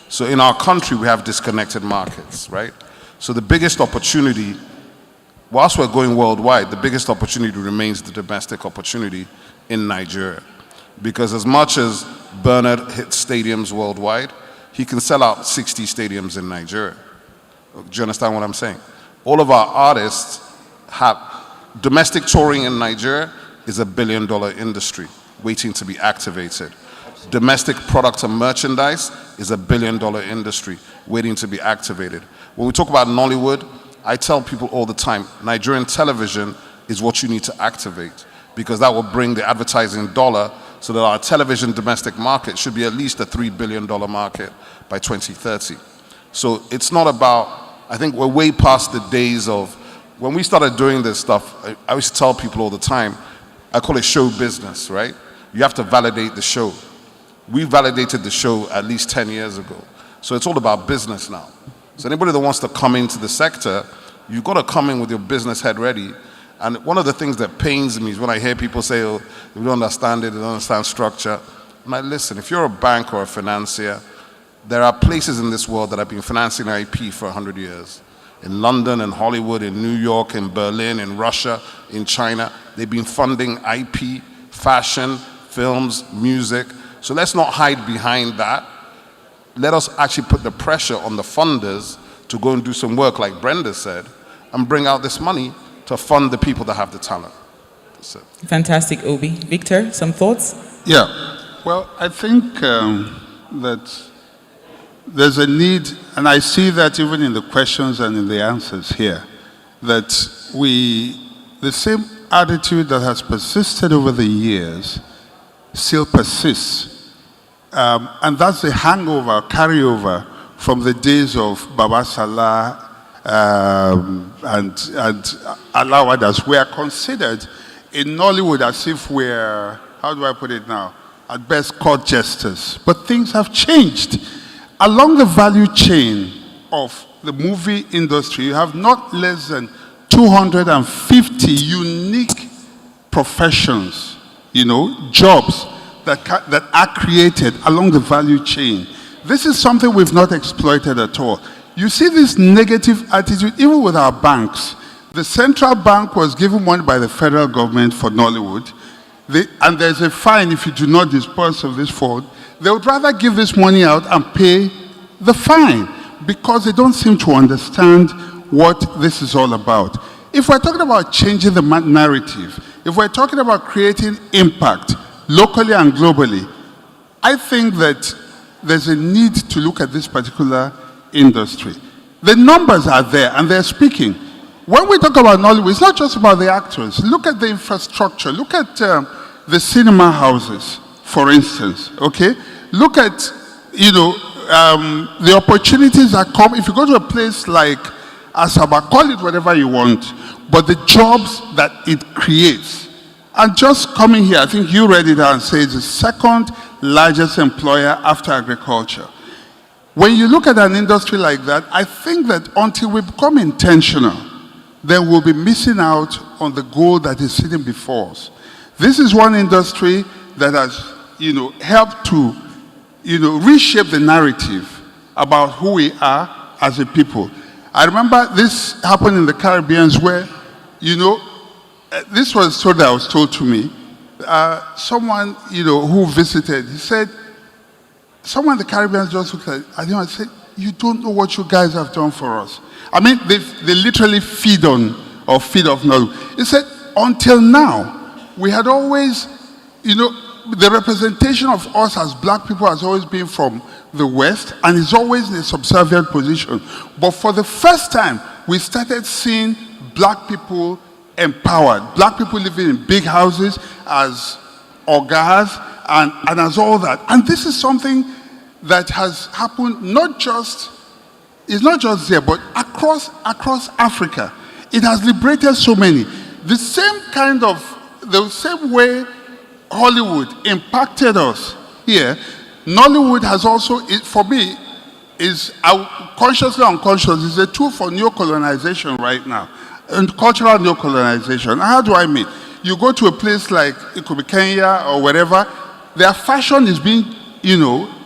So in our country, we have disconnected markets, right? So the biggest opportunity, whilst we're going worldwide, the biggest opportunity remains the domestic opportunity in Nigeria. Because as much as Bernard hits stadiums worldwide, he can sell out 60 stadiums in Nigeria. Do you understand what I'm saying? All of our artists have, domestic touring in Nigeria is $1 billion industry waiting to be activated. Domestic product and merchandise is $1 billion industry waiting to be activated. When we talk about Nollywood, I tell people all the time, Nigerian television is what you need to activate, because that will bring the advertising dollar so that our television domestic market should be at least a $3 billion market by 2030. So it's not about, I think we're way past the days of, when we started doing this stuff, I used to tell people all the time, I call it show business, right? You have to validate the show. We validated the show at least 10 years ago. So it's all about business now. So anybody that wants to come into the sector, you've got to come in with your business head ready. And one of the things that pains me is when I hear people say, oh, they don't understand it, they don't understand structure. I'm like, listen, if you're a bank or a financier, there are places in this world that have been financing IP for 100 years. In London, in Hollywood, in New York, in Berlin, in Russia, in China, they've been funding IP, fashion, films, music. So let's not hide behind that. Let us actually put the pressure on the funders to go and do some work, like Brenda said, and bring out this money to fund the people that have the talent. That's it. Fantastic, Obi. Victor, some thoughts? Yeah. Well, I think that there's a need, and I see that even in the questions and in the answers here, that the same attitude that has persisted over the years still persists. And that's the hangover, carryover from the days of Baba Salah and Alawadas. We are considered in Nollywood as if we're, how do I put it now, at best court jesters. But things have changed. Along the value chain of the movie industry, you have not less than 250 unique professions, jobs that are created along the value chain. This is something we've not exploited at all. You see this negative attitude even with our banks. The central bank was given money by the federal government for Nollywood, and there's a fine if you do not dispose of this fund. They would rather give this money out and pay the fine because they don't seem to understand what this is all about. If we're talking about changing the narrative, if we're talking about creating impact locally and globally, I think that there's a need to look at this particular industry. The numbers are there and they're speaking. When we talk about Nollywood, it's not just about the actors. Look at the infrastructure. Look at the cinema houses, for instance, okay? Look at, the opportunities that come. If you go to a place like Asaba, call it whatever you want, but the jobs that it creates. And just coming here, I think you read it out and say it's the second largest employer after agriculture. When you look at an industry like that, I think that until we become intentional, then we'll be missing out on the goal that is sitting before us. This is one industry that has, helped to, reshape the narrative about who we are as a people. I remember this happened in the Caribbean where, this was so that was told to me. Someone, who visited, he said, someone in the Caribbean just looked at it, and said, you don't know what you guys have done for us. I mean, they literally feed off knowledge. He said, until now, we had always, the representation of us as black people has always been from the West, and is always in a subservient position. But for the first time, we started seeing black people empowered. Black people living in big houses as ogas and as all that. And this is something that has happened it's not just there, but across Africa. It has liberated so many. The same way Hollywood impacted us here, Nollywood has also, for me, is consciously unconscious, is a tool for neo-colonization right now, and cultural neo-colonization. How do I mean? You go to a place like, it could be Kenya or wherever, their fashion is being,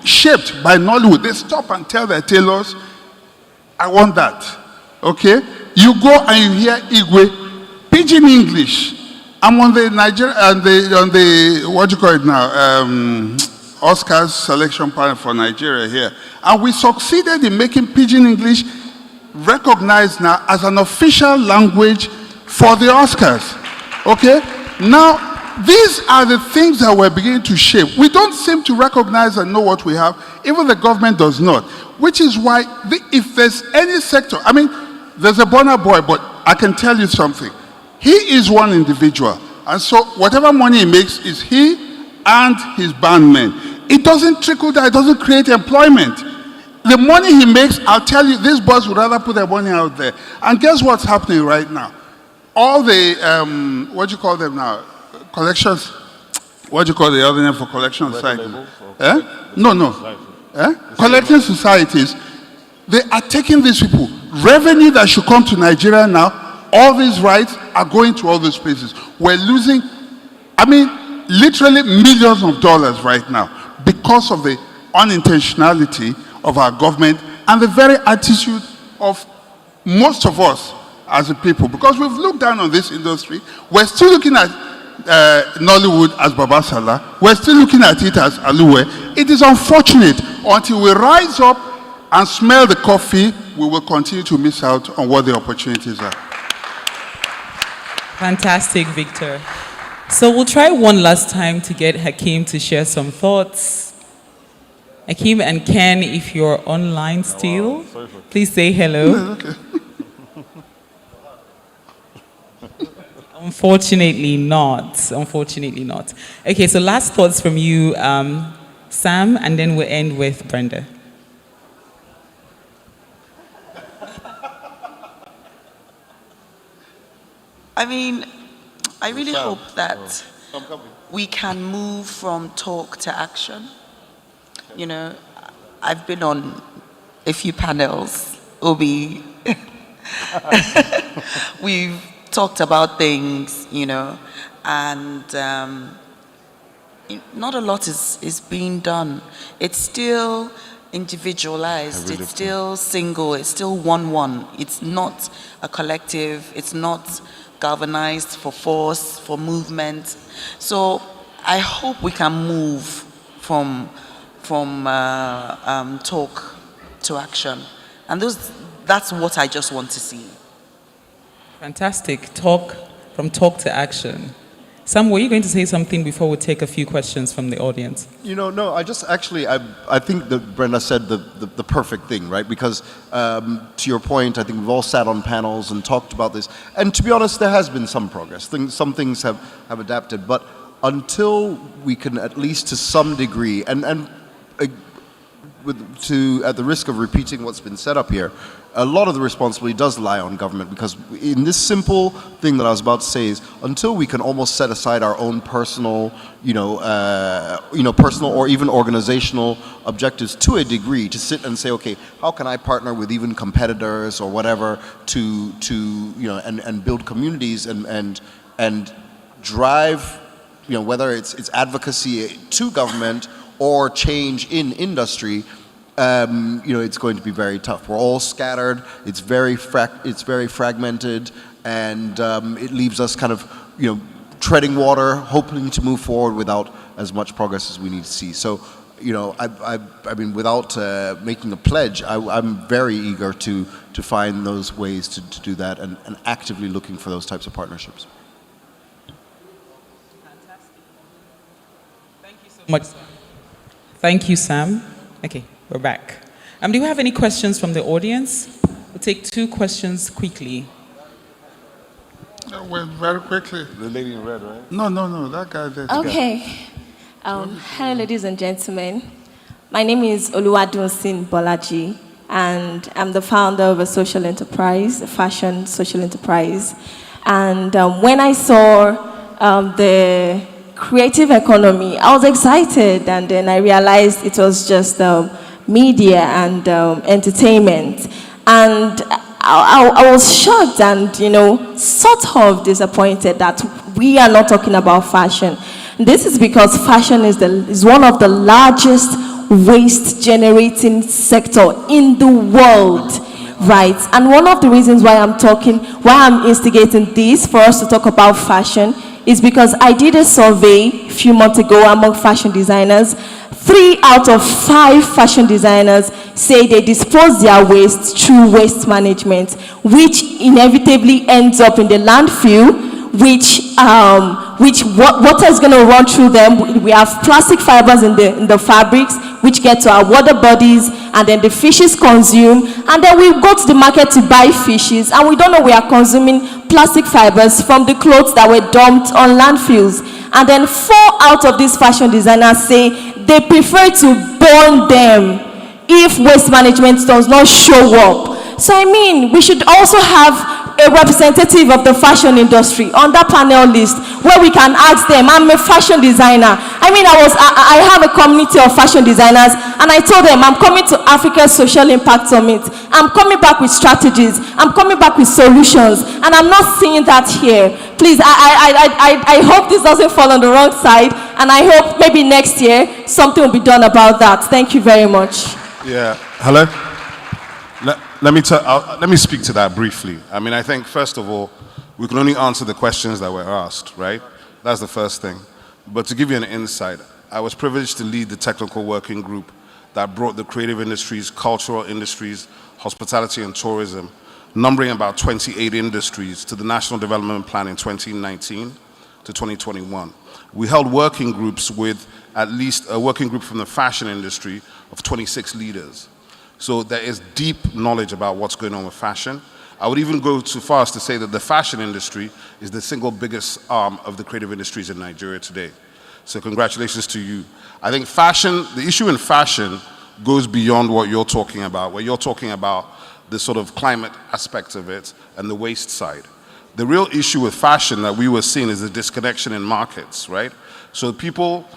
shaped by Nollywood. They stop and tell their tailors, I want that, okay? You go and you hear Igwe, pidgin English. I'm on the what do you call it now? Oscars selection panel for Nigeria here. And we succeeded in making pidgin English recognized now as an official language for the Oscars. Okay? Now, these are the things that we're beginning to shape. We don't seem to recognize and know what we have. Even the government does not. Which is why, if there's any sector, I mean, there's a Burna Boy, but I can tell you something. He is one individual. And so whatever money he makes is he and his bandmen. It doesn't trickle down. It doesn't create employment. The money he makes, I'll tell you, these boys would rather put their money out there. And guess what's happening right now? All the, what do you call them now? Collections. What do you call the other name for collection societies? No. Collecting societies, they are taking these people. Revenue that should come to Nigeria now, all these rights are going to all those places. We're losing, literally millions of dollars right now because of the unintentionality of our government and the very attitude of most of us as a people. Because we've looked down on this industry, we're still looking at Nollywood as Babasala, we're still looking at it as Aluwe. It is unfortunate. Until we rise up and smell the coffee, we will continue to miss out on what the opportunities are. Fantastic, Victor. So we'll try one last time to get Hakeem to share some thoughts. Hakeem and Ken, if you're online still, please say hello. Okay. Unfortunately not. Okay, so last thoughts from you, Sam, and then we'll end with Brenda. I really hope that we can move from talk to action. I've been on a few panels, Obi. We've talked about things, and not a lot is being done. It's still individualized, it's still single, it's still one. It's not a collective, it's not galvanized for force, for movement. So I hope we can move from talk to action. And that's what I just want to see. Fantastic. From talk to action. Sam, were you going to say something before we take a few questions from the audience? No, I think that Brenda said the perfect thing, right? Because to your point, I think we've all sat on panels and talked about this. And to be honest, there has been some progress. Some things have adapted. But until we can, at least to some degree, at the risk of repeating what's been said up here, a lot of the responsibility does lie on government, because in this simple thing that I was about to say is, until we can almost set aside our own personal, personal or even organizational objectives to a degree, to sit and say, okay, how can I partner with even competitors or whatever to and build communities and drive, whether it's advocacy to government or change in industry. It's going to be very tough. We're all scattered. It's very fragmented, and it leaves us kind of, treading water, hoping to move forward without as much progress as we need to see. So, without making a pledge, I'm very eager to find those ways to do that, and actively looking for those types of partnerships. Fantastic. Thank you so much. Thank you, Sam. Okay. We're back. Do you have any questions from the audience? We'll take 2 questions quickly. Well, very quickly. The lady in red, right? No, that guy there. Okay. Hello, ladies and gentlemen. My name is Oluwadunsin Bolaji, and I'm the founder of a social enterprise, a fashion social enterprise. And when I saw the creative economy, I was excited, and then I realized it was just media and entertainment. And I was shocked and, sort of disappointed that we are not talking about fashion. This is because fashion is one of the largest waste generating sector in the world, right? And one of the reasons why I'm instigating this for us to talk about fashion is because I did a survey a few months ago among fashion designers. 3 out of 5 fashion designers say they dispose their waste through waste management, which inevitably ends up in the landfill, which water is going to run through them. We have plastic fibers in the fabrics, which get to our water bodies, and then the fishes consume, and then we go to the market to buy fishes, and we don't know we are consuming plastic fibers from the clothes that were dumped on landfills. And then 4 out of these fashion designers say they prefer to burn them if waste management does not show up. So I mean, we should also have a representative of the fashion industry on that panel list where we can ask them. I'm a fashion designer. I mean, I have a community of fashion designers, and I told them I'm coming to Africa's Social Impact Summit. I'm coming back with strategies. I'm coming back with solutions, and I'm not seeing that here. Please, I hope this doesn't fall on the wrong side, and I hope maybe next year something will be done about that. Thank you very much. Yeah. Hello? Let me speak to that briefly. I mean, I think, first of all, we can only answer the questions that were asked, right? That's the first thing. But to give you an insight, I was privileged to lead the technical working group that brought the creative industries, cultural industries, hospitality and tourism, numbering about 28 industries, to the National Development Plan in 2019 to 2021. We held working groups with at least a working group from the fashion industry of 26 leaders. So there is deep knowledge about what's going on with fashion. I would even go so far as to say that the fashion industry is the single biggest arm of the creative industries in Nigeria today. So congratulations to you. I think fashion, the issue in fashion goes beyond what you're talking about, where you're talking about the sort of climate aspect of it and the waste side. The real issue with fashion that we were seeing is the disconnection in markets, right? So people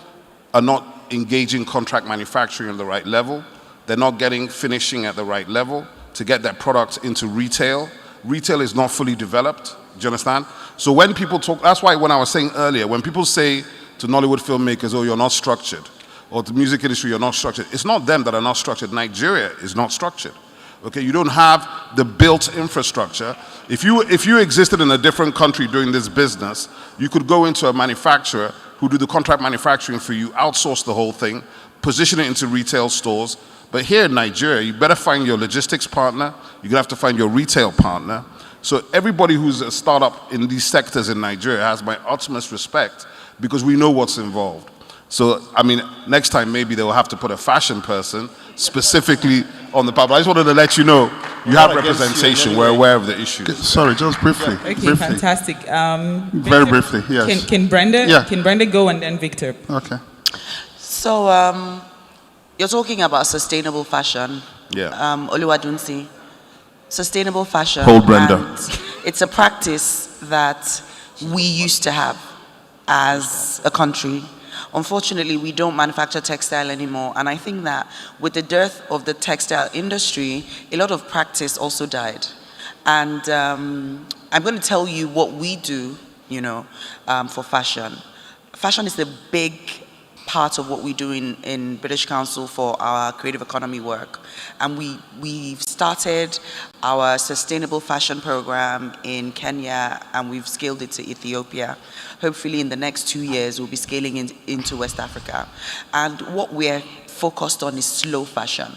are not engaging contract manufacturing on the right level. They're not getting finishing at the right level to get their product into retail. Retail is not fully developed. Do you understand? So when people talk, that's why when I was saying earlier, when people say to Nollywood filmmakers, oh, you're not structured, or to the music industry, you're not structured, it's not them that are not structured. Nigeria is not structured. Okay, you don't have the built infrastructure. If you existed in a different country doing this business, you could go into a manufacturer who do the contract manufacturing for you, outsource the whole thing, position it into retail stores. But here in Nigeria, you better find your logistics partner, you're gonna have to find your retail partner. So everybody who's a startup in these sectors in Nigeria has my utmost respect because we know what's involved. So, I mean, next time maybe they'll have to put a fashion person specifically on the panel. I just wanted to let you know you have representation, we're aware of the issues. Sorry, just briefly. Okay, briefly. fantastic. Very briefly, yes. Can Brenda? Yeah. Can Brenda go and then Victor? Okay. So, you're talking about sustainable fashion. Yeah. Oluwadunsi. Sustainable fashion. Hold Brenda. And it's a practice that we used to have as a country. Unfortunately, we don't manufacture textile anymore. And I think that with the dearth of the textile industry, a lot of practice also died. And I'm going to tell you what we do, for fashion. Fashion is a big part of what we do in British Council for our creative economy work. And we've started our sustainable fashion program in Kenya, and we've scaled it to Ethiopia. Hopefully in the next 2 years, we'll be scaling into West Africa. And what we're focused on is slow fashion.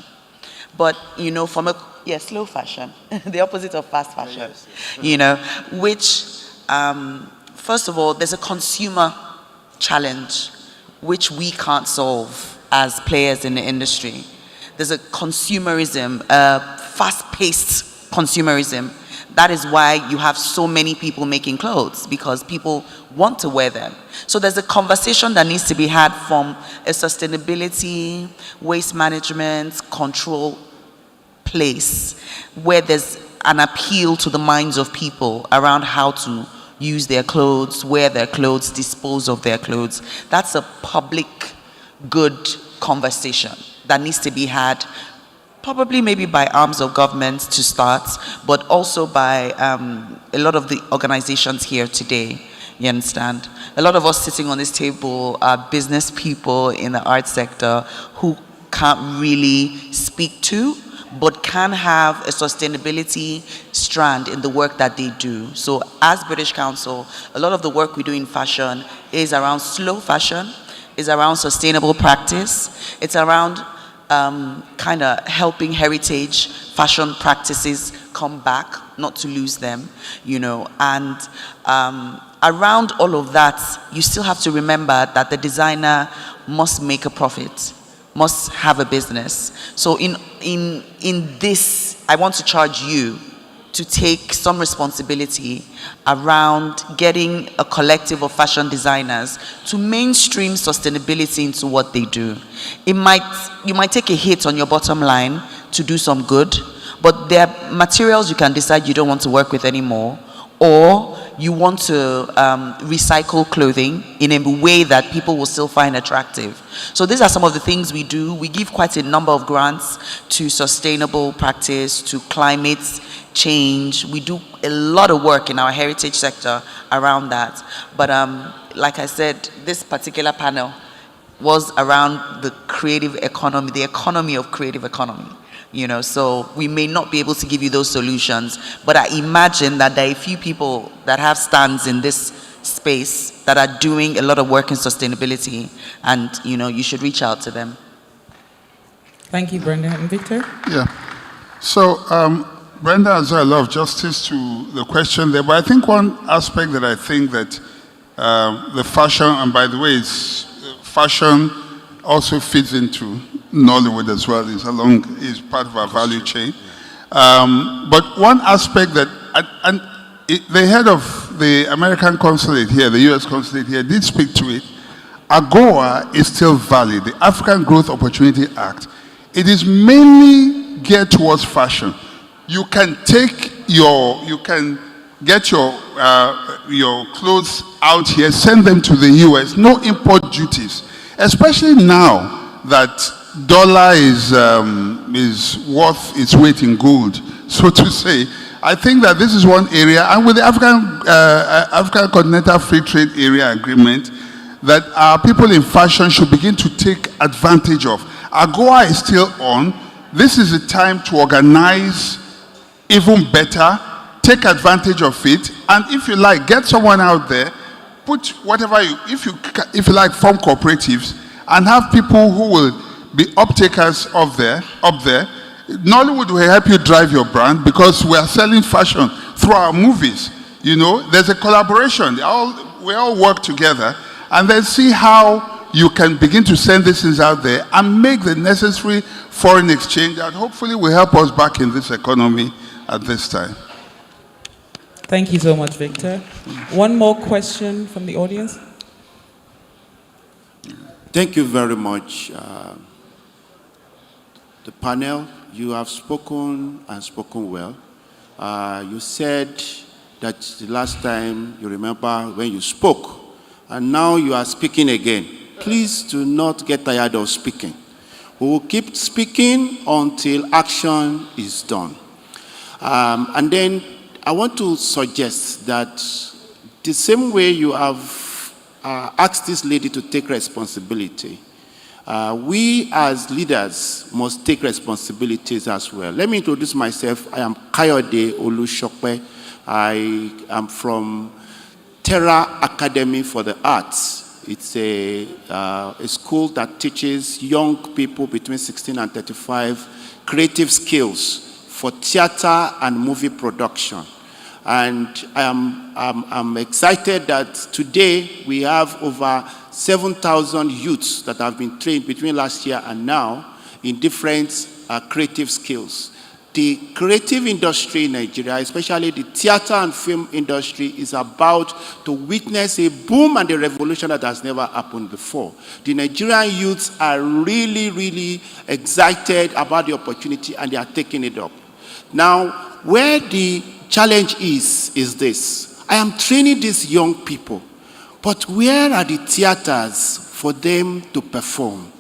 But, slow fashion, the opposite of fast fashion, which, first of all, there's a consumer challenge which we can't solve as players in the industry. There's a consumerism, a fast-paced consumerism That is why you have so many people making clothes, because people want to wear them. So there's a conversation that needs to be had from a sustainability, waste management, control place, where there's an appeal to the minds of people around how to use their clothes, wear their clothes, dispose of their clothes. That's a public good conversation that needs to be had, probably maybe by arms of government to start, but also by a lot of the organizations here today. You understand? A lot of us sitting on this table are business people in the art sector who can't really speak to, but can have a sustainability strand in the work that they do. So as British Council, a lot of the work we do in fashion is around slow fashion, is around sustainable practice, it's around kind of helping heritage fashion practices come back, not to lose them, you know. And around all of that, you still have to remember that the designer must make a profit, must have a business. So in this, I want to charge you to take some responsibility around getting a collective of fashion designers to mainstream sustainability into what they do. You might take a hit on your bottom line to do some good, but there are materials you can decide you don't want to work with anymore, or you want to recycle clothing in a way that people will still find attractive. So these are some of the things we do. We give quite a number of grants to sustainable practice, to climate change. We do a lot of work in our heritage sector around that. But like I said, this particular panel was around the creative economy, the economy of creative economy. You know, so we may not be able to give you those solutions, but I imagine that there are a few people that have stands in this space that are doing a lot of work in sustainability, and you know, you should reach out to them. Thank you, Brenda. And Victor? Yeah. So, Brenda has a lot of justice to the question there, but I think one aspect that I think that the fashion, and by the way, fashion also fits into Nollywood as well, is part of our value chain. But one aspect that, the head of the American consulate here, the US consulate here, did speak to it. AGOA is still valid, the African Growth Opportunity Act. It is mainly geared towards fashion. You can get your clothes out here, send them to the US, no import duties, especially now that dollar is worth its weight in gold, so to say. I think that this is one area, and with the African Continental Free Trade Area Agreement, that our people in fashion should begin to take advantage of. AGOA is still on. This is the time to organize even better, take advantage of it, and if you like, get someone out there, put whatever if you like, form cooperatives, and have people who will be uptakers up there. Nollywood will help you drive your brand, because we are selling fashion through our movies. You know, there's a collaboration. We all work together, and then see how you can begin to send these things out there and make the necessary foreign exchange that hopefully will help us back in this economy at this time. Thank you so much, Victor. One more question from the audience. Thank you very much. The panel, you have spoken and spoken well. You said that the last time you remember when you spoke, and now you are speaking again. Please do not get tired of speaking. We will keep speaking until action is done. And then I want to suggest that the same way you have asked this lady to take responsibility, we as leaders must take responsibilities as well. Let me introduce myself. I am Kayode Olushokwe. I am from Terra Academy for the Arts. It's a school that teaches young people between 16 and 35 creative skills for theater and movie production. And I'm excited that today we have over 7,000 youths that have been trained between last year and now in different creative skills. the creative industry in Nigeria, especially the theater and film industry, is about to witness a boom and a revolution that has never happened before. The Nigerian youths are really, really excited about the opportunity, and they are taking it up. Now, where the challenge is this. I am training these young people, but where are the theaters for them to perform?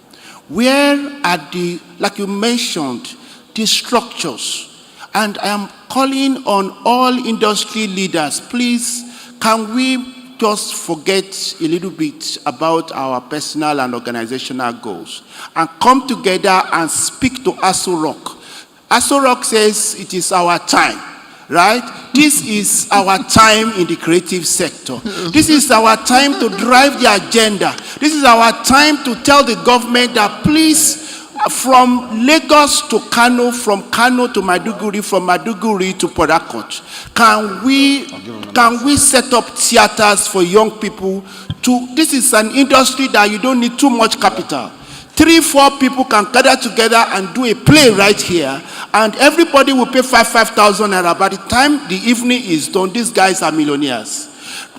Where are the, like you mentioned, the structures? And I am calling on all industry leaders, please, can we just forget a little bit about our personal and organizational goals and come together and speak to Aso Rock? Aso Rock says it is our time, right? This is our time in the creative sector. This is our time to drive the agenda. This is our time to tell the government that please, from Lagos to Kano, from Kano to Maiduguri, from Maiduguri to Port Harcourt, can we set up theaters for young people? This is an industry that you don't need too much capital. 3-4 people can gather together and do a play right here, and everybody will pay 5,000 naira. By the time the evening is done, these guys are millionaires.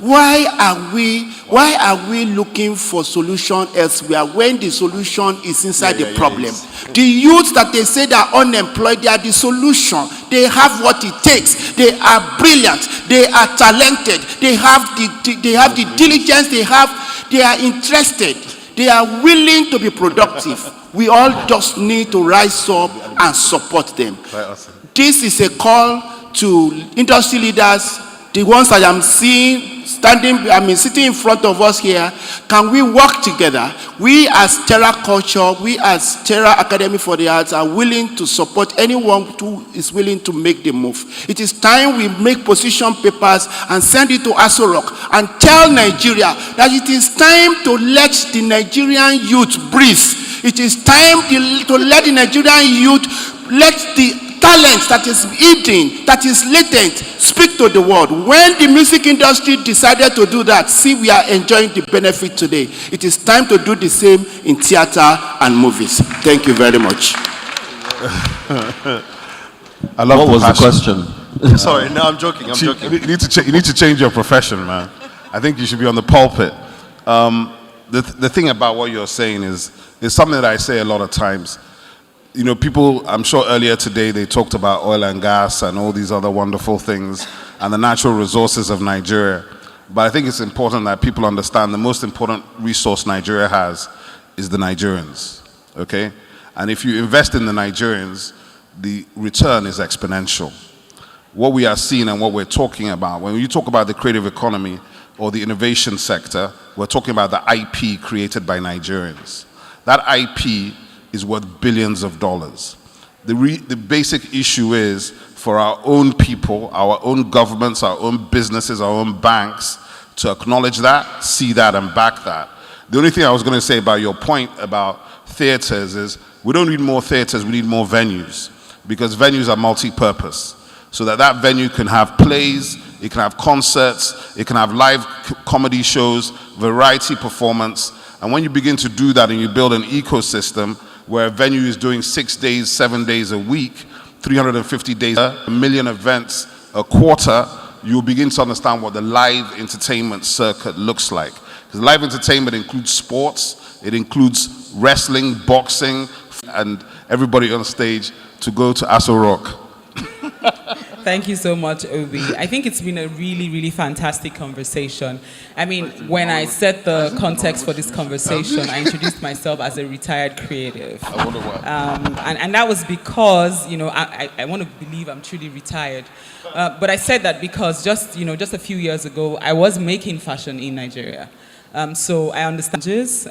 Why are we looking for solution elsewhere when the solution is inside the problem? The youths that they say they are unemployed, they are the solution. They have what it takes. They are brilliant. They are talented. They have the diligence. They are interested. They are willing to be productive. We all just need to rise up and support them. This is a call to industry leaders, the ones that I'm seeing sitting in front of us here. Can we work together? We as Terra Culture, we as Terra Academy for the Arts are willing to support anyone who is willing to make the move. It is time we make position papers and send it to Aso Rock and tell Nigeria that it is time to let the Nigerian youth breathe. It is time to let the Nigerian youth, let the talent that is hidden, that is latent, speak to the world. When the music industry decided to do that, see, we are enjoying the benefit today. It is time to do the same in theater and movies. Thank you very much. I love what was passion. the question? Sorry, no, I'm joking. I'm joking. You need to change your profession, man. I think you should be on the pulpit. The thing about what you're saying is something that I say a lot of times. You know, people, I'm sure earlier today they talked about oil and gas and all these other wonderful things and the natural resources of Nigeria. But I think it's important that people understand the most important resource Nigeria has is the Nigerians, okay? And if you invest in the Nigerians, the return is exponential. What we are seeing and what we're talking about, when you talk about the creative economy or the innovation sector, we're talking about the IP created by Nigerians. That IP is worth billions of dollars. The basic issue is for our own people, our own governments, our own businesses, our own banks to acknowledge that, see that, and back that. The only thing I was going to say about your point about theaters is we don't need more theaters, we need more venues, because venues are multi-purpose. So that venue can have plays, it can have concerts, it can have live comedy shows, variety performance. And when you begin to do that and you build an ecosystem where a venue is doing 6 days, 7 days a week, 350 days, a million events a quarter, you'll begin to understand what the live entertainment circuit looks like. Because live entertainment includes sports, it includes wrestling, boxing, and everybody on stage to go to Aso Rock. Thank you so much, Obi. I think it's been a really, really fantastic conversation. I mean, when I set the context for this conversation, I introduced myself as a retired creative. I wonder why. And that was because, you know, I want to believe I'm truly retired. But I said that because just a few years ago, I was making fashion in Nigeria. So I understand this.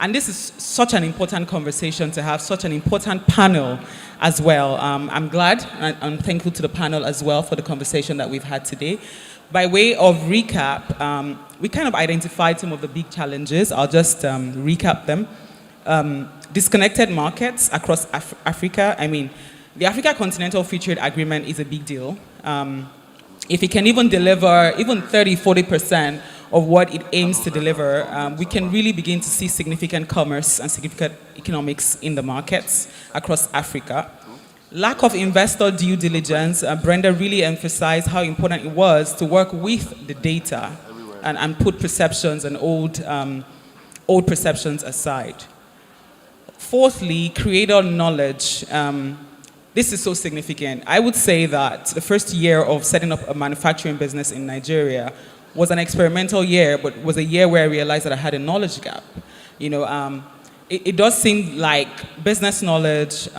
And this is such an important conversation to have, such an important panel as well. I'm glad and I'm thankful to the panel as well for the conversation that we've had today. By way of recap, we kind of identified some of the big challenges. I'll just recap them. Disconnected markets across Africa. I mean, the Africa Continental Free Trade Agreement is a big deal. If it can even deliver even 30-40% of what it aims to deliver, we can really begin to see significant commerce and significant economics in the markets across Africa. Lack of investor due diligence, Brenda really emphasized how important it was to work with the data and put perceptions and old perceptions aside. Fourthly, creator knowledge. This is so significant. I would say that the first year of setting up a manufacturing business in Nigeria was an experimental year, but was a year where I realized that I had a knowledge gap. You know, it does seem like business knowledge,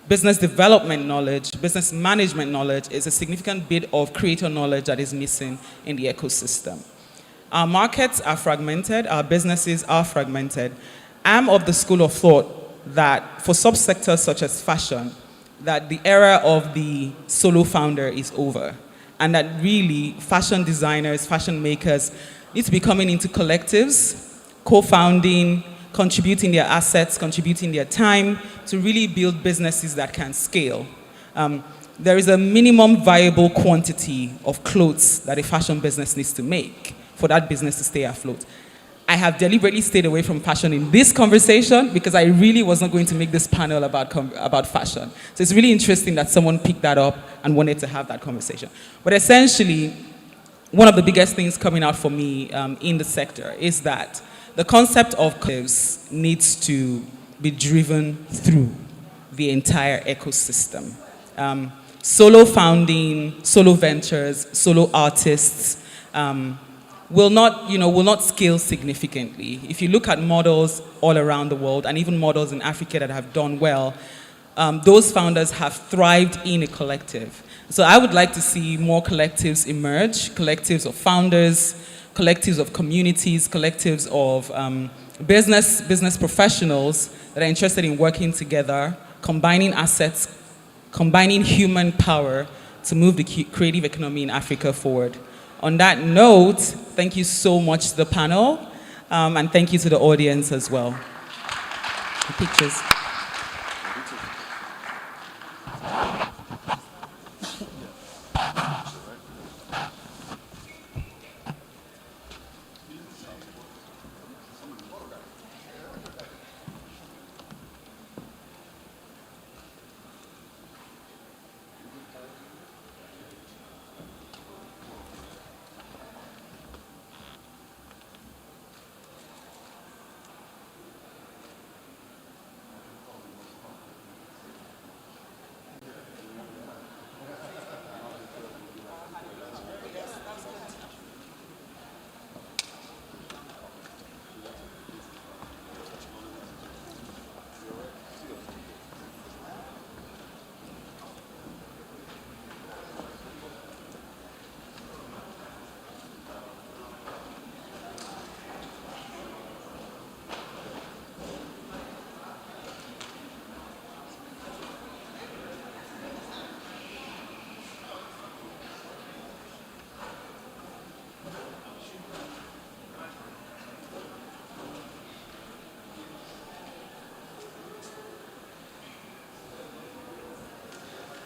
business development knowledge, business management knowledge is a significant bit of creator knowledge that is missing in the ecosystem. Our markets are fragmented, our businesses are fragmented. I'm of the school of thought that for subsectors such as fashion, that the era of the solo founder is over, and that really fashion designers, fashion makers need to be coming into collectives, co-founding, contributing their assets, contributing their time to really build businesses that can scale. There is a minimum viable quantity of clothes that a fashion business needs to make for that business to stay afloat. I have deliberately stayed away from fashion in this conversation because I really was not going to make this panel about fashion. So it's really interesting that someone picked that up and wanted to have that conversation. But essentially, one of the biggest things coming out for me in the sector is that the concept of collectives needs to be driven through the entire ecosystem. Solo founding, solo ventures, solo artists will not scale significantly. If you look at models all around the world, and even models in Africa that have done well, those founders have thrived in a collective. So I would like to see more collectives emerge, collectives of founders, collectives of communities, collectives of business professionals that are interested in working together, combining assets, combining human power to move the creative economy in Africa forward. On that note, thank you so much to the panel, and thank you to the audience as well. The pictures.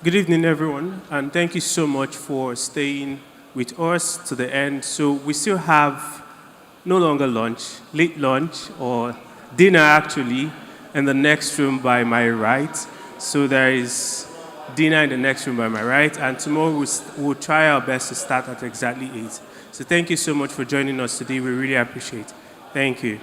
Good evening, everyone, and thank you so much for staying with us to the end. So we still have no longer lunch, late lunch, or dinner actually, in the next room by my right. So there is dinner in the next room by my right, and tomorrow we'll try our best to start at exactly 8. So thank you so much for joining us today. We really appreciate it. Thank you.